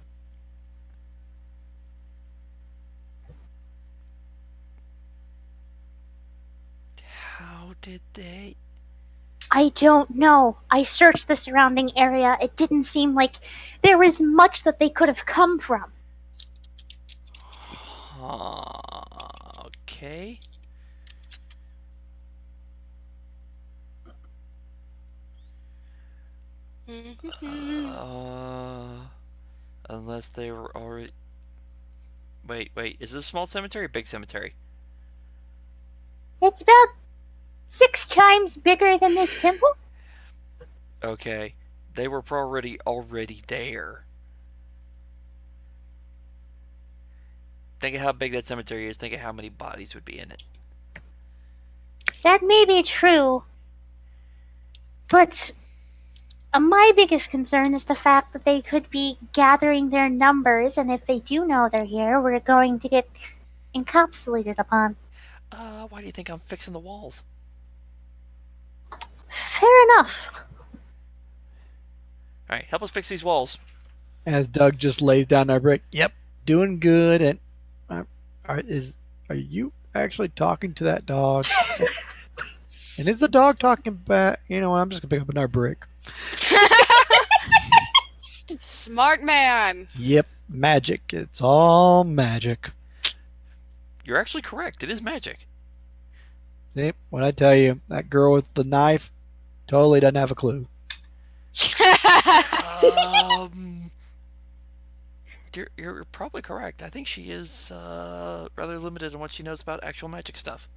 How did they? I don't know. I searched the surrounding area. It didn't seem like there was much that they could have come from. Okay. Unless they were already. Wait. Is this a small cemetery or big cemetery? It's about 6 times bigger than this temple. Okay. They were already there. Think of how big that cemetery is. Think of how many bodies would be in it. That may be true. But my biggest concern is the fact that they could be gathering their numbers, and if they do know they're here, we're going to get encapsulated upon. Why do you think I'm fixing the walls? Fair enough. Alright, help us fix these walls. As Doug just lays down their brick. Yep, doing good. And are you actually talking to that dog? And is the dog talking back? You know what? I'm just gonna pick up another brick. Smart man. Yep, magic. It's all magic. You're actually correct. It is magic. See, what I tell you, that girl with the knife totally doesn't have a clue. You're probably correct. I think she is rather limited on what she knows about actual magic stuff.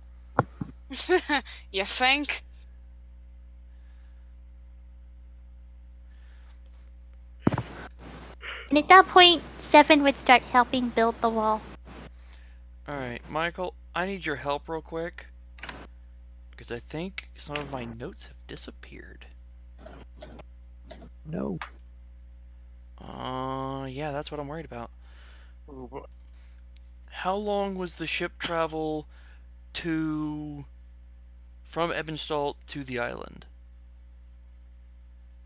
You think? And at that point, Seven would start helping build the wall. Alright, Michael, I need your help real quick. Because I think some of my notes have disappeared. No. Yeah, that's what I'm worried about. How long was the ship travel from Ebunstalt to the island?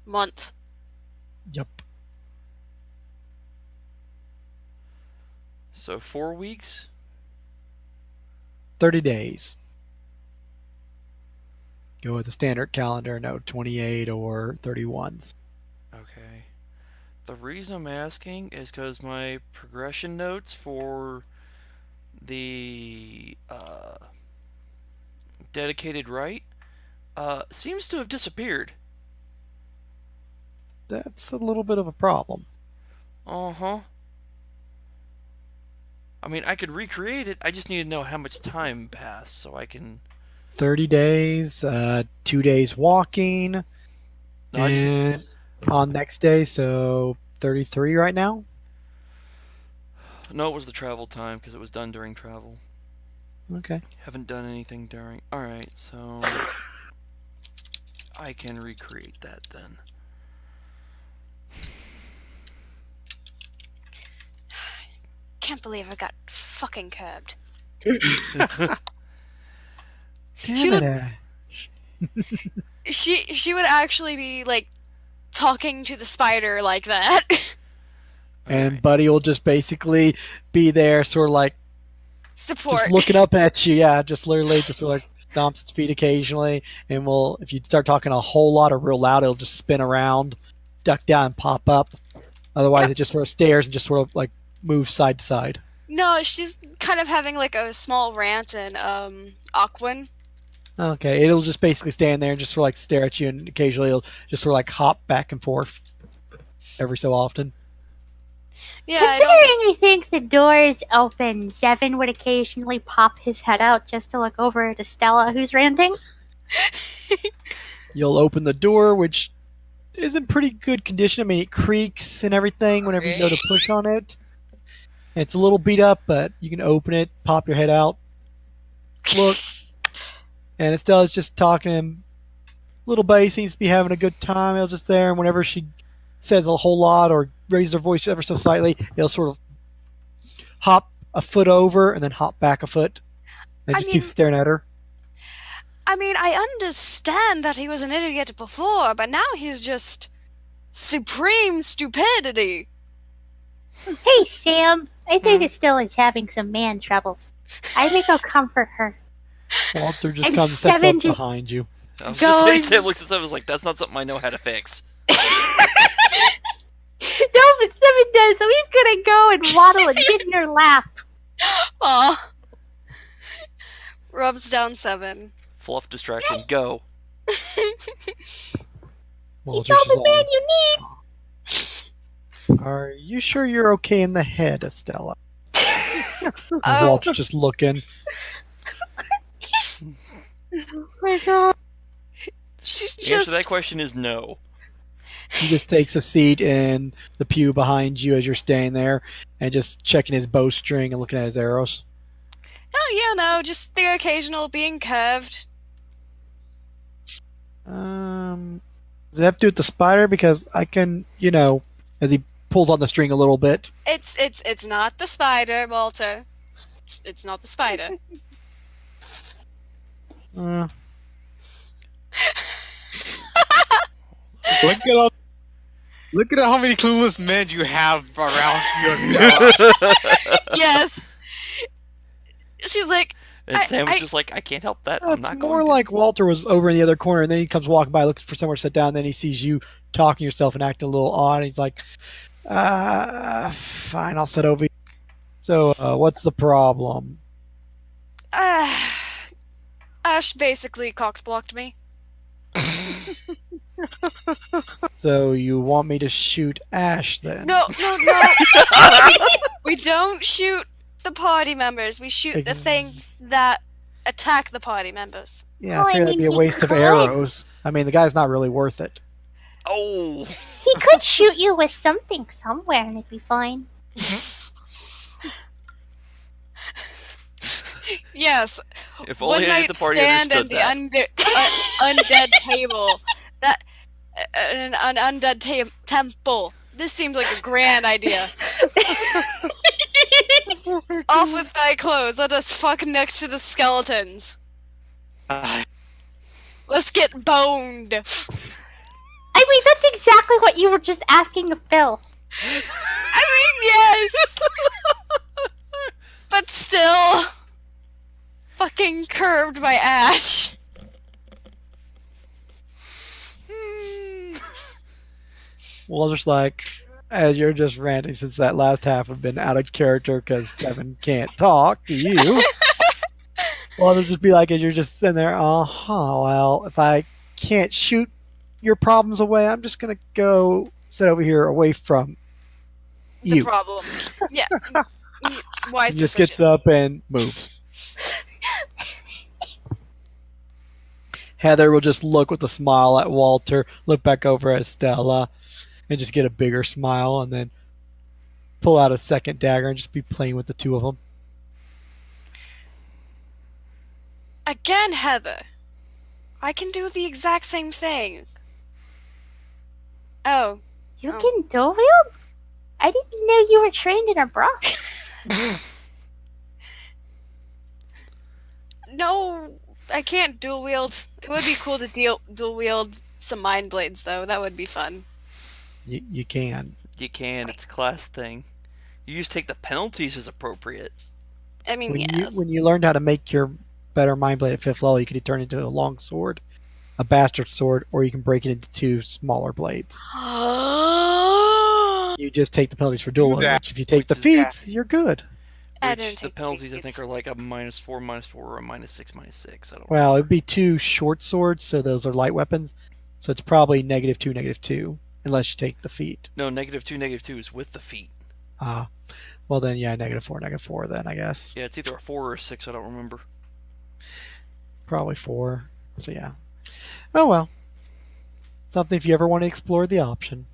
Month. Yep. So 4 weeks? 30 days. Go with the standard calendar, no 28 or 31s. Okay. The reason I'm asking is because my progression notes for the dedicated rite seems to have disappeared. That's a little bit of a problem. Uh-huh. I mean, I could recreate it. I just need to know how much time passed so I can... 30 days, 2 days walking, No, and on next day, so 33 right now? No, it was the travel time because it was done during travel. Okay. Haven't done anything during... Alright, so... I can recreate that then. Can't believe I got fucking curbed. Damn it. She would actually be like talking to the spider like that. And Alright. Buddy will just basically be there, sort of like Support. just looking up at you. Yeah, just literally just sort of like stomps its feet occasionally, and will, if you start talking a whole lot or real loud, it'll just spin around, duck down, and pop up. Otherwise, it just sort of stares and just sort of like moves side to side. No, she's kind of having like a small rant in Aquan. Okay, it'll just basically stand there and just sort of like stare at you, and occasionally it'll just sort of like hop back and forth every so often. Yeah, Considering I think the doors open, Seven would occasionally pop his head out just to look over at Estella, who's ranting. You'll open the door, which is in pretty good condition. I mean, it creaks and everything whenever you go to push on it. It's a little beat up, but you can open it, pop your head out, look, and Estella's just talking to him. Little Buddy seems to be having a good time. He'll just there, and whenever she says a whole lot or raises her voice ever so slightly, he'll sort of hop a foot over and then hop back a foot and just keep staring at her. I mean, I understand that he was an idiot before, but now he's just supreme stupidity. Hey, Sam. I think Estella's having some man troubles. I think I'll comfort her. Walter just And comes and sets Seven up just behind you. I was just saying, goes- Sam looks at Sam and is like, that's not something I know how to fix. No, but Seven does, so he's gonna go and waddle and get in her lap. Aw. Rubs down Seven. Fluff distraction, go. Walter's He's all just the man all, you need. are you sure you're okay in the head, Estella? As Oh. Walter's just looking. Oh my god. She's The answer to just... that question is no. He just takes a seat in the pew behind you as you're staying there and just checking his bowstring and looking at his arrows. Oh, yeah, no, just the occasional being curved. Does it have to do with the spider? Because I can, as he pulls on the string a little bit. It's not the spider, Walter. It's not the spider. Uh, Look at how many clueless men you have around you. Yes. She's like, And Sam was just like, I can't help that. I'm it's not more going like Walter was over in the other corner, and then he comes walking by looking for somewhere to sit down, and then he sees you talking to yourself and acting a little odd, and he's like, fine, I'll sit over here. So, what's the problem? Ash basically cock-blocked me. So you want me to shoot Ash then? No. We don't shoot the party members. We shoot the things that attack the party members. Yeah, I figure that'd be a waste of could. arrows. I mean, the guy's not really worth it. Oh! He could shoot you with something somewhere and it'd be fine. Yes. If One only any night of the party stand understood at the that. undead table. That an undead temple. This seemed like a grand idea. Off with thy clothes. Let us fuck next to the skeletons. Let's get boned. I mean, that's exactly what you were just asking of Phil. I mean, yes. But still, fucking curved by Ash. Well, just like, as you're just ranting since that last half have been out of character because Seven can't talk to you. Well, they'll just be like, and you're just sitting there, well, if I can't shoot your problems away, I'm just going to go sit over here away from The you. problems. Yeah. Wise He just decision. gets up and moves. Heather will just look with a smile at Walter, look back over at Stella, and just get a bigger smile, and then pull out a second dagger and just be playing with the two of them. Again, Heather. I can do the exact same thing. Oh. You can dual wield? I didn't know you were trained in a bra. No, I can't dual wield. It would be cool to dual wield some mind blades, though. That would be fun. You can. You can. It's a class thing. You just take the penalties as appropriate. I mean, When you learned how to make your better mind blade at 5th level, you could turn it into a long sword, a bastard sword, or you can break it into 2 smaller blades. You just take the penalties for dual wield. If you take the feats, you're good. Which the penalties I think are like a -4, or a -6, -6. I don't Well, it'd be 2 short swords, so those are light weapons. So it's probably -2, -2, unless you take the feat. No, -2, -2 is with the feat. Well then, yeah, -4 then, I guess. Yeah, it's either a 4 or a 6, I don't remember. Probably 4. So yeah. Oh well. Something if you ever want to explore the option.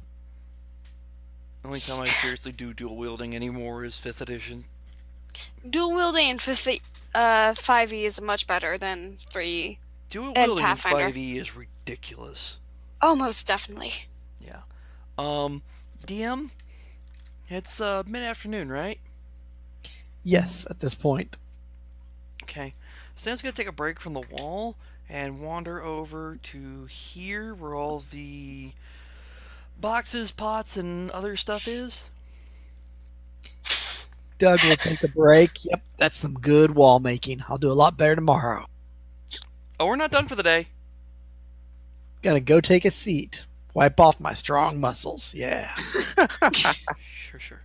The only time I seriously do dual wielding anymore is 5th edition. dual wielding in 5e is much better than 3. Dual And wielding in Pathfinder. 5e is ridiculous. Oh, most definitely. Yeah. DM? It's mid-afternoon, right? Yes, at this point. Okay. Stan's gonna take a break from the wall and wander over to here where all the boxes, pots, and other stuff is. Doug will take a break. Yep, that's some good wall making. I'll do a lot better tomorrow. Oh, we're not done for the day. Gotta go take a seat. Wipe off my strong muscles. Yeah. Sure.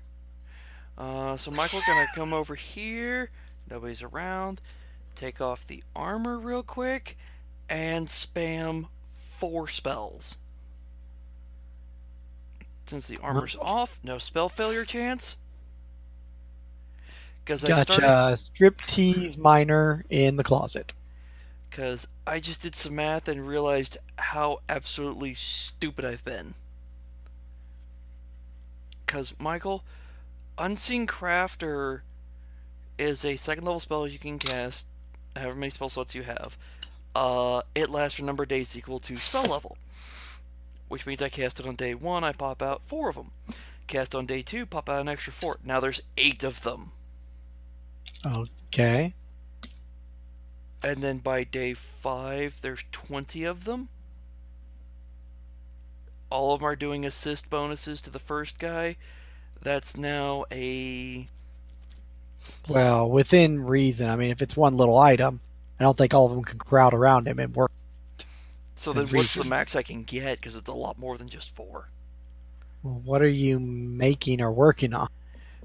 So Michael's gonna come over here. Nobody's around. Take off the armor real quick and spam 4 spells. Since the armor's off, no spell failure chance. Gotcha. Striptease minor in the closet. Because I just did some math and realized how absolutely stupid I've been. Because, Michael, Unseen Crafter is a 2nd level spell you can cast, however many spell slots you have. It lasts for a number of days equal to spell level. which means I cast it on day 1, I pop out 4 of them. Cast on day 2, pop out an extra 4. Now there's 8 of them. Okay. And then by day 5, there's 20 of them. All of them are doing assist bonuses to the first guy. That's now a... Well, within reason. I mean, if it's one little item, I don't think all of them can crowd around him and work. So then what's the max I can get? Because it's a lot more than just 4. Well, what are you making or working on?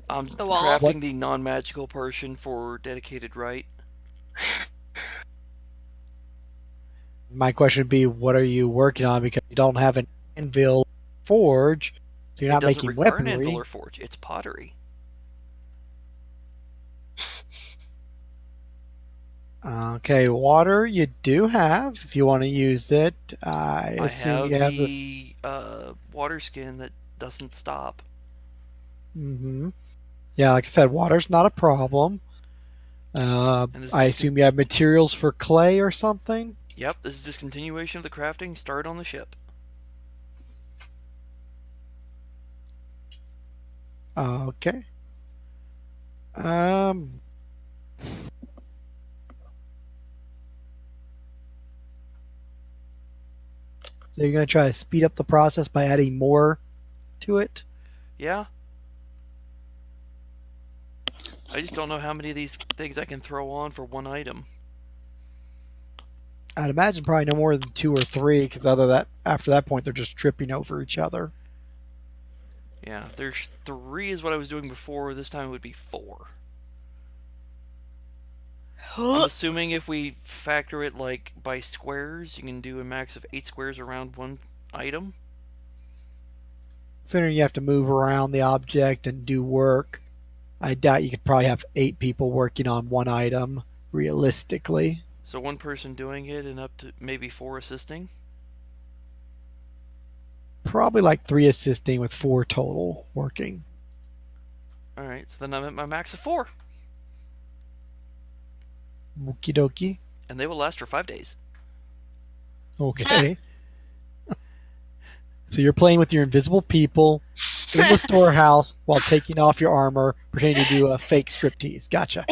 I'm The walls. crafting the non-magical portion for dedicated right. My question would be, what are you working on? Because you don't have an anvil forge, so you're not making It doesn't require an weaponry. anvil or forge. It's pottery. Okay, water you do have if you want to use it. I assume you have this. the water skin that doesn't stop. Yeah, like I said, water's not a problem. I assume you have materials for clay or something. Yep, this is just continuation of the crafting started on the ship. Okay. So you're going to try to speed up the process by adding more to it? Yeah. I just don't know how many of these things I can throw on for one item. I'd imagine probably no more than 2 or 3, because after that point they're just tripping over each other. Yeah, there's 3 is what I was doing before. This time it would be 4. I'm assuming if we factor it like by squares, you can do a max of 8 squares around one item. Considering you have to move around the object and do work, I doubt you could probably have 8 people working on one item, realistically. So 1 person doing it and up to maybe 4 assisting? Probably like 3 assisting with 4 total working. Alright, so then I'm at my max of 4. Okie dokie. And they will last for 5 days. Okay. So you're playing with your invisible people in the storehouse while taking off your armor, pretending to do a fake striptease. Gotcha.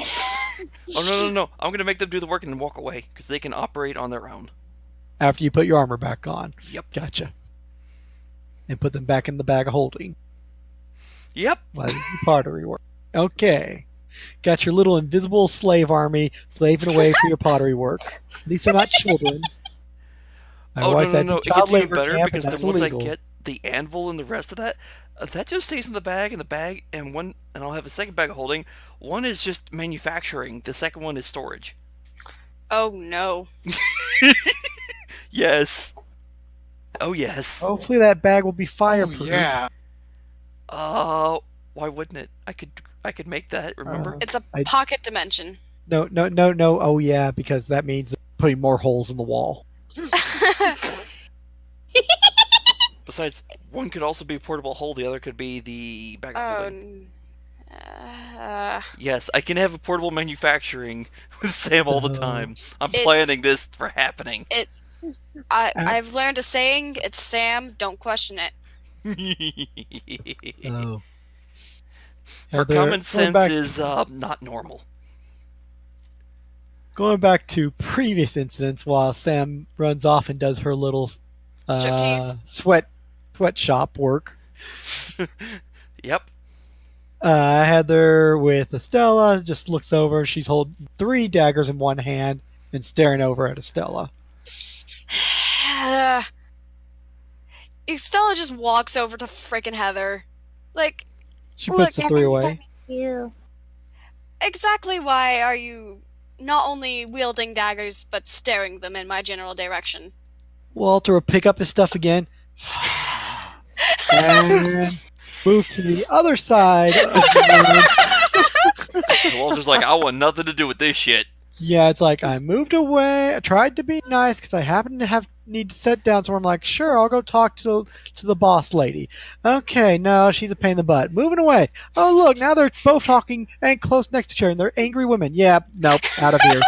Oh, no. I'm going to make them do the work and then walk away, because they can operate on their own. After you put your armor back on. Yep. Gotcha. And put them back in the bag of holding. Yep. While you do pottery work. Okay. Got your little invisible slave army slaving away for your pottery work. At least they're not children. Oh, no. It gets even better because then once illegal. I get the anvil and the rest of that, that just stays in the bag, and I'll have a second bag of holding. One is just manufacturing. The second one is storage. Oh no. Yes. Oh yes. Hopefully that bag will be fireproof. Yeah. Why wouldn't it? I could make that, remember? It's a pocket dimension. No. Oh yeah, because that means putting more holes in the wall. Besides, one could also be a portable hole, the other could be the bag of holding. Yes, I can have a portable manufacturing with Sam all the time. I'm planning this for happening. I've learned a saying, it's Sam, don't question it. Oh. Her common sense is not normal. Going back to previous incidents, while Sam runs off and does her little sweatshop work. Yep. Heather with Estella just looks over. She's holding 3 daggers in one hand and staring over at Estella. Estella just walks over to frickin' Heather. Like, she puts the 3 away. Exactly why are you not only wielding daggers, but staring them in my general direction? Walter will pick up his stuff again and move to the other side of the room. Walter's like, I want nothing to do with this shit. Yeah, it's like, I moved away. I tried to be nice because I happened to need to sit down somewhere. I'm like, sure, I'll go talk to the boss lady. Okay, no, she's a pain in the butt. Moving away. Oh, look, now they're both talking and close next to each other, and they're angry women. Yeah, nope, out of here.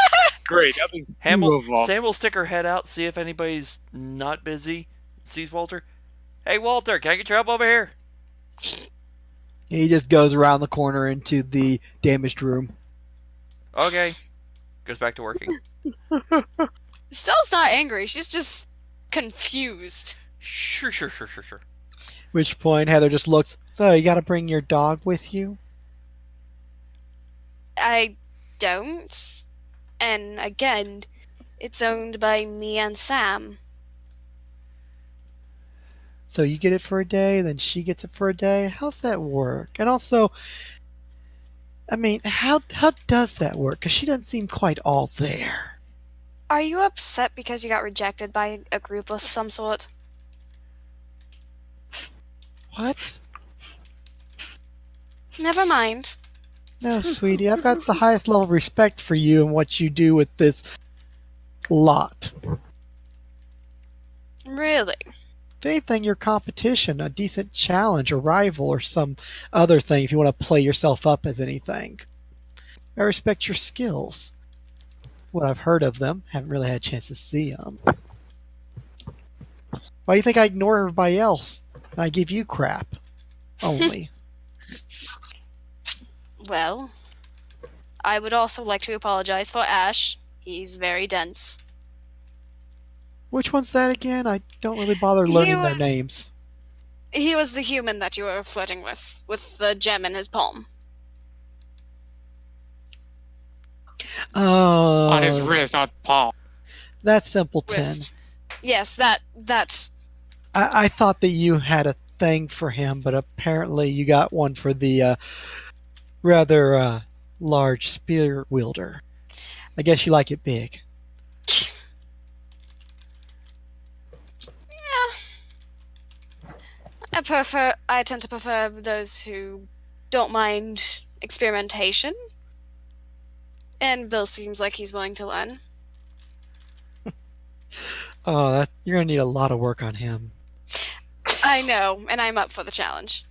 Great. Sam will stick her head out, see if anybody's not busy. Sees Walter. Hey, Walter, can I get your help over here? He just goes around the corner into the damaged room. Okay. Goes back to working. Stella's not angry. She's just confused. Sure. Which point Heather just looks, so you gotta bring your dog with you? I don't. And again, it's owned by me and Sam. So you get it for a day, then she gets it for a day? How's that work? And also, I mean, how does that work? Because she doesn't seem quite all there. Are you upset because you got rejected by a group of some sort? What? Never mind. No, sweetie, I've got the highest level of respect for you and what you do with this lot. Really? If anything, your competition, a decent challenge, a rival, or some other thing if you want to play yourself up as anything. I respect your skills. What I've heard of them, haven't really had a chance to see them. Why do you think I ignore everybody else? And I give you crap. Only. Well, I would also like to apologize for Ash. He's very dense. Which one's that again? I don't really bother learning their names. He was the human that you were flirting with the gem in his palm. Oh. On his wrist, not palm. That's simpleton. Wrist. Yes, that's... I thought that you had a thing for him, but apparently you got one for the rather large spear wielder. I guess you like it big. I tend to prefer those who don't mind experimentation. And Bill seems like he's willing to learn. Oh, you're gonna need a lot of work on him. I know, and I'm up for the challenge.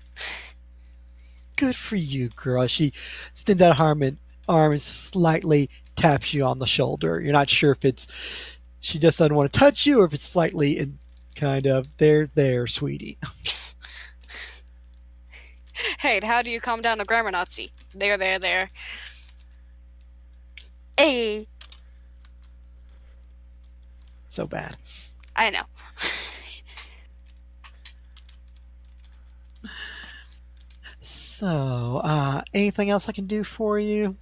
Good for you, girl. She extends out her arm and slightly taps you on the shoulder. You're not sure if it's she just doesn't want to touch you or if it's slightly in kind of there, sweetie. Hey, how do you calm down a grammar Nazi? There. Hey. So bad. I know. So, anything else I can do for you?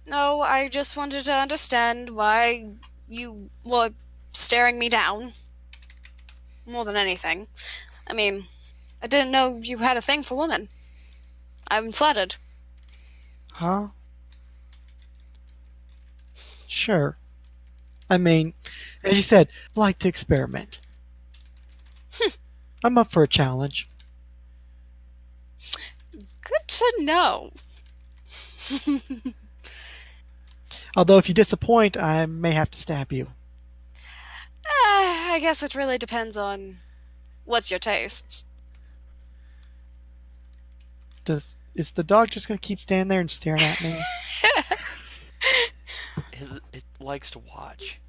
No, I just wanted to understand why you were staring me down. More than anything. I mean, I didn't know you had a thing for women. I'm flattered. Huh? Sure. I mean, as you said, like to experiment. I'm up for a challenge. Good to know. Although if you disappoint, I may have to stab you. I guess it really depends on what's your tastes. Is the dog just gonna keep standing there and staring at me? It likes to watch.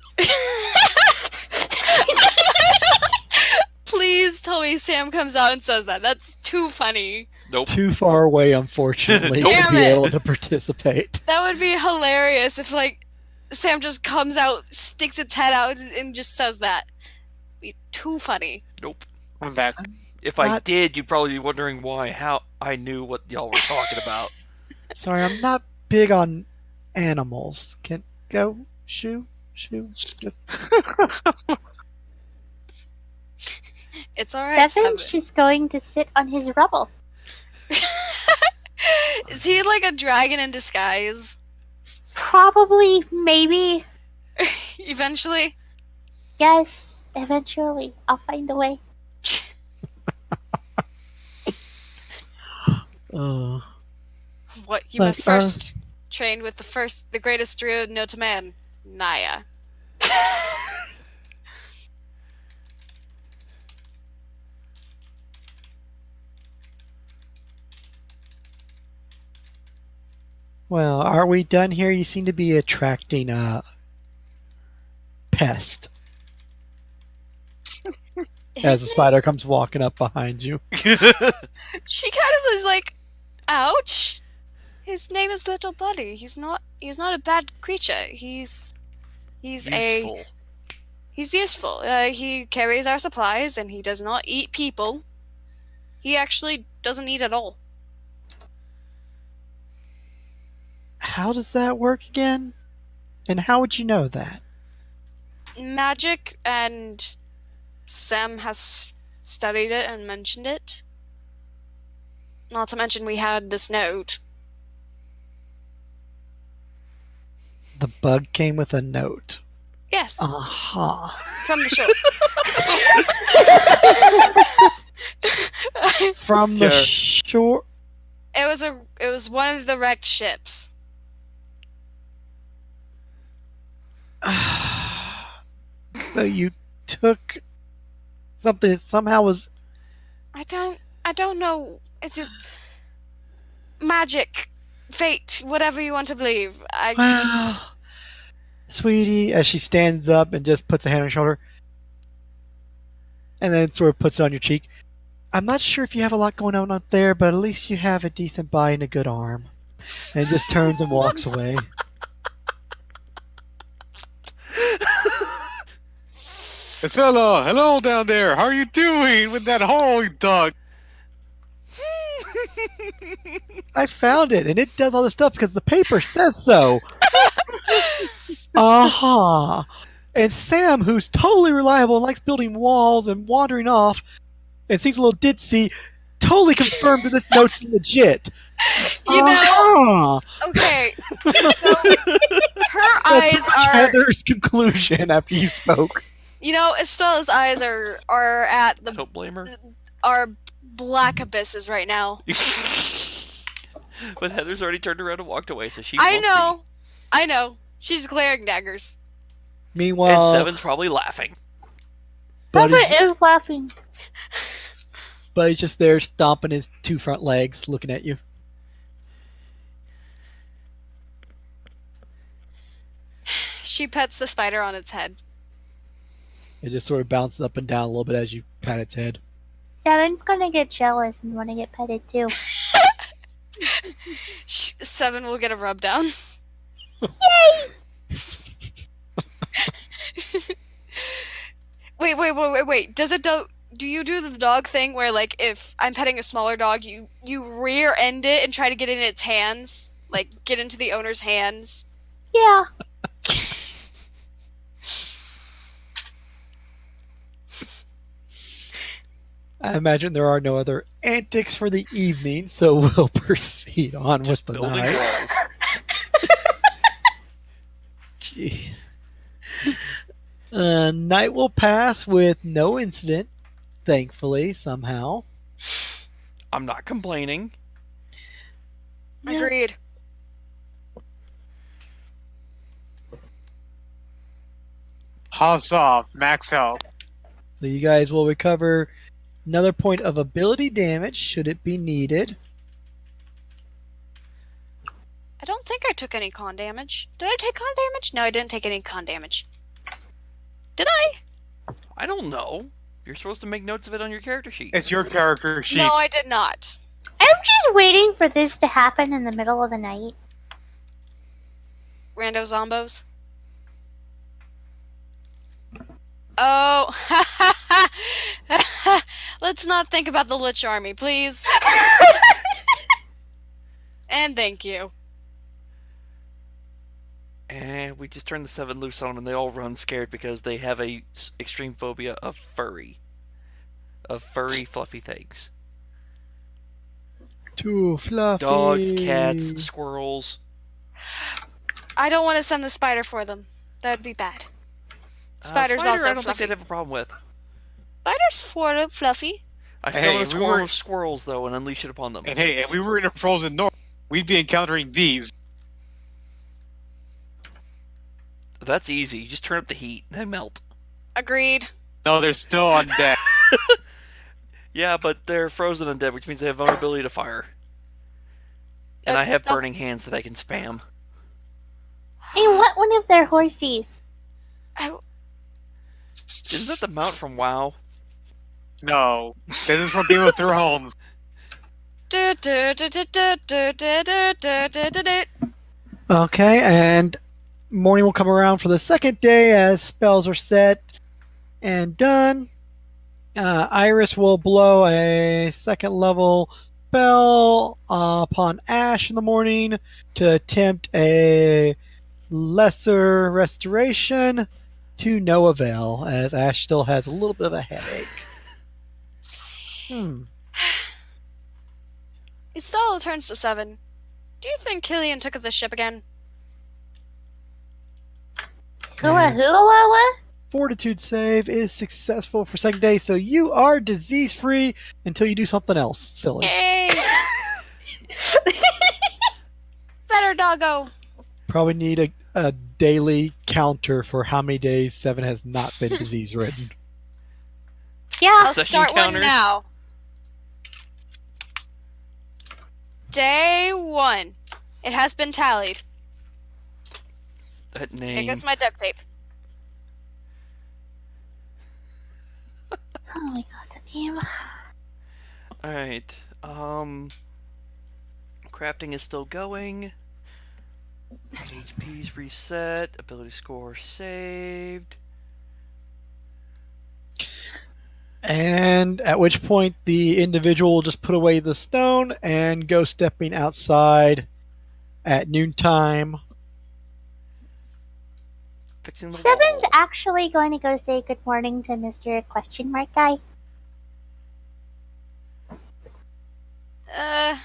Please tell me Sam comes out and says that. That's too funny. Nope. Too far away, unfortunately, to Damn be it. able to participate. That would be hilarious if, like, Sam just comes out, sticks its head out, and just says that. Be too funny. Nope. I'm back. If I did, you'd probably be wondering how I knew what y'all were talking about. Sorry, I'm not big on animals. Can go shoo. It's alright, Seven's just going to sit on his rubble. Is he like a dragon in disguise? Probably, maybe, Eventually? yes, eventually. I'll find a way. What, you Like, must first train with the greatest druid known to man, Naya. Well, are we done here? You seem to be attracting a pest. as the spider comes walking up behind you. She kind of is like, ouch. His name is Little Buddy. He's not a bad creature. He's Useful. He's useful. He carries our supplies, and he does not eat people. He actually doesn't eat at all. How does that work again? And how would you know that? Magic, and Sam has studied it and mentioned it. Not to mention we had this note. The bug came with a note. Yes, From from the show. From the shore. It was one of the wrecked ships. So you took something that somehow was. I don't know. It's magic, fate, whatever you want to believe. Well, sweetie, as she stands up and just puts a hand on your shoulder, and then sort of puts it on your cheek. I'm not sure if you have a lot going on up there, but at least you have a decent body and a good arm. And just turns and walks away. Hello down there. How are you doing with that hole you dug? I found it, and it does all this stuff because the paper says so. And Sam, who's totally reliable and likes building walls and wandering off, and seems a little ditzy, totally confirmed that this note's legit. You know, okay. So her eyes are. Heather's conclusion after you spoke. You know, Estella's eyes are at the. Don't blame her. Are black abysses right now. But Heather's already turned around and walked away, so she. I know. She's glaring daggers. Meanwhile, and Seven's probably laughing. Robert is laughing. But he's just there stomping his two front legs, looking at you. She pets the spider on its head. It just sort of bounces up and down a little bit as you pat its head. Seven's gonna get jealous and want to get petted too. Seven will get a rub down. Yay! Wait. Do you do the dog thing where, like, if I'm petting a smaller dog, you rear end it and try to get in its hands? Like, get into the owner's hands? Yeah. I imagine there are no other antics for the evening, so we'll proceed on Just with the building night. walls. Jeez. Night will pass with no incident, thankfully, somehow. I'm not complaining. Agreed. Huzzah, max health. So you guys will recover another point of ability damage, should it be needed. I don't think I took any con damage. Did I take con damage? No, I didn't take any con damage. Did I? I don't know. You're supposed to make notes of it on your character sheet. It's your character sheet. No, I did not. I'm just waiting for this to happen in the middle of the night. Rando Zombos. Oh, let's not think about the Lich Army, please. And thank you. And we just turn the 7 loose on them, and they all run scared because they have a extreme phobia of furry. Of furry, fluffy things. Too fluffy. Dogs, cats, squirrels. I don't want to send the spider for them. That'd be bad. Spider's Spider, also I don't fluffy. think they'd have a problem with. Spider's fluffy. I still want to swarm of squirrels, though, and unleash it upon them. And hey, if we were in a frozen north, we'd be encountering these. That's easy. You just turn up the heat. They melt. Agreed. No, they're still undead. Yeah, but they're frozen undead, which means they have vulnerability to fire. And I have burning hands that I can spam. Hey, what one of their horsies? Isn't that the mount from WoW? No. This is from Game of Thrones. Okay, and morning will come around for the second day as spells are set and done. Iris will blow a second level spell upon Ash in the morning to attempt a lesser restoration to no avail, as Ash still has a little bit of a headache. Estelle turns to 7. Do you think Killian took the ship again? Hua. Fortitude save is successful for second day, so you are disease free until you do something else silly. Yay! Better doggo. Probably need a daily counter for how many days Seven has not been disease ridden. Yeah. I'll Session start counter? one now. Day 1. It has been tallied. That Here name. goes my duct tape. Oh my god, that name. Alright. Crafting is still going. HP's reset. Ability score saved. And at which point the individual will just put away the stone and go stepping outside at noontime. Fixing the Seven's wall. actually going to go say good morning to Mr. Question Mark Guy.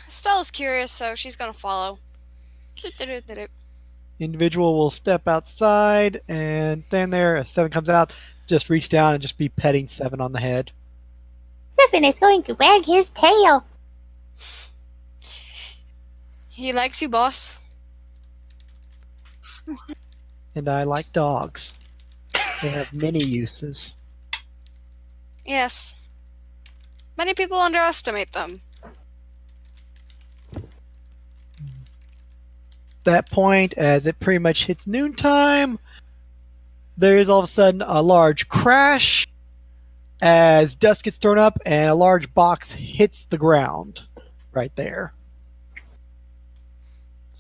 Stella's curious, so she's gonna follow. Individual will step outside and stand there as Seven comes out. Just reach down and just be petting Seven on the head. Seven is going to wag his tail. He likes you, boss. And I like dogs. They have many uses. Yes. Many people underestimate them. That point, as it pretty much hits noontime, there is all of a sudden a large crash as dust gets thrown up and a large box hits the ground right there.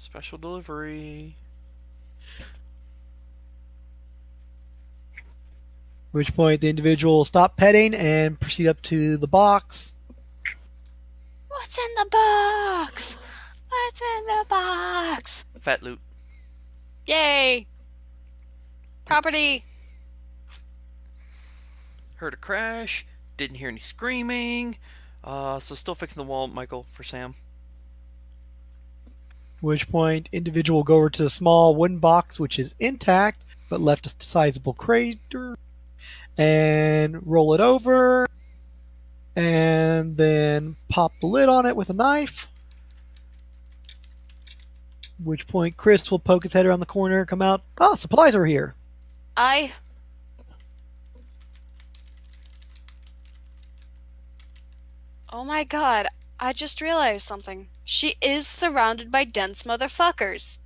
Special delivery. At which point the individual will stop petting and proceed up to the box. What's in the box? What's in the box? Fat loot. Yay! Property. Heard a crash. Didn't hear any screaming. So still fixing the wall, Michael, for Sam. At which point individual will go over to the small wooden box which is intact but left a sizable crater and roll it over and then pop the lid on it with a knife. At which point Chris will poke his head around the corner, come out. Ah, supplies are here. Oh my god, I just realized something. She is surrounded by dense motherfuckers.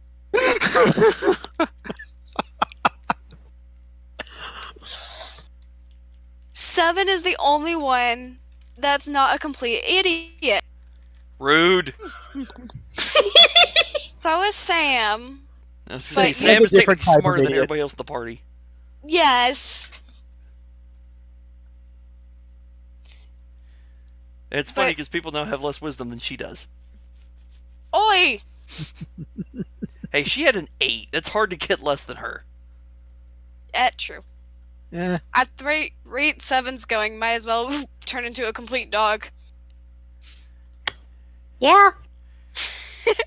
7 is the only one that's not a complete idiot. Rude. So is Sam. I was But gonna he's say, Sam a is different technically type of smarter than idiot. everybody else in the party. Yes. It's funny But- because people now have less wisdom than she does. Oi! Hey, she had an 8. That's hard to get less than her. True. Yeah. At the rate 7's going, might as well turn into a complete dog. Yeah.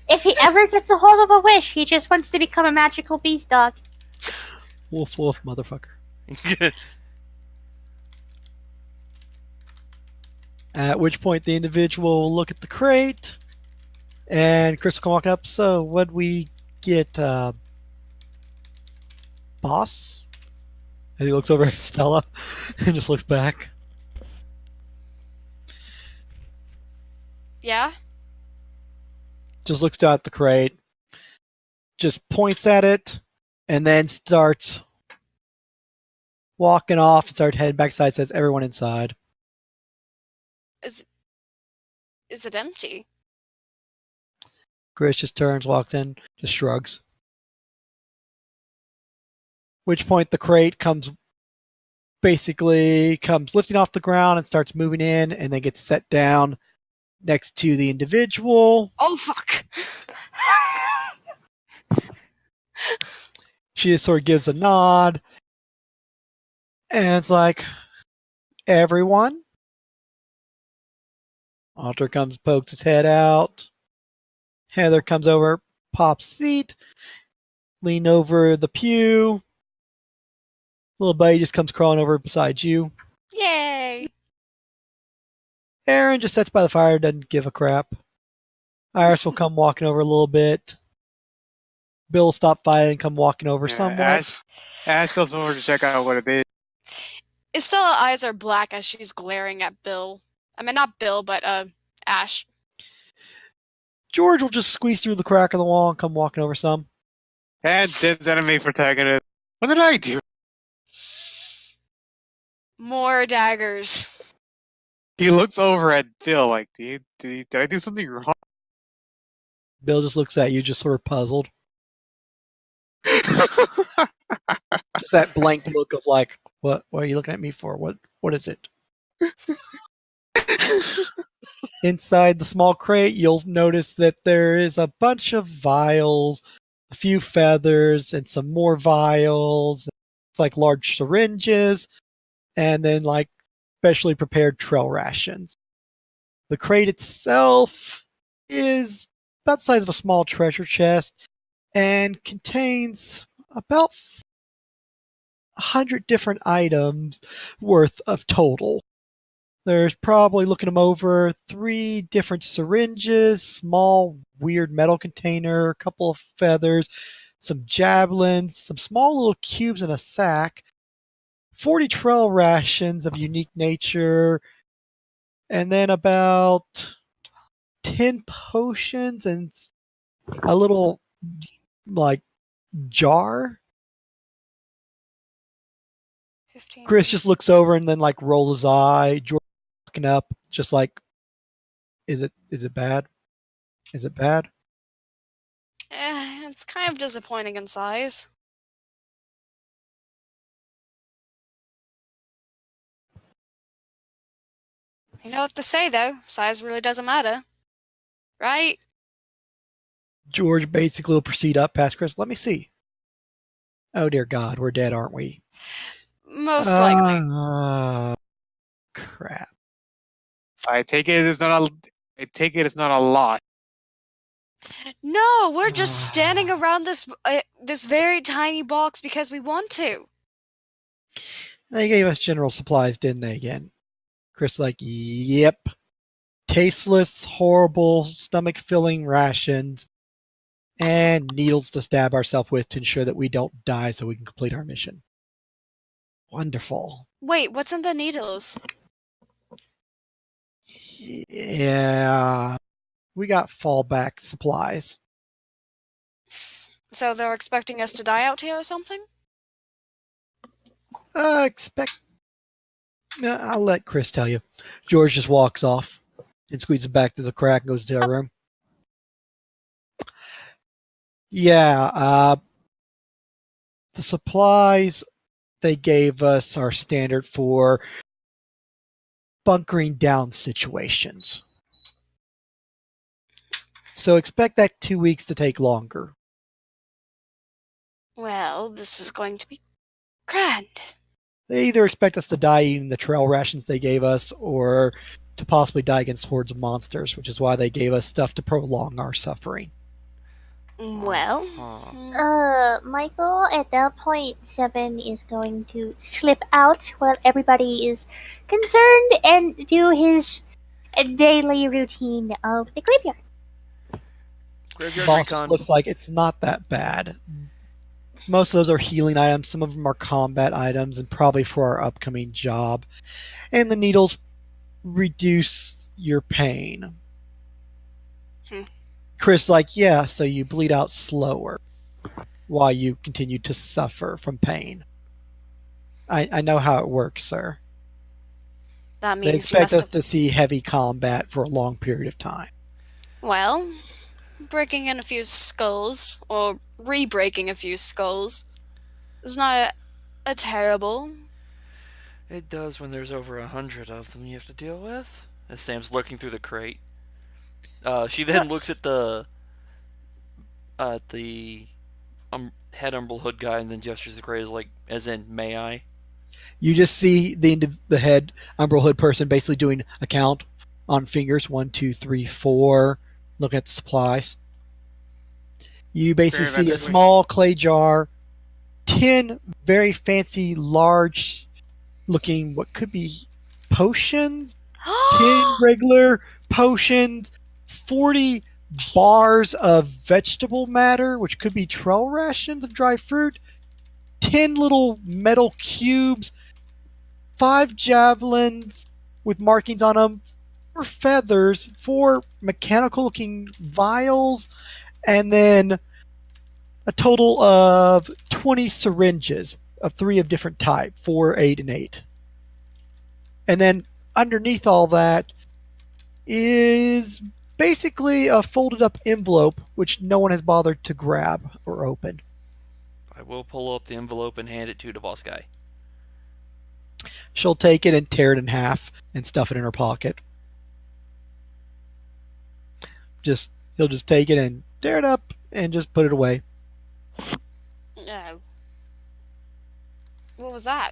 If he ever gets a hold of a wish, he just wants to become a magical beast dog. Wolf, wolf, motherfucker. At which point the individual will look at the crate and Chris will come walking up. So what'd we get, boss? And he looks over at Stella and just looks back. Yeah? Just looks down at the crate, just points at it, and then starts walking off and starts heading backside, says everyone inside. Is it empty? Chris just turns, walks in, just shrugs. Which point the crate comes lifting off the ground and starts moving in, and then gets set down next to the individual. Oh fuck! She just sort of gives a nod, and it's like, everyone. Alter comes, pokes his head out. Heather comes over, pops seat, lean over the pew. Little buddy just comes crawling over beside you. Yay! Aaron just sits by the fire, doesn't give a crap. Iris will come walking over a little bit. Bill will stop fighting and come walking over somewhat. Ash goes over to check out what it is. Estella's eyes are black as she's glaring at Bill. I mean, not Bill, but Ash. George will just squeeze through the crack of the wall and come walking over some. And Din's enemy protagonist. What did I do? More daggers. He looks over at Bill like, did I do something wrong? Bill just looks at you, just sort of puzzled. Just that blank look of like, what are you looking at me for? What is it? Inside the small crate, you'll notice that there is a bunch of vials, a few feathers, and some more vials, like large syringes, and then like specially prepared trail rations. The crate itself is about the size of a small treasure chest and contains about 100 different items worth of total. There's probably, looking them over, 3 different syringes, small weird metal container, a couple of feathers, some javelins, some small little cubes in a sack, 40 trail rations of unique nature, and then about 10 potions and a little like jar. 15. Chris just looks over and then like rolls his eye. George looking up, just like, is it bad? Is it bad? It's kind of disappointing in size. You know what to say though. Size really doesn't matter, right? George basically will proceed up past Chris. Let me see. Oh dear God, we're dead, aren't we? Most likely. Crap. I take it it's not a lot. No, we're just standing around this very tiny box because we want to. They gave us general supplies, didn't they, again? Chris like, yep. Tasteless, horrible, stomach-filling rations and needles to stab ourselves with to ensure that we don't die so we can complete our mission. Wonderful. Wait, what's in the needles? Yeah. We got fallback supplies. So they're expecting us to die out here or something? I'll let Chris tell you. George just walks off and squeezes back to the crack and goes to our room. Yeah, the supplies they gave us are standard for bunkering down situations. So expect that 2 weeks to take longer. Well, this is going to be grand. They either expect us to die eating the trail rations they gave us or to possibly die against hordes of monsters, which is why they gave us stuff to prolong our suffering. Well, Michael, at that point, Seven is going to slip out while everybody is concerned and do his daily routine of the graveyard. Graveyard Boss recon. looks like it's not that bad. Most of those are healing items. Some of them are combat items and probably for our upcoming job. And the needles reduce your pain. Chris like, yeah, so you bleed out slower while you continue to suffer from pain. I know how it works, sir. That They means you expect must us have. to see heavy combat for a long period of time. Well, breaking in a few skulls, or re-breaking a few skulls, is not a terrible. It does when there's over 100 of them you have to deal with. As Sam's looking through the crate. She then looks at the head Umbral Hood guy and then gestures the crate as in, may I? You just see the head Umbral Hood person basically doing a count on fingers 1, 2, 3, 4, looking at the supplies. You basically see a small clay jar, 10 very fancy, large looking, what could be potions, 10 regular potions, 40 bars of vegetable matter, which could be trail rations of dry fruit, 10 little metal cubes, 5 javelins with markings on them, 4 feathers, 4 mechanical looking vials, and then a total of 20 syringes of 3 of different type, 4, 8, and 8. And then underneath all that is basically a folded up envelope, which no one has bothered to grab or open. I will pull up the envelope and hand it to the boss guy. She'll take it and tear it in half and stuff it in her pocket. He'll just take it and tear it up and just put it away. No. What was that?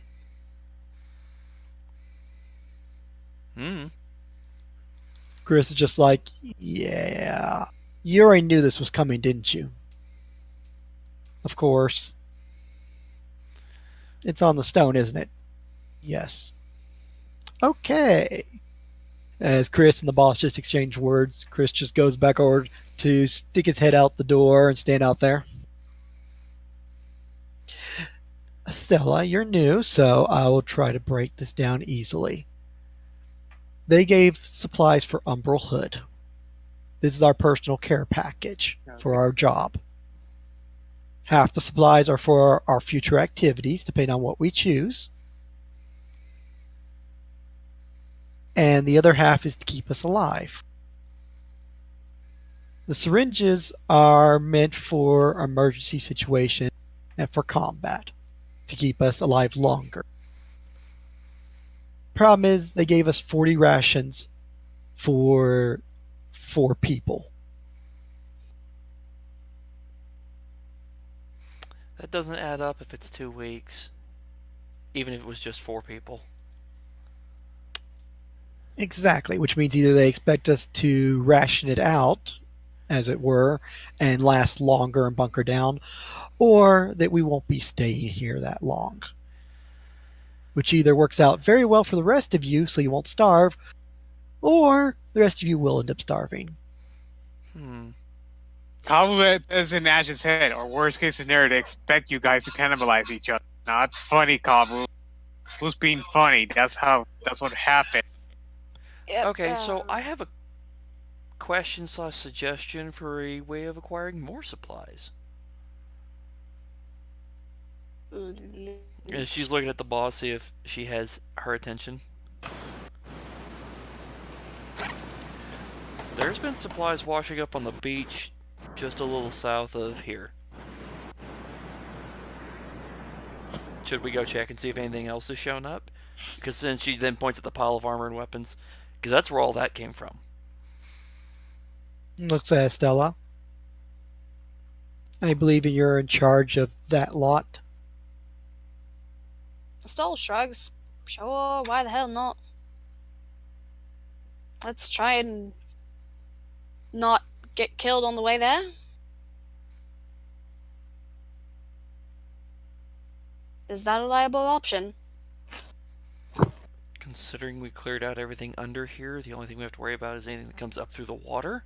Chris is just like, yeah. You already knew this was coming, didn't you? Of course. It's on the stone, isn't it? Yes. Okay. As Chris and the boss just exchange words, Chris just goes back over to stick his head out the door and stand out there. Stella, you're new, so I will try to break this down easily. They gave supplies for Umbral Hood. This is our personal care package for our job. Half the supplies are for our future activities, depending on what we choose. And the other half is to keep us alive. The syringes are meant for emergency situations and for combat, to keep us alive longer. Problem is, they gave us 40 rations for 4 people. That doesn't add up if it's 2 weeks, even if it was just 4 people. Exactly, which means either they expect us to ration it out, as it were, and last longer and bunker down, or that we won't be staying here that long. Which either works out very well for the rest of you, so you won't starve, or the rest of you will end up starving. Kabu is in Ash's head, or worst case scenario, they expect you guys to cannibalize each other. Not funny, Kabu. Who's being funny? That's what happened. Yep, Okay, so I have a question/suggestion for a way of acquiring more supplies. And she's looking at the boss, see if she has her attention. There's been supplies washing up on the beach just a little south of here. Should we go check and see if anything else has shown up? Because then she then points at the pile of armor and weapons. Because that's where all that came from. Looks at Stella. I believe you're in charge of that lot. Stella shrugs. Sure, why the hell not? Let's try and not get killed on the way there. Is that a viable option? Considering we cleared out everything under here, the only thing we have to worry about is anything that comes up through the water?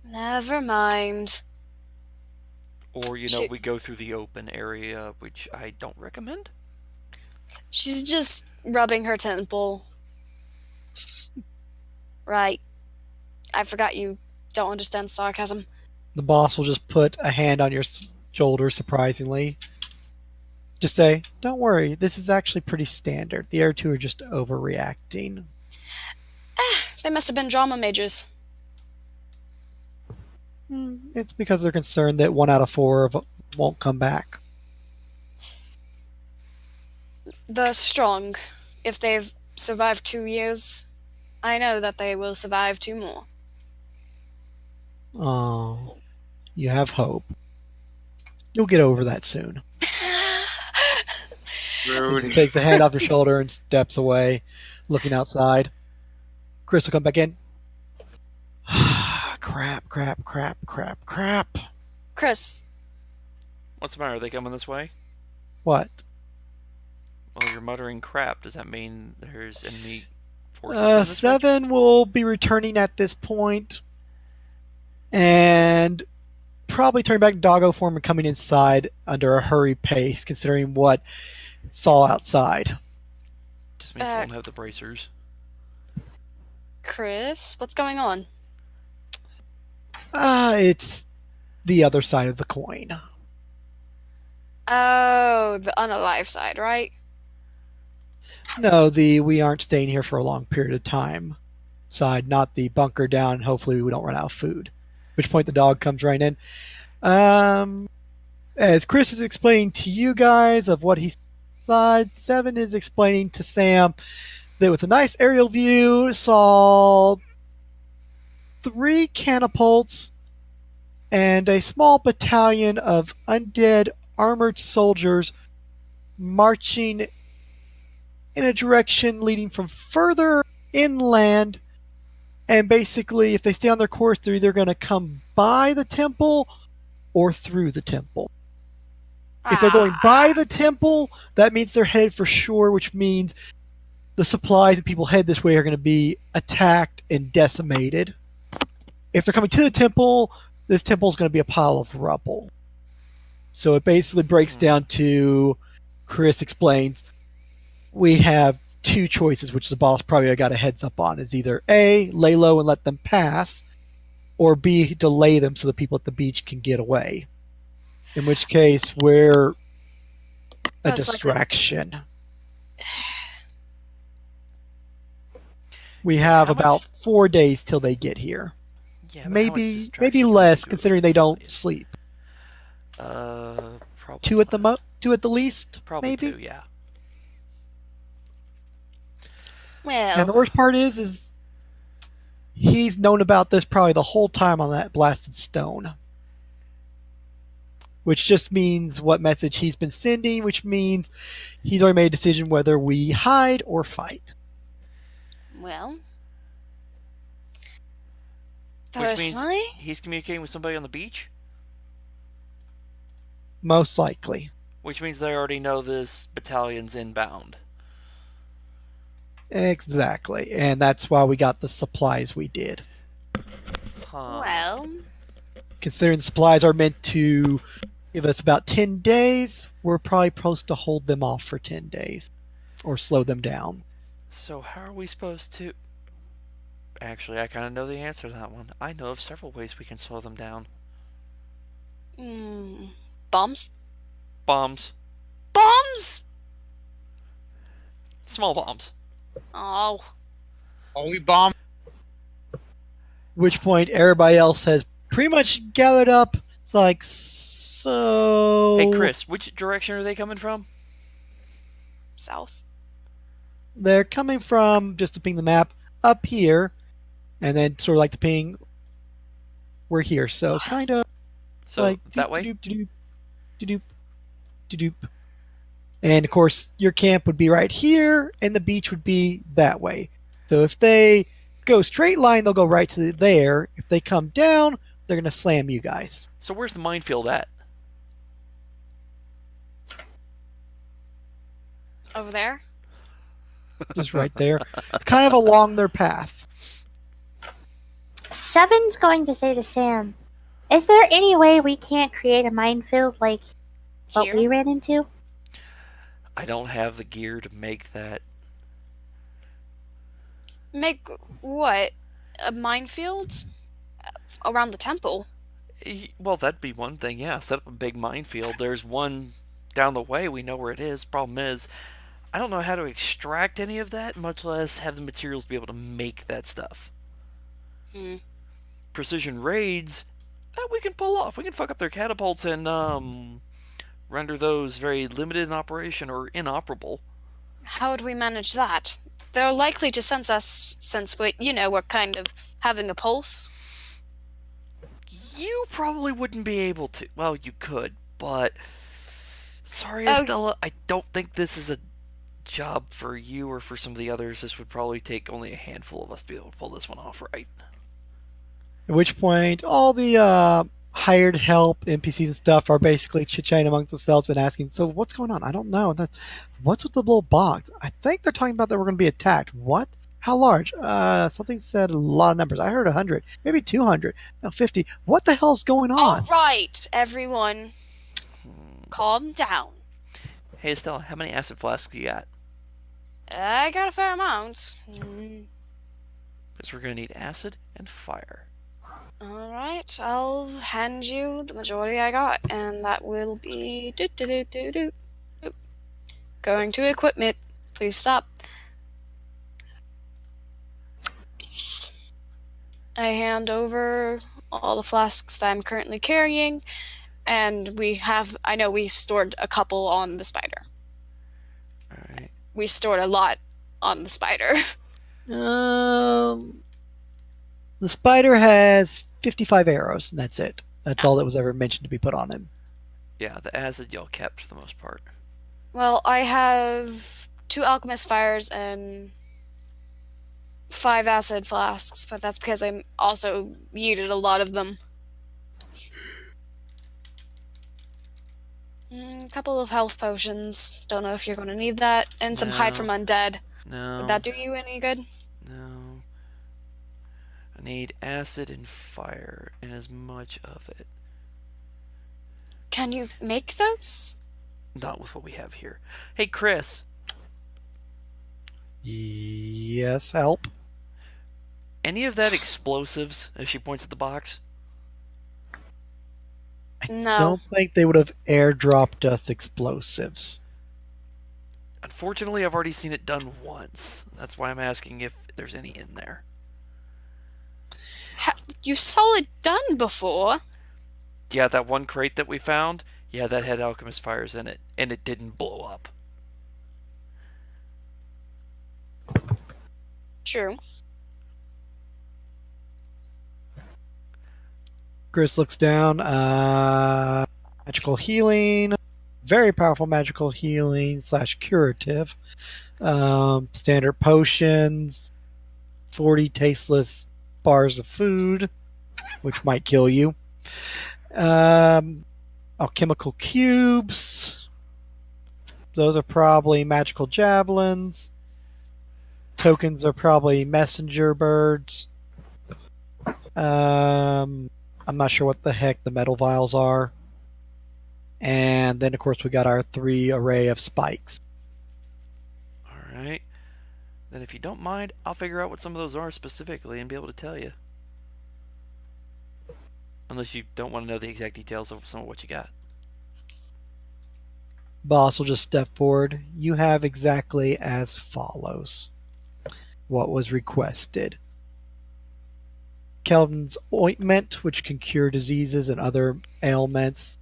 Never mind. Or, we go through the open area, which I don't recommend. She's just rubbing her temple. Right. I forgot you don't understand sarcasm. The boss will just put a hand on your shoulder, surprisingly. Just say, don't worry, this is actually pretty standard. The other two are just overreacting. They must have been drama majors. It's because they're concerned that 1 out of 4 won't come back. The strong, if they've survived 2 years, I know that they will survive 2 more. Oh, you have hope. You'll get over that soon. He Rude. just takes a hand off your shoulder and steps away, looking outside. Chris will come back in. Crap. Chris, What's the matter? Are they coming this way? What? Well, you're muttering crap. Does that mean there's enemy forces in this 7 will be returning at this point, and probably turning back to doggo form and coming inside under a hurried pace, considering what saw outside. Just means we won't have the bracers. Chris, what's going on? It's the other side of the coin. Oh, the unalive side, right? No, the we aren't staying here for a long period of time side, not the bunker down, and hopefully we don't run out of food. At which point the dog comes right in. As Chris is explaining to you guys of what he said, 7 is explaining to Sam that with a nice aerial view, saw 3 catapults and a small battalion of undead armored soldiers marching in a direction leading from further inland. And basically, if they stay on their course, they're either going to come by the temple or through the temple. If they're going by the temple, that means they're headed for shore, which means the supplies and people head this way are going to be attacked and decimated. If they're coming to the temple, this temple is going to be a pile of rubble. So it basically breaks down to, Chris explains, we have 2 choices, which the boss probably got a heads up on. Is either A, lay low and let them pass, or B, delay them so the people at the beach can get away. In which case, we're a distraction. We have about 4 days till they get here. Yeah, maybe less, considering they don't sleep. Probably 2 at the 2 at the least. Probably maybe 2, yeah. Well, and the worst part is he's known about this probably the whole time on that blasted stone. Which just means what message he's been sending, which means he's already made a decision whether we hide or fight. well, Which means personally, he's communicating with somebody on the beach? Most likely. Which means they already know this battalion's inbound. Exactly. And that's why we got the supplies we did. Huh. well, Considering the supplies are meant to give us about 10 days, we're probably supposed to hold them off for 10 days. Or slow them down. So how are we supposed to... Actually, I kind of know the answer to that one. I know of several ways we can slow them down. bombs? Bombs. Bombs? Small bombs. Oh, Only bomb. Which point everybody else has pretty much gathered up. It's like, so... Hey, Chris, which direction are they coming from? south. They're coming from, just to ping the map, up here. And then sort of like the ping, we're here. So kind of So, like... that way? Doop. And of course, your camp would be right here, and the beach would be that way. So if they go straight line, they'll go right to there. If they come down, they're going to slam you guys. So where's the minefield at? Over there? Just right there. It's kind of along their path. 7's going to say to Sam, is there any way we can't create a minefield like what Here? we ran into? I don't have the gear to make that. Make what? A minefield? Around the temple? Well, that'd be one thing, yeah. Set up a big minefield. There's one down the way. We know where it is. Problem is, I don't know how to extract any of that, much less have the materials to be able to make that stuff. Hmm. Precision raids, that we can pull off. We can fuck up their catapults and render those very limited in operation or inoperable. How would we manage that? They're likely to sense us since we're kind of having a pulse. You probably wouldn't be able to. Well, you could, but sorry, Oh. Estella, I don't think this is a job for you or for some of the others. This would probably take only a handful of us to be able to pull this one off right. At which point, all the hired help, NPCs and stuff, are basically chit-chatting amongst themselves and asking, so what's going on? I don't know. What's with the little box? I think they're talking about that we're going to be attacked. What? How large? Something said a lot of numbers. I heard 100, maybe 200, no, 50. What the hell's going on? All right, everyone, calm down. Hey, Estella, how many acid flasks you got? I got a fair amount. Because we're going to need acid and fire. All right, I'll hand you the majority I got, and that will be going to equipment. Please stop. I hand over all the flasks that I'm currently carrying, and I know we stored a couple on the spider. Alright. We stored a lot on the spider. The spider has 55 arrows, and that's it. That's all that was ever mentioned to be put on him. Yeah, the acid y'all kept for the most part. Well, I have 2 alchemist fires and 5 acid flasks, but that's because I also yeeted a lot of them. A couple of health potions. Don't know if you're going to need that. And some hide from undead. No. Would that do you any good? No. I need acid and fire, and as much of it. Can you make those? Not with what we have here. Hey, Chris. Yes, help. Any of that explosives, as she points at the box? No. Don't think they would have airdropped us explosives. Unfortunately, I've already seen it done once. That's why I'm asking if there's any in there. You saw it done before. Yeah, that one crate that we found, yeah, that had alchemist fires in it, and it didn't blow up. True. Chris looks down. Magical healing. Very powerful magical healing / curative. Standard potions. 40 tasteless bars of food, which might kill you. Alchemical cubes. Those are probably magical javelins. Tokens are probably messenger birds. I'm not sure what the heck the metal vials are. And then, of course, we got our 3 array of spikes. Alright. Then if you don't mind, I'll figure out what some of those are specifically and be able to tell you. Unless you don't want to know the exact details of some of what you got. Boss will just step forward. You have exactly as follows what was requested. Kelvin's ointment, which can cure diseases and other ailments.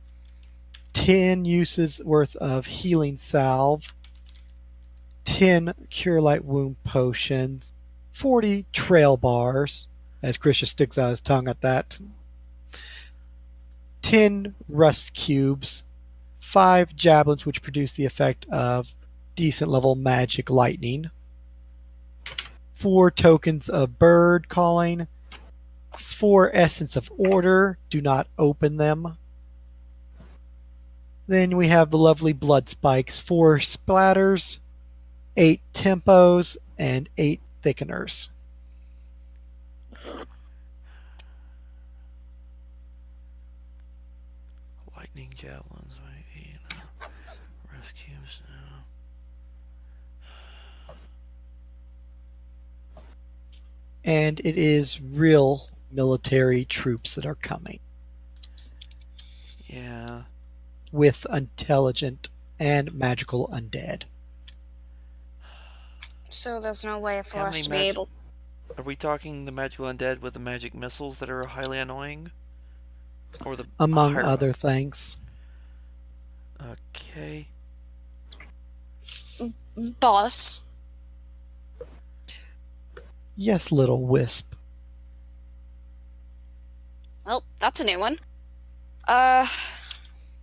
10 uses worth of healing salve. 10 cure light wound potions. 40 trail bars, as Chris just sticks out his tongue at that. 10 rust cubes. 5 javelins, which produce the effect of decent level magic lightning. 4 tokens of bird calling. 4 essence of order. Do not open them. Then we have the lovely blood spikes. 4 splatters. 8 tempos. And 8 thickeners. Lightning javelins, maybe. Rescues. And it is real military troops that are coming. Yeah. with intelligent and magical undead. So there's no way for How us many to be able. Are we talking the magical undead with the magic missiles that are highly annoying? Or the Among higher other one? things. Okay. Boss. Yes, little wisp. Well, that's a new one.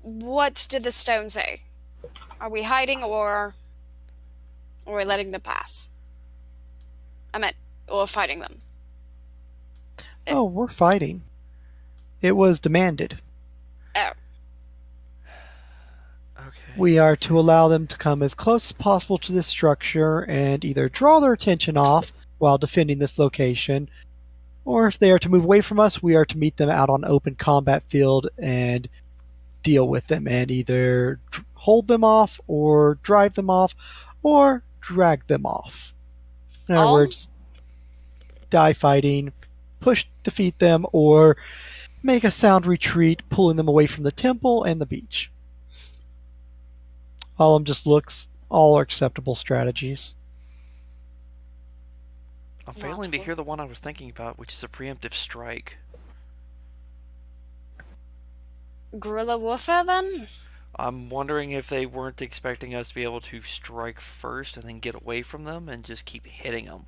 What did the stone say? Are we hiding or are we letting them pass? I meant, or fighting them. Oh, we're fighting. It was demanded. Oh, Okay. We are to allow them to come as close as possible to this structure and either draw their attention off while defending this location, or if they are to move away from us, we are to meet them out on open combat field and deal with them and either hold them off or drive them off or drag them off. In other all words, die fighting, defeat them, or make a sound retreat, pulling them away from the temple and the beach. All of them just looks, all are acceptable strategies. I'm failing to hear the one I was thinking about, which is a preemptive strike. guerrilla warfare then? I'm wondering if they weren't expecting us to be able to strike first and then get away from them and just keep hitting them.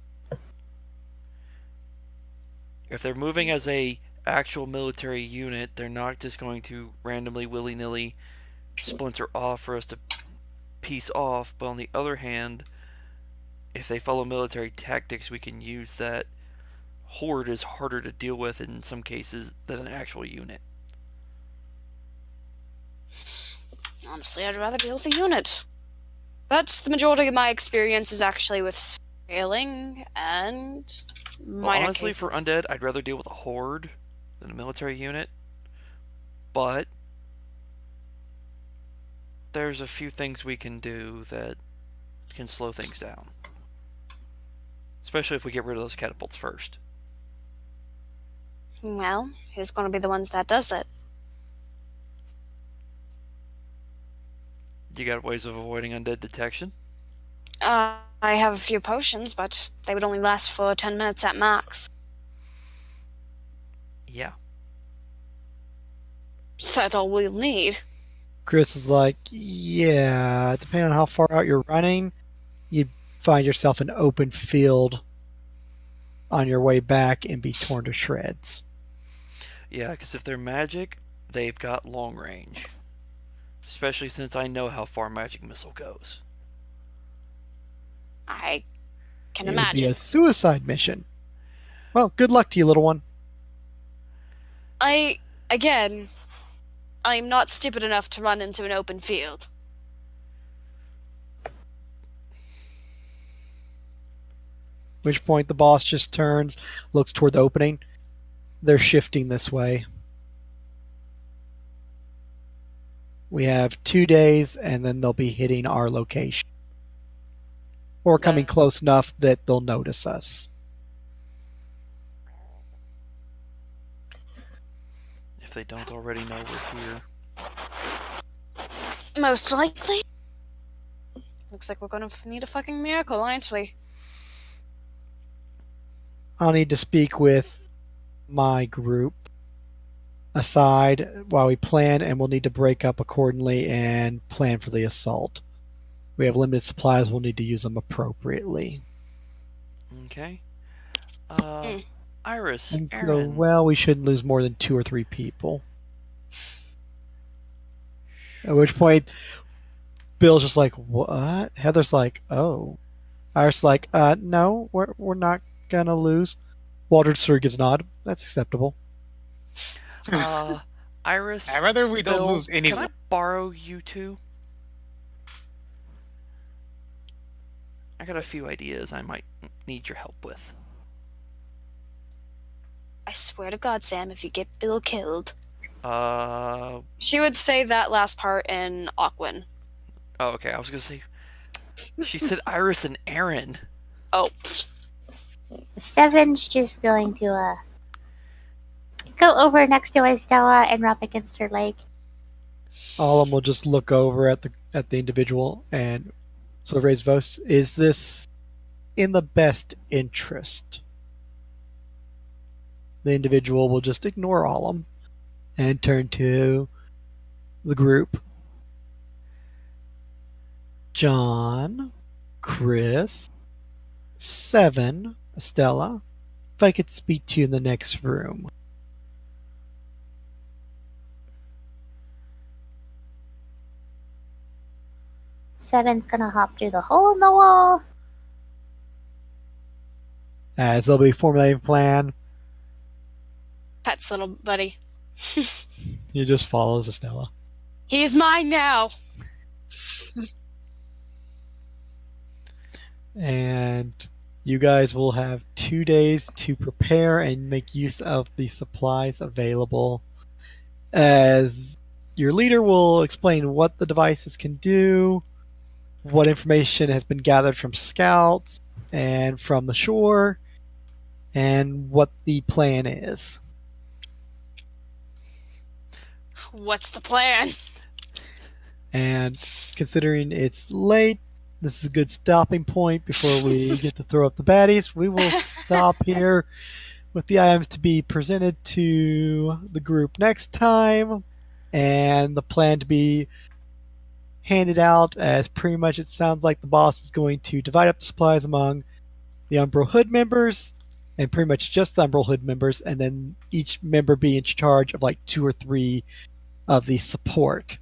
If they're moving as a actual military unit, they're not just going to randomly, willy-nilly splinter off for us to piece off. But on the other hand, if they follow military tactics, we can use that. Horde is harder to deal with in some cases than an actual unit. Honestly, I'd rather deal with a unit. But the majority of my experience is actually with scaling and minor Honestly, cases. for undead, I'd rather deal with a horde than a military unit. But there's a few things we can do that can slow things down. Especially if we get rid of those catapults first. Well, who's going to be the ones that does it? You got ways of avoiding undead detection? I have a few potions, but they would only last for 10 minutes at max. Yeah. Is that all we'll need? Chris is like, yeah, depending on how far out you're running, you'd find yourself in open field on your way back and be torn to shreds. Yeah, because if they're magic, they've got long range. Especially since I know how far magic missile goes. I can It would be imagine. a suicide mission. Well, good luck to you, little one. I'm not stupid enough to run into an open field. At which point the boss just turns, looks toward the opening. They're shifting this way. We have 2 days, and then they'll be hitting our location. Or coming close enough that they'll notice us. If they don't already know we're here. Most likely. Looks like we're gonna need a fucking miracle, aren't we? I'll need to speak with my group aside while we plan, and we'll need to break up accordingly and plan for the assault. We have limited supplies, we'll need to use them appropriately. Okay. Iris, And so, Aaron. well, we shouldn't lose more than 2 or 3 people. At which point, Bill's just like, what? Heather's like, oh. Iris like, no, we're not gonna lose. Walter sort of gives a nod. That's acceptable. Iris, I'd rather we Bill, don't lose can I anyone. borrow you two? I got a few ideas I might need your help with. I swear to God, Sam, if you get Bill killed. Oh, She would say that last part in Aquin. okay, I was gonna say... She said Iris and Aaron. Oh. Seven's just going to go over next to Estella and rub against her leg. Alum will just look over at the individual and sort of raise voice. Is this in the best interest? The individual will just ignore Alum and turn to the group. John, Chris, Seven, Estella. If I could speak to you in the next room. Seven's gonna hop through the hole in the wall. As they'll be formulating a plan, Pets, little buddy. he just follows Estella. He's mine now. And you guys will have 2 days to prepare and make use of the supplies available. As your leader will explain what the devices can do, what information has been gathered from scouts and from the shore, and what the plan is. What's the plan? And considering it's late, this is a good stopping point before we get to throw up the baddies. We will stop here with the items to be presented to the group next time, and the plan to be handed out, as pretty much it sounds like the boss is going to divide up the supplies among the Umbral Hood members, and pretty much just the Umbral Hood members, and then each member be in charge of like 2 or 3 of the support.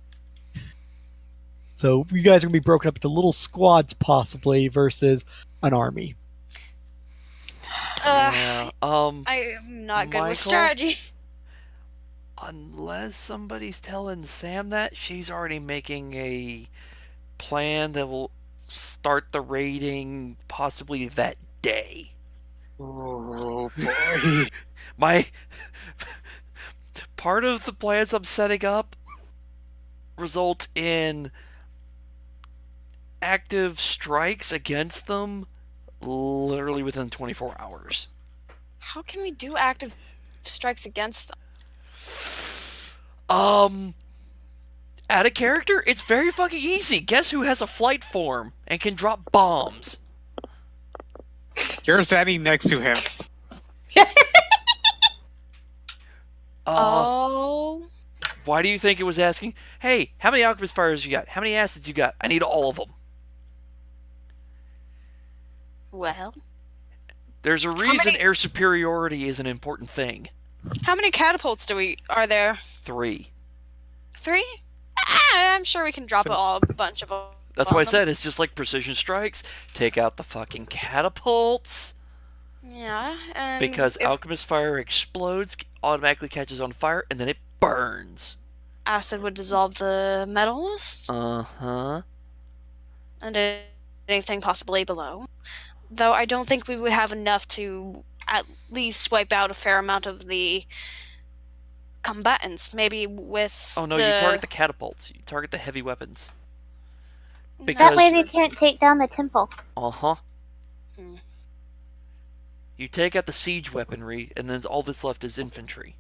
So you guys are going to be broken up into little squads possibly versus an army. Yeah. I am not good Michael? with strategy. Unless somebody's telling Sam that, she's already making a plan that will start the raiding possibly that day. Oh boy. My part of the plans I'm setting up result in active strikes against them literally within 24 hours. How can we do active strikes against them? Add a character? It's very fucking easy. Guess who has a flight form and can drop bombs? You're standing next to him. Oh. Why do you think it was asking, hey, how many alchemist fires you got? How many acids you got? I need all of them. Well. There's a reason many- air superiority is an important thing. How many catapults are there? 3. 3? I'm sure we can drop a bunch of them. That's why I said it's just like precision strikes. Take out the fucking catapults. Yeah, and Because if alchemist fire explodes, automatically catches on fire, and then it burns. acid would dissolve the metals Uh-huh. and anything possibly below. Though I don't think we would have enough to at least wipe out a fair amount of the combatants. Maybe with Oh no, you target the catapults. You target the heavy weapons. That Because- way they can't take down the temple. Uh-huh. Hmm. You take out the siege weaponry, and then all that's left is infantry.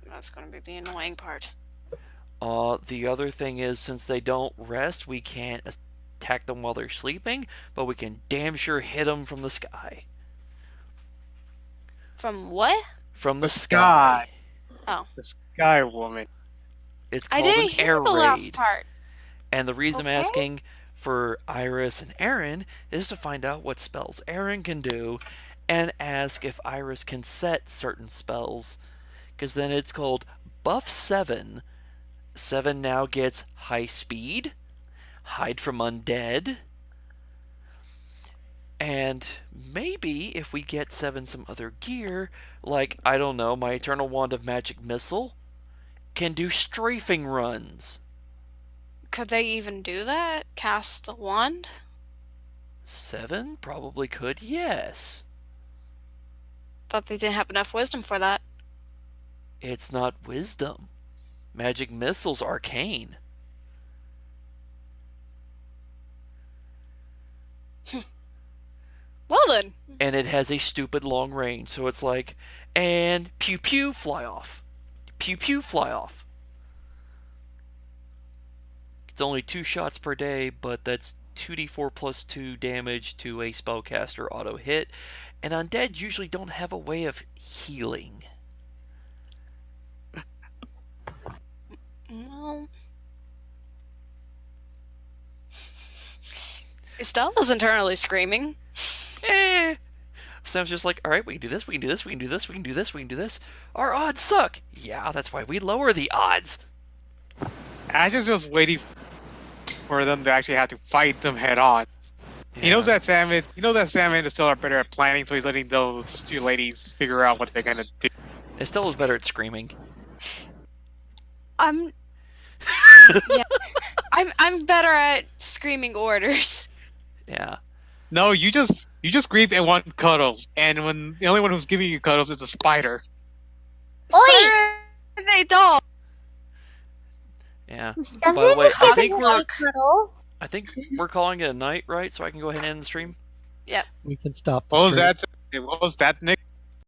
That's going to be the annoying part. The other thing is, since they don't rest, we can't attack them while they're sleeping, but we can damn sure hit them from the sky. From what? From the The sky. Oh. The Sky Woman. It's I called didn't an air hear the raid. last part. And the reason Okay. I'm asking for Iris and Aaron is to find out what spells Aaron can do, and ask if Iris can set certain spells. Because then it's called Buff 7. 7 now gets High Speed, Hide from Undead, and maybe if we get 7 some other gear, like, I don't know, my Eternal Wand of Magic Missile can do strafing runs. Could they even do that? Cast a wand? 7 probably could, yes. Thought they didn't have enough wisdom for that. It's not wisdom. Magic Missile's arcane. Well then. And it has a stupid long range, so it's like, and pew pew, fly off. Pew pew, fly off. It's only 2 shots per day, but that's 2d4 plus 2 damage to a spellcaster auto hit, and undead usually don't have a way of healing. Well, Estella's internally screaming. Sam's just like, alright, we can do this, we can do this, we can do this, we can do this, we can do this. Our odds suck! Yeah, that's why we lower the odds. I just was waiting for them to actually have to fight them head on. Yeah. He knows that Sam and Estelle are better at planning, so he's letting those two ladies figure out what they're gonna do. Estella's better at screaming. I'm better at screaming orders. Yeah. No, you just grieve and want cuddles, and when the only one who's giving you cuddles is a spider. Spider, they don't. Yeah. Doesn't By the way, I think have we're a cuddle? calling it a night, right? So I can go ahead and end the stream. We can stop the What was stream. that? What was that, Nick?